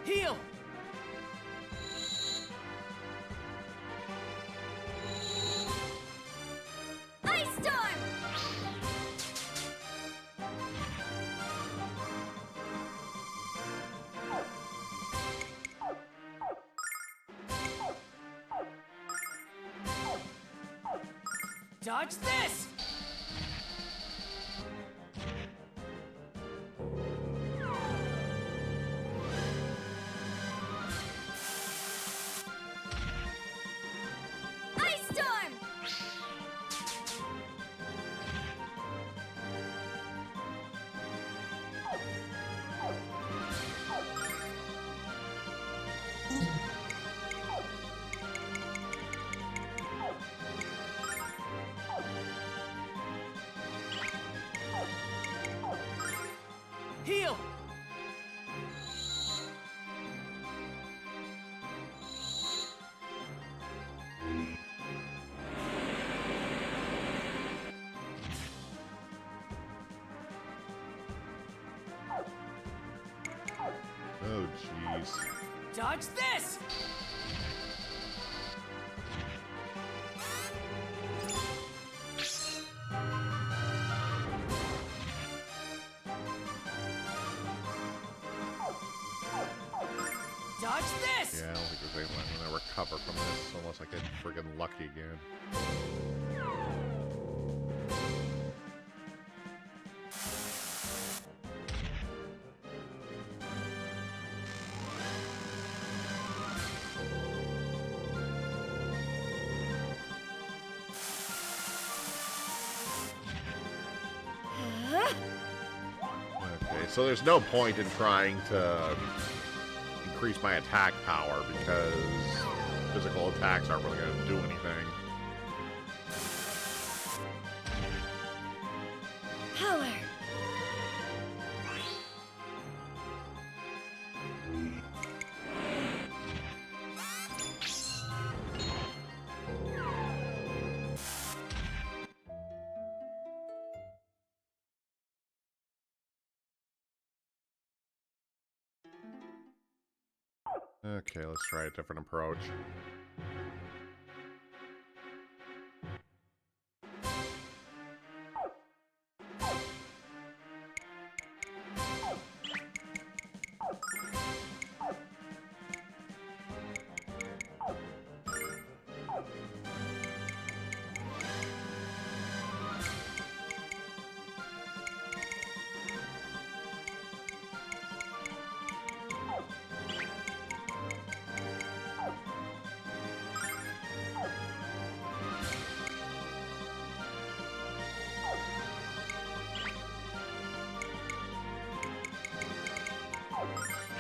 Heal! Ice Storm! Dodge this! Ice Storm! Heal! Oh, jeez. Dodge this! Dodge this! Yeah, I don't think there's anything I'm gonna recover from this unless I get friggin' lucky again. Okay, so there's no point in trying to increase my attack power because physical attacks aren't really going to do anything. Power. Okay, let's try a different approach.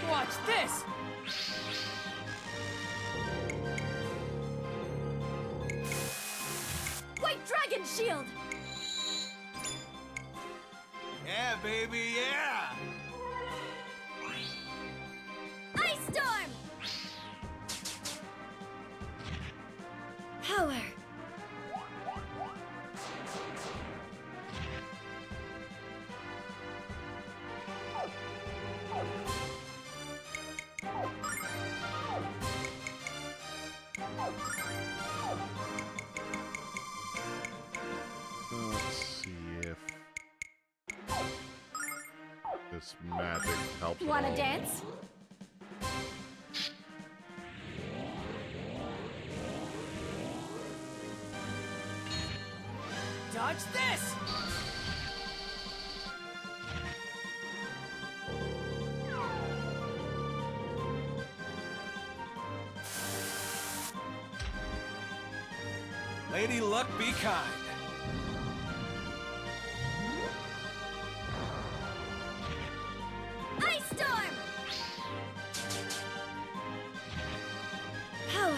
Watch this! White Dragon Shield! Yeah, baby, yeah! Ice Storm! Power. Let's see if this magic helps at Wanna all. dance? Dodge this! Lady Luck, be kind. Ice Storm! Power.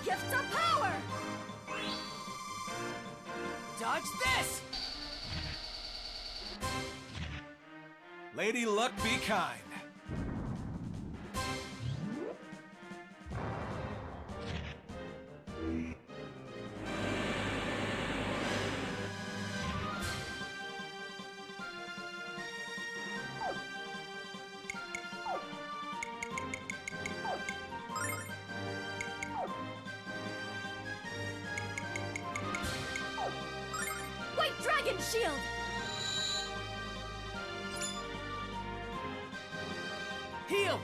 Gifts of Power! Dodge this! Lady Luck, be kind. White Dragon Shield! Heal!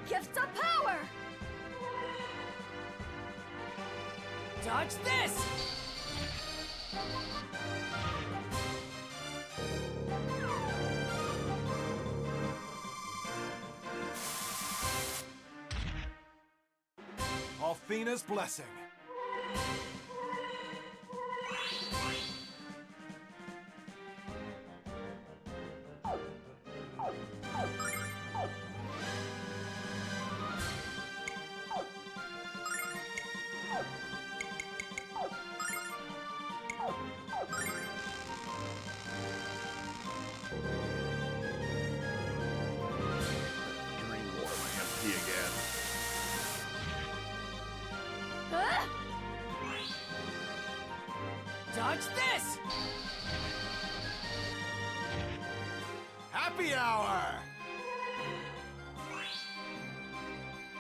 Gifts of Power! Dodge this! Alfina's blessing. Drain more of my MP again. Huh? Dodge this! Happy hour!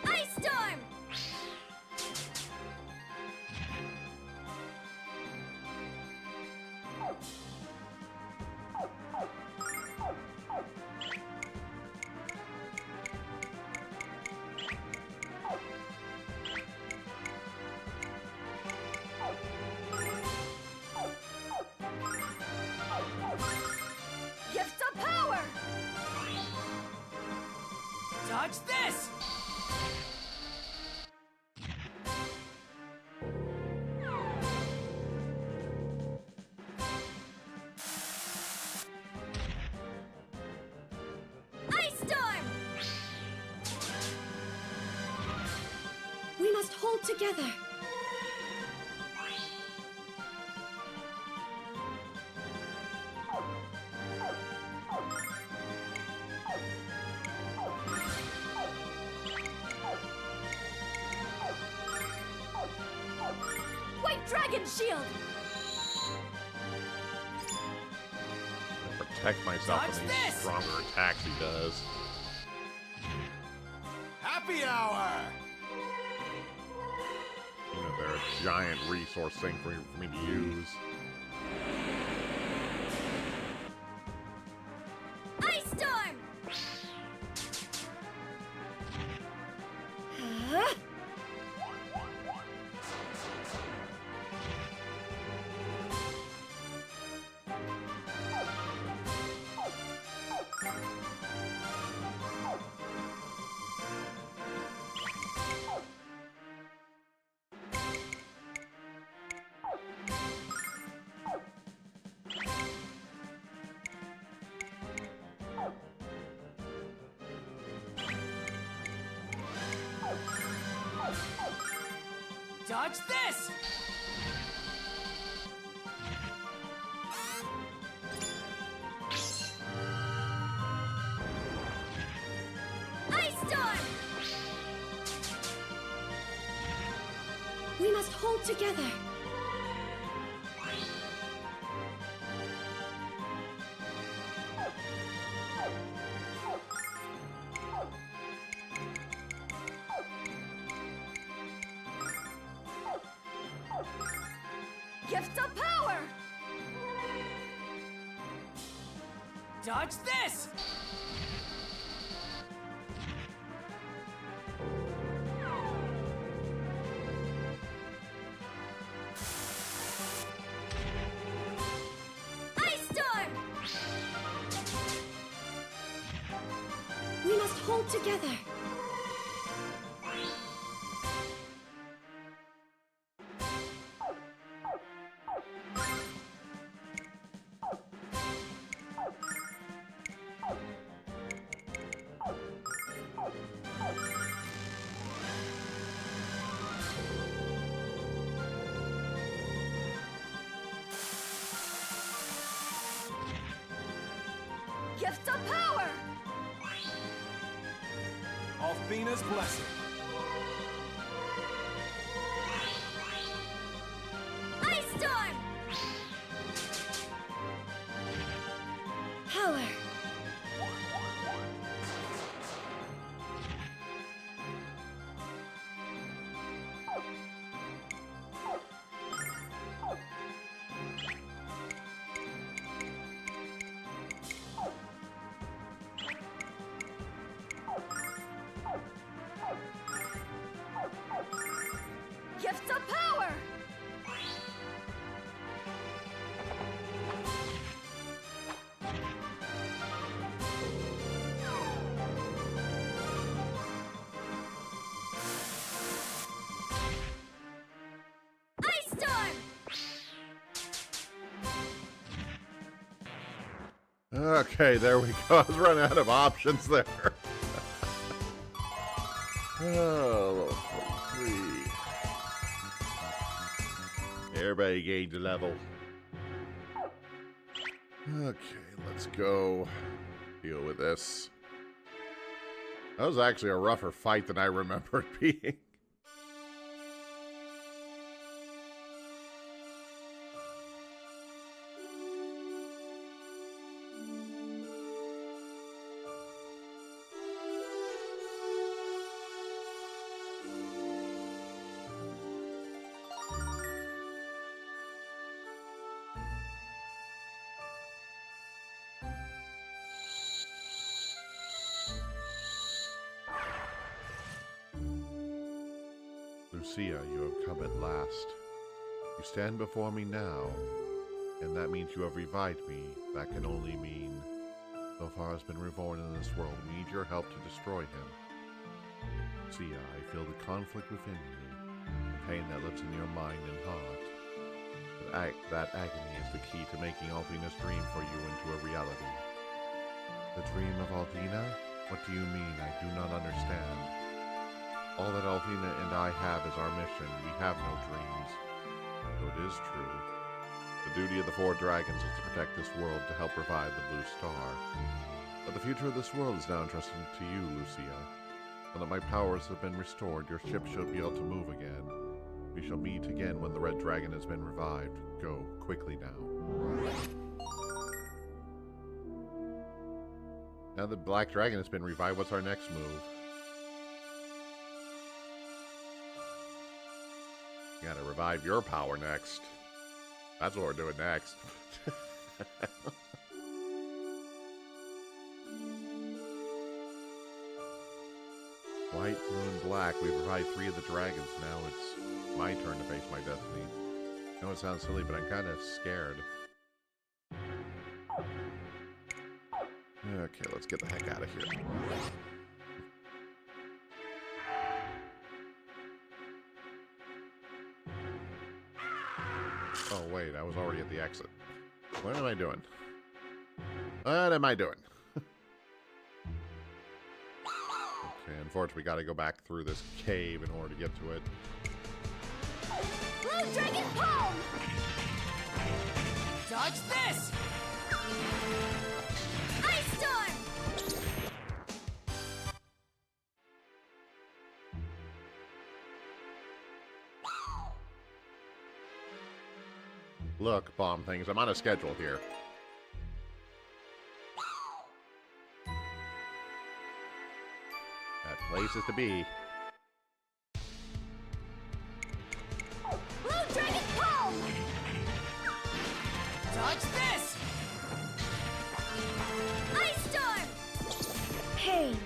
Ice Storm! Gift of power! Dodge this! Ice Storm! We must hold together. White Dragon Shield! I protect myself Dodge from these this! stronger attacks he does. Happy hour! Even if they're a giant resource thing for me to use. Ice Storm! Huh? Dodge this! Ice Storm! We must hold together. Gift of power! Dodge this! Ice Storm! We must hold together. Gift of power! Alfina's blessing. Ice Storm! Power. Okay, there we go. I was running out of options there. Oh, 3. Everybody gained a level. Okay, let's go deal with this. That was actually a rougher fight than I remember it being. Lucia, you have come at last. You stand before me now, and that means you have revived me. That can only mean Zolfar has been reborn in this world. We need your help to destroy him. Lucia, I feel the conflict within you, the pain that lives in your mind and heart. That agony is the key to making Althena's dream for you into a reality. The dream of Althena? What do you mean? I do not understand. All that Althena and I have is our mission. We have no dreams. So it is true. The duty of the 4 dragons is to protect this world to help revive the Blue Star. But the future of this world is now entrusted to you, Lucia. Now that my powers have been restored, your ship shall be able to move again. We shall meet again when the Red Dragon has been revived. Go, quickly now. Now that Black Dragon has been revived, what's our next move? Gotta revive your power next. That's what we're doing next. White, blue, and black. We've revived 3 of the dragons. Now it's my turn to face my destiny. I know it sounds silly, but I'm kind of scared. Okay, let's get the heck out of here. Oh, wait, I was already at the exit. What am I doing? What am I doing? Okay, unfortunately, we gotta go back through this cave in order to get to it. Blue Dragon Palm! Dodge this! Ice Storm! Look, bomb things, I'm on a schedule here. Got places to be. Blue Dragon Palm! Dodge this! Ice Storm! Pain.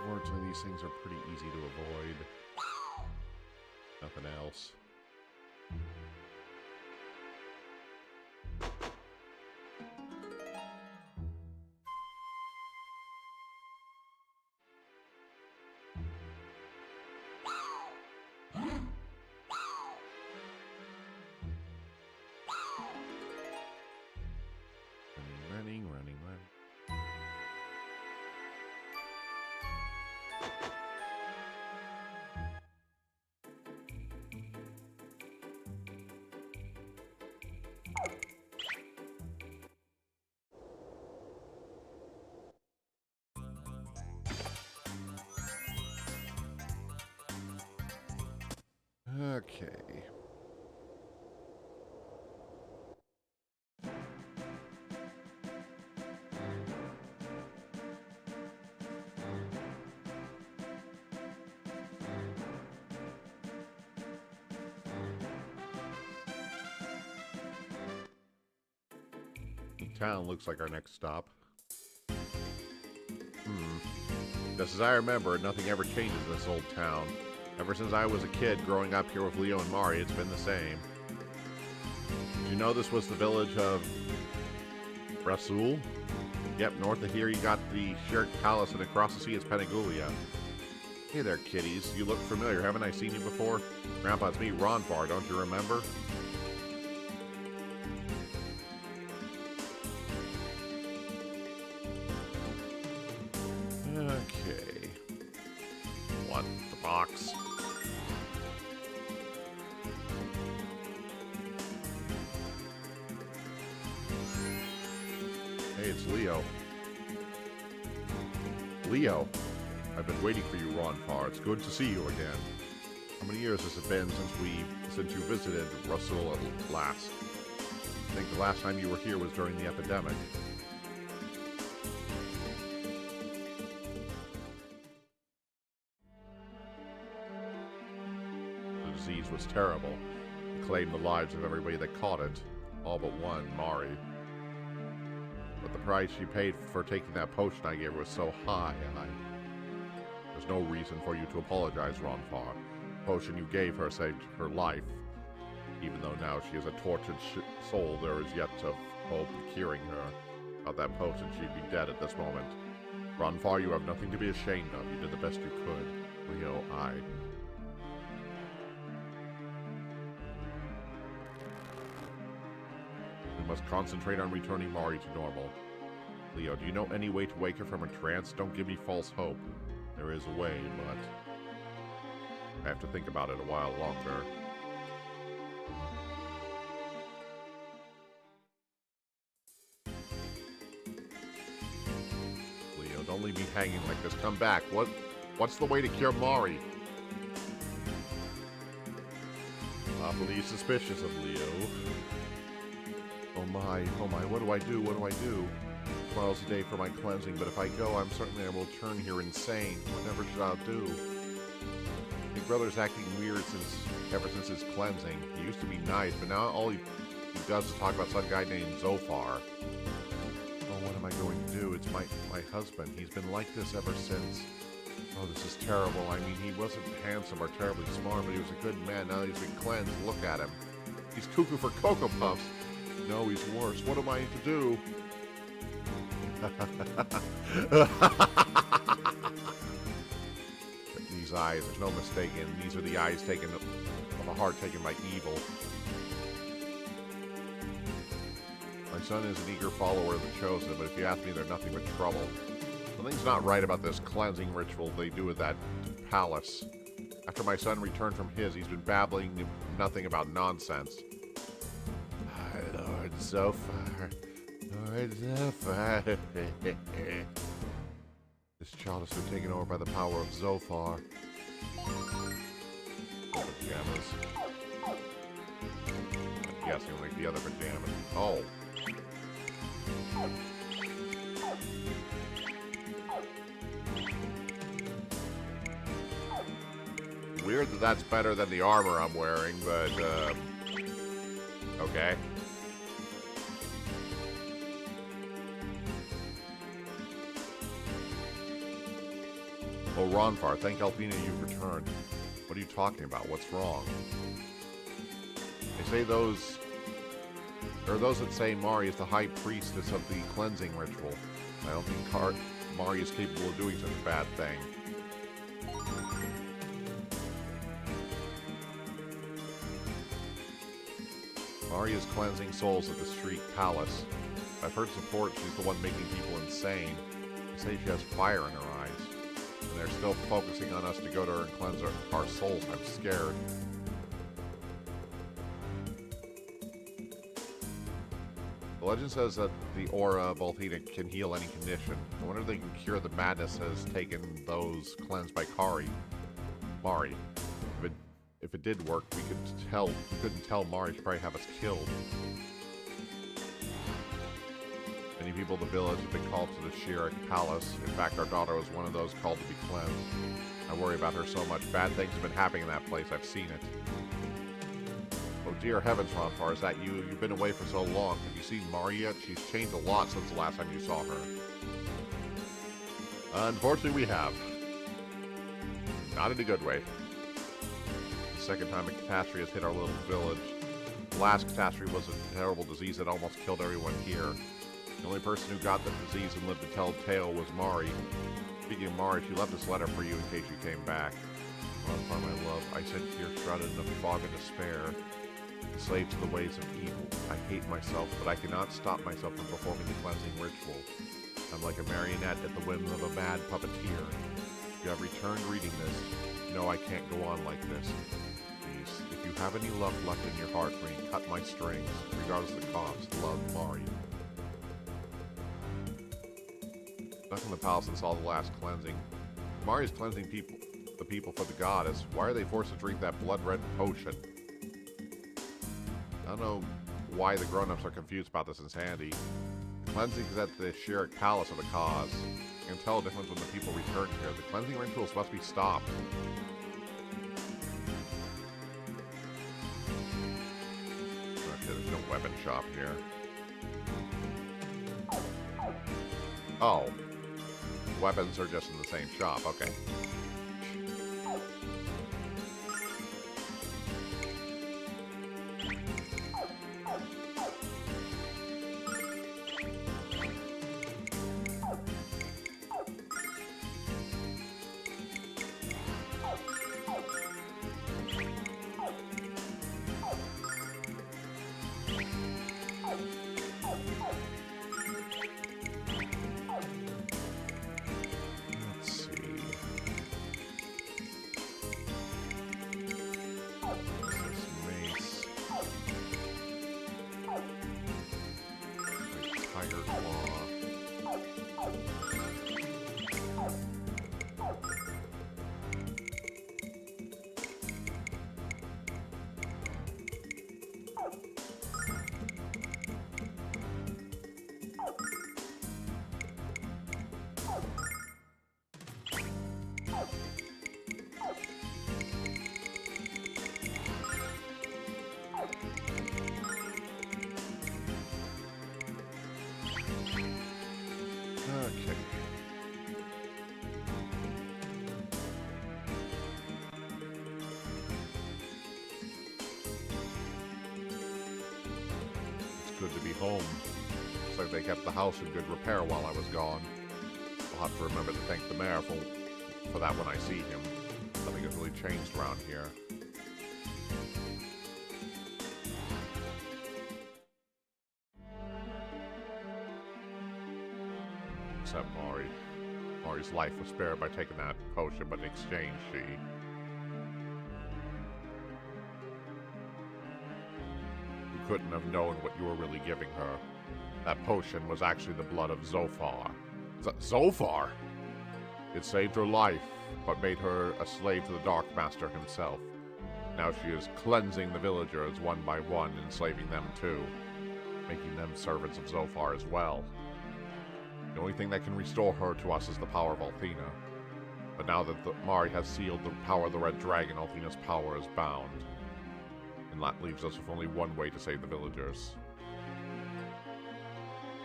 Unfortunately, these things are pretty easy to avoid. Nothing else. Running. Okay. Town looks like our next stop. Just as I remember, nothing ever changes in this old town. Ever since I was a kid growing up here with Leo and Mari, it's been the same. Did you know this was the village of Rasul? Yep, north of here you got the Shirk Palace, and across the sea is Penigulia. Hey there, kiddies. You look familiar. Haven't I seen you before? Grandpa, it's me, Ronvar. Don't you remember? Okay. What? The box? Hey, it's Leo. Leo, I've been waiting for you, Ronfar. It's good to see you again. How many years has it been since you visited Russell at last? I think the last time you were here was during the epidemic. The disease was terrible. It claimed the lives of everybody that caught it, all but one, Mari. But the price she paid for taking that potion I gave her was so high, there's no reason for you to apologize, Ronfar. The potion you gave her saved her life. Even though now she is a tortured soul, there is yet of hope in curing her. Without that potion, she'd be dead at this moment. Ronfar, you have nothing to be ashamed of. You did the best you could. Leo, We must concentrate on returning Mari to normal. Leo, do you know any way to wake her from her trance? Don't give me false hope. There is a way, but I have to think about it a while longer. Leo, don't leave me hanging like this. Come back. What's the way to cure Mari? Awfully suspicious of Leo. Oh my, what do I do? What do I do? Tomorrow's the day for my cleansing, but if I go, I'm certain I will turn here insane. Whatever should I do? Big brother's acting weird ever since his cleansing. He used to be nice, but now all he does is talk about some guy named Zophar. Oh, what am I going to do? It's my husband. He's been like this ever since. Oh, this is terrible. I mean, he wasn't handsome or terribly smart, but he was a good man. Now he's been cleansed. Look at him. He's cuckoo for Cocoa Puffs. No, he's worse. What am I to do? These eyes, there's no mistaking. These are the eyes taken of a heart taken by evil. My son is an eager follower of the Chosen, but if you ask me, they're nothing but trouble. Something's not right about this cleansing ritual they do at that palace. After my son returned from his, he's been babbling nothing about nonsense. Lord Zophar. Lord Zophar. This child has been taken over by the power of Zophar. Pajamas. I'm guessing like the other pajamas. Oh. Weird that that's better than the armor I'm wearing, but, okay. Oh, Ronfar, thank Alpina you've returned. What are you talking about? What's wrong? They say there are those that say Mari is the high priestess of the cleansing ritual. I don't think Mari is capable of doing such a bad thing. Mari is cleansing souls at the street palace. I've heard support she's the one making people insane. They say she has fire in her eyes. And they're still focusing on us to go to her and cleanse our souls. I'm scared. The legend says that the aura of Althena can heal any condition. I wonder if they can cure the madness that has taken those cleansed by Mari. if it did work, we couldn't tell Mari. She'd probably have us killed. Many people in the village have been called to the Shirak Palace. In fact, our daughter was one of those called to be cleansed. I worry about her so much. Bad things have been happening in that place. I've seen it. Oh dear heavens, Ronfar, is that you? You've been away for so long. Have you seen Mari yet? She's changed a lot since the last time you saw her. Unfortunately, we have. Not in a good way. The second time a catastrophe has hit our little village. The last catastrophe was a terrible disease that almost killed everyone here. The only person who got the disease and lived to tell the tale was Mari. Speaking of Mari, she left this letter for you in case you came back. Ronfar, my love, I sit here shrouded in a fog of despair, enslaved to the ways of evil. I hate myself, but I cannot stop myself from performing the cleansing ritual. I'm like a marionette at the whim of a mad puppeteer. If you have returned reading this, no, I can't go on like this. Please, if you have any love left in your heart for me, cut my strings, regardless of the cost. Love, Mari. Stuck in the palace and saw the last cleansing. Mari's cleansing the people for the goddess. Why are they forced to drink that blood-red potion? I don't know why the grown-ups are confused about this insanity. The cleansing is at the Shirak Palace of the cause. You can tell a difference when the people return here. The cleansing rituals must be stopped. Okay, there's no weapon shop here. Oh. Weapons are just in the same shop. Okay. Okay. It's good to be home. Looks like they kept the house in good repair while I was gone. I'll have to remember to thank the mayor for that when I see him. Nothing has really changed around here. Except Mari. Mari's life was spared by taking that potion, but in exchange, you couldn't have known what you were really giving her. That potion was actually the blood of Zophar. Zophar? It saved her life, but made her a slave to the Dark Master himself. Now she is cleansing the villagers one by one, enslaving them too, making them servants of Zophar as well. The only thing that can restore her to us is the power of Althena. But now that Mari has sealed the power of the Red Dragon, Althena's power is bound. And that leaves us with only one way to save the villagers.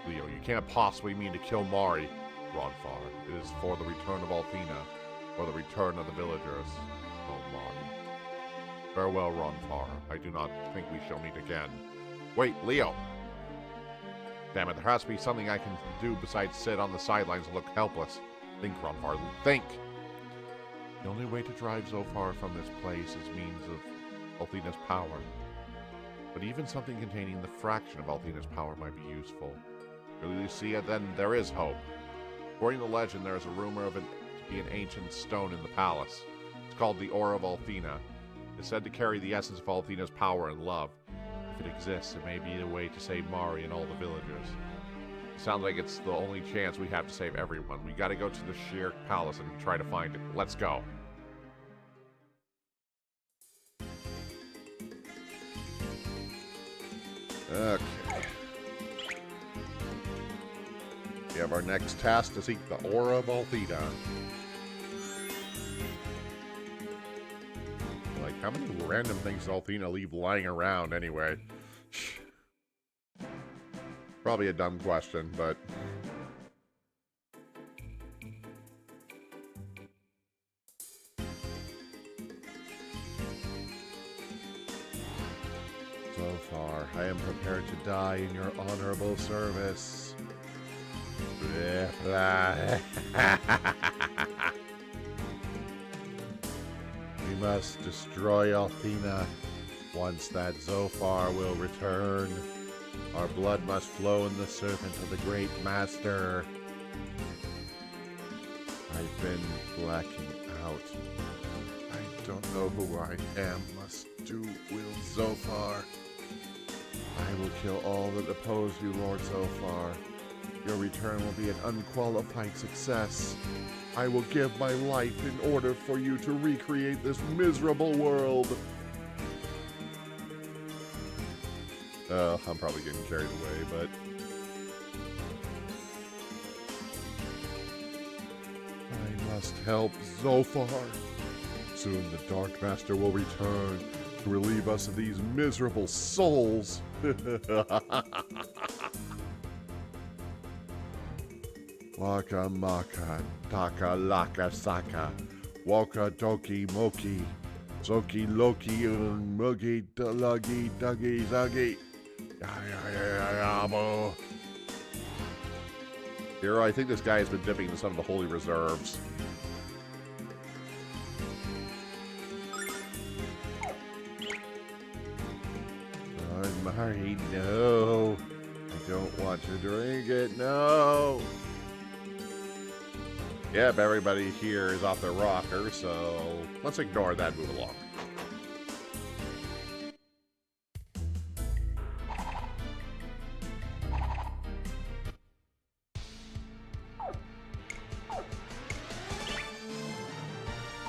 Leo, you can't possibly mean to kill Mari, Ronfar. It is for the return of Althena, for the return of the villagers. Oh, Mari. Farewell, Ronfar. I do not think we shall meet again. Wait, Leo! Damn it, there has to be something I can do besides sit on the sidelines and look helpless. Think, Ronfar, think! The only way to drive Zophar from this place is means of Althena's power. But even something containing the fraction of Althena's power might be useful. Really, Lucia, then there is hope. According to legend, there is a rumor of it to be an ancient stone in the palace. It's called the Ore of Althena. It's said to carry the essence of Althena's power and love. If it exists, it may be a way to save Mari and all the villagers. It sounds like it's the only chance we have to save everyone. We gotta go to the Shirak Palace and try to find it. Let's go. Okay. We have our next task to seek the Aura of Althena. Like, how many random things does Althena leave lying around anyway? Probably a dumb question, but... So far, I am prepared to die in your honorable service. Blah, blah. We must destroy Althena. Once that Zophar will return, our blood must flow in the serpent of the great master. I've been blacking out. I don't know who I am. Must do will Zophar. I will kill all that oppose you, Lord Zophar. Your return will be an unqualified success. I will give my life in order for you to recreate this miserable world. I'm probably getting carried away, but... I must help Zophar. Soon the Dark Master will return to relieve us of these miserable souls. Waka maka, taka laka saka, waka doki moki, zoki loki mugi dulugi duggy zuggy. Here, I think this guy has been dipping into some of the holy reserves. Mari, no. I don't want to drink it, no. Yep, everybody here is off their rocker, so let's ignore that, move along.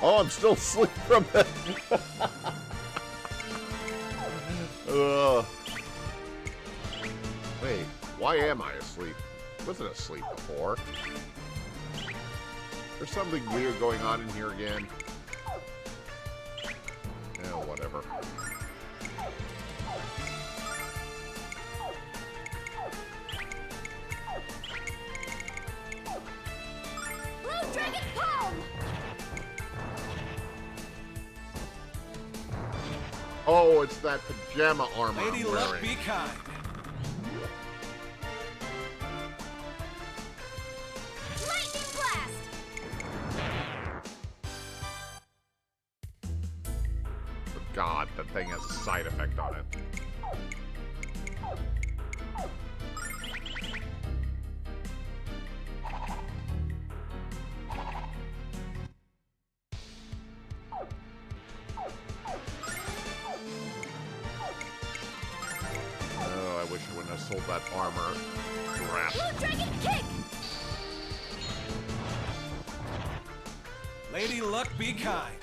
Oh, I'm still asleep from that. Wait, why am I asleep? I wasn't asleep before. There's something weird going on in here again. Yeah, whatever. Blue Dragon Palm! Oh, it's that pajama armor Lady I'm Luck, wearing. be kind. Lightning Blast! God, that thing has a side effect on it. Oh, I wish I wouldn't have sold that armor. Crap. Blue Dragon Kick! Lady Luck, be kind.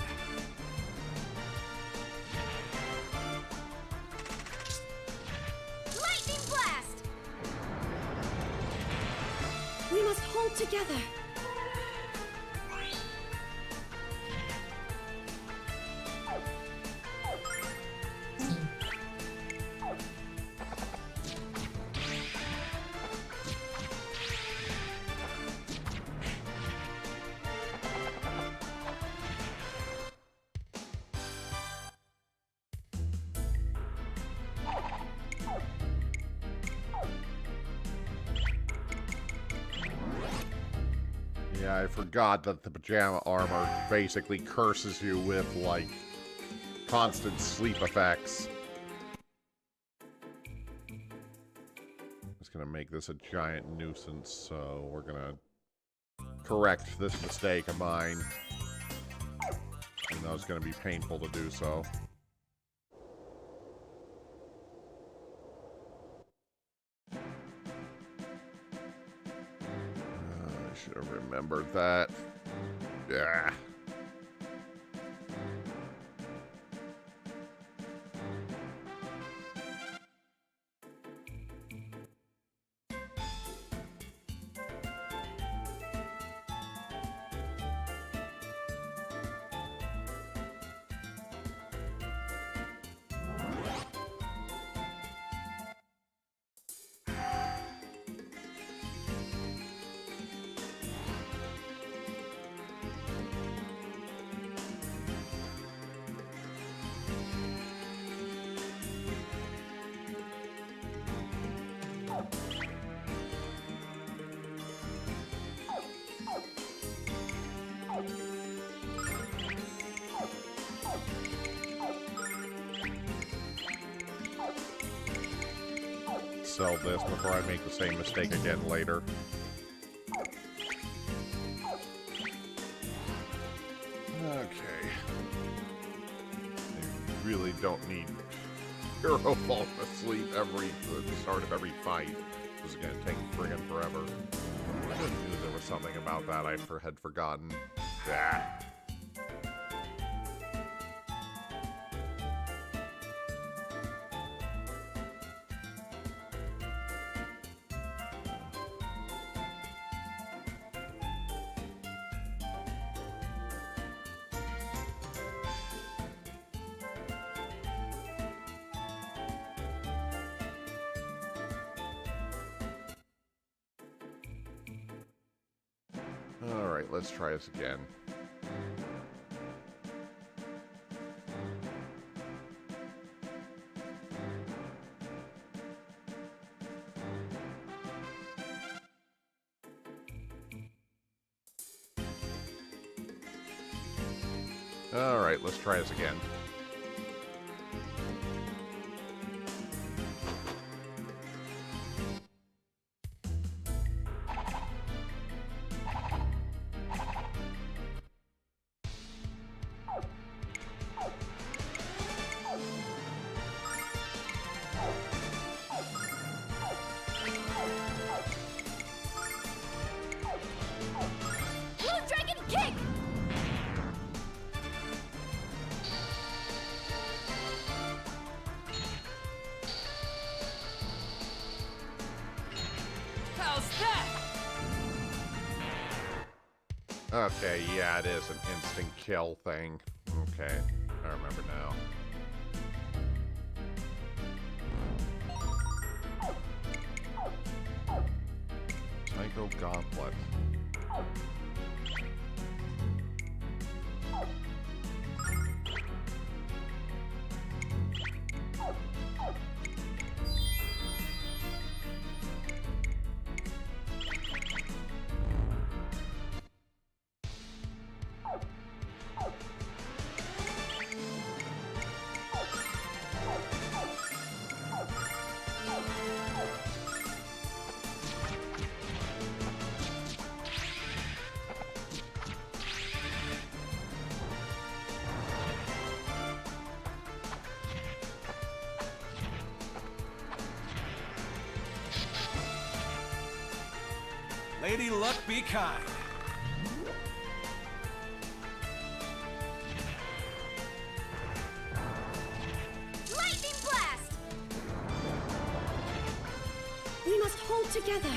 Lightning Blast! We must hold together. Yeah, I forgot that the pajama armor basically curses you with, like, constant sleep effects. It's gonna make this a giant nuisance, so we're gonna correct this mistake of mine. Even though it's gonna be painful to do so. I should have remembered that. Yeah. sell this before I make the same mistake again later. Okay. I really don't need Hero falling asleep at the start of every fight. This is gonna take friggin' forever. I knew there was something about that I had forgotten. Ah. Alright, let's try this again. Alright, let's try this again. Dragon kick! How's that? Okay, yeah, it is an instant kill thing. Okay, I remember now. Psycho Gauntlet. Lady Luck be kind. Lightning blast! We must hold together.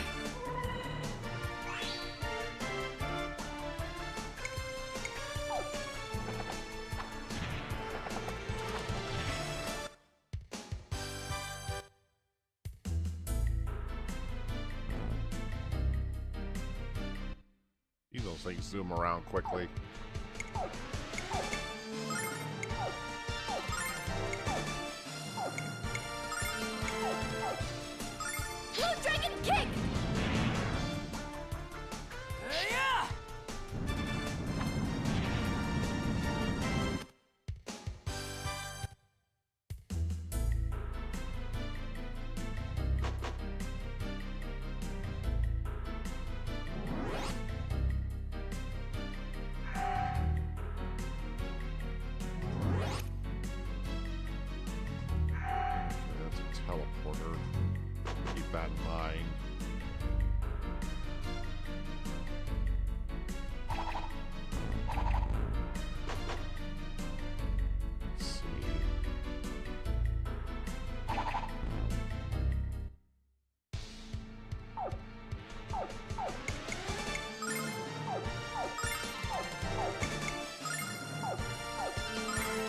Those things zoom around quickly. Blue Dragon kick! Yeah! That's a teleporter. Keep that in mind. Let's see.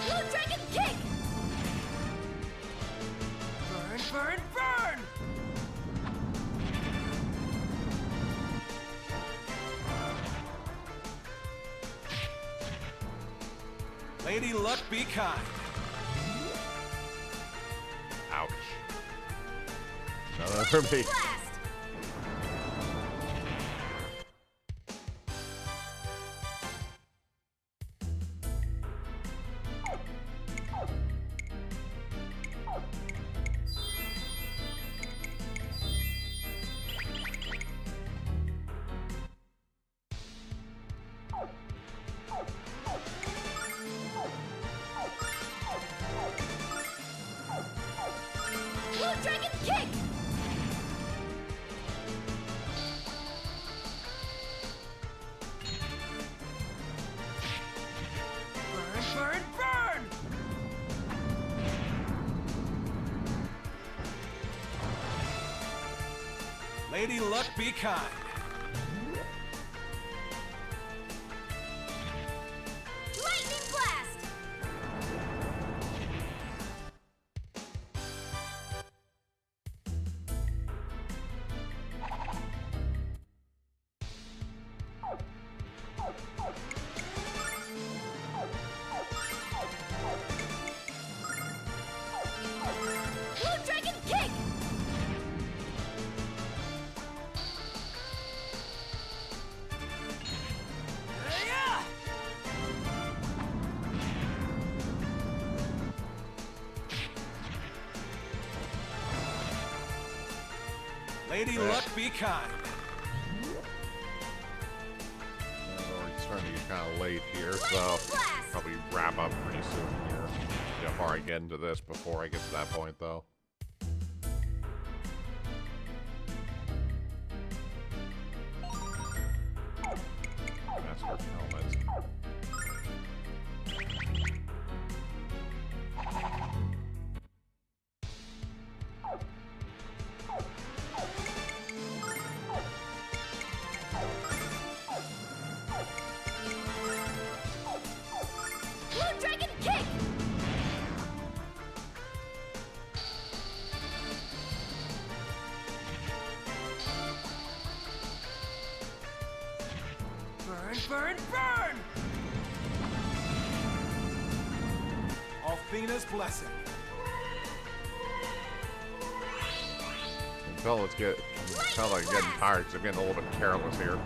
Blue Dragon kick! Burn, burn, burn! Lady Luck be kind. Ouch. Another for me. Blast! Lady Luck be kind. Lightning blast! Blue Dragon kick! Yeah! Lady Luck be kind. It's starting to get kind of late here, so Lightning blast! probably wrap up pretty soon here. See how far I get into this before I get to that point, though. Master helmet. Blue Dragon kick! Burn, burn, burn! Althena's blessing. Fellas felt like getting tired because I'm getting a little bit careless here.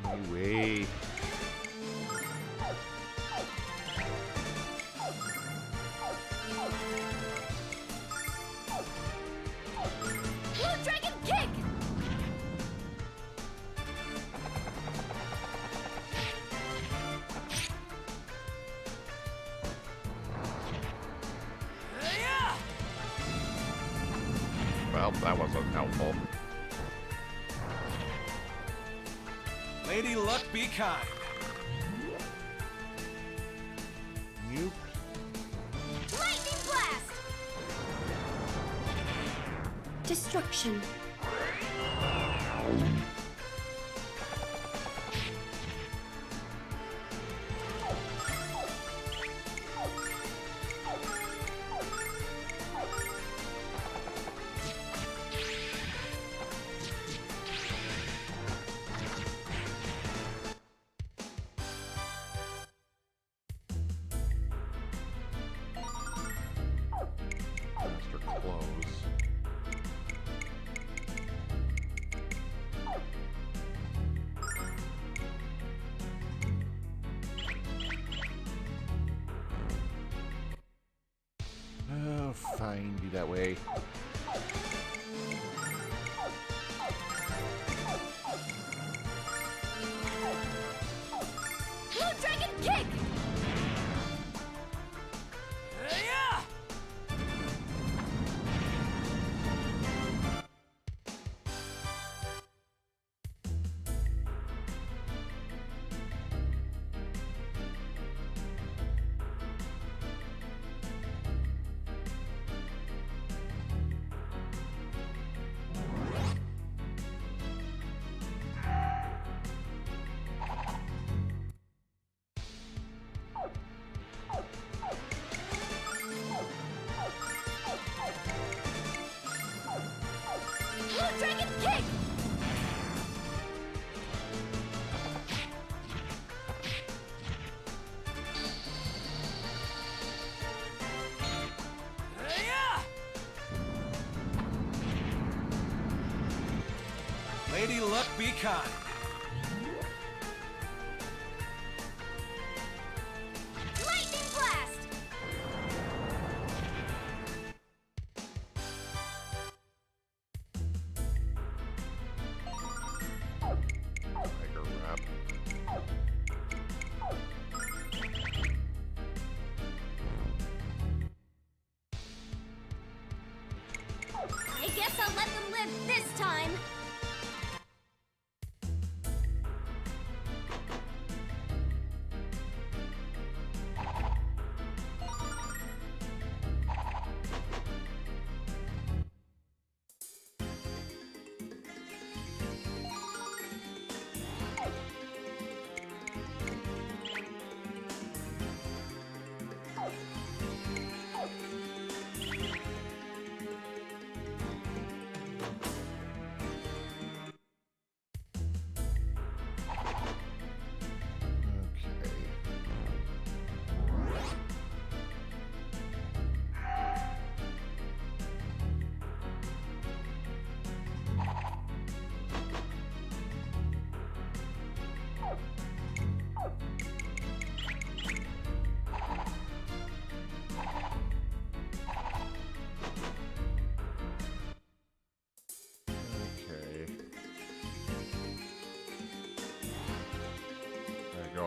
Anyway. Blue Dragon kick! Yeah! Well, that wasn't helpful. Lady Luck be kind. You Lightning blast! Destruction. master close. Oh, fine, be that way. Blue Dragon kick! Yeah! Blue Dragon kick! Yeah! Lady Luck be kind. Lightning blast! Tiger wrap.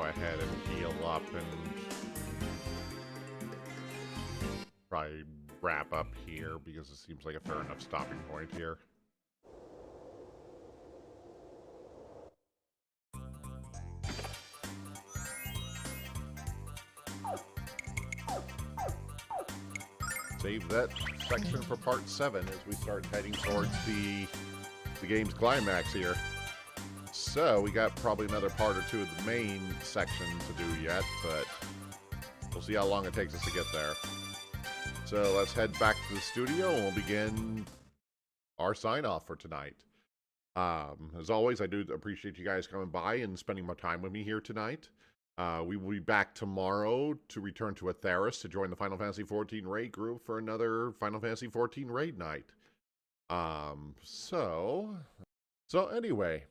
ahead and heal up and probably wrap up here because it seems like a fair enough stopping point here. Save that section for part 7 as we start heading towards the game's climax here. So we got probably another part or two of the main section to do yet, but we'll see how long it takes us to get there. So let's head back to the studio and we'll begin our sign-off for tonight. As always, I do appreciate you guys coming by and spending my time with me here tonight. We will be back tomorrow to return to Atheris to join the Final Fantasy XIV raid group for another Final Fantasy XIV raid night. So anyway,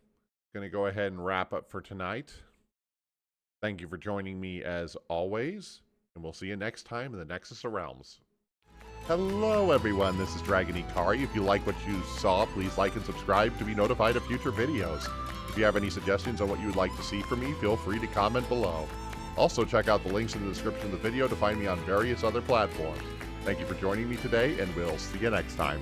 gonna go ahead and wrap up for tonight. Thank you for joining me as always, and we'll see you next time in the Nexus of Realms. Hello everyone, this is Draginhikari. If you like what you saw, please like and subscribe to be notified of future videos. If you have any suggestions on what you would like to see from me, feel free to comment below. Also, check out the links in the description of the video to find me on various other platforms. Thank you for joining me today, and we'll see you next time.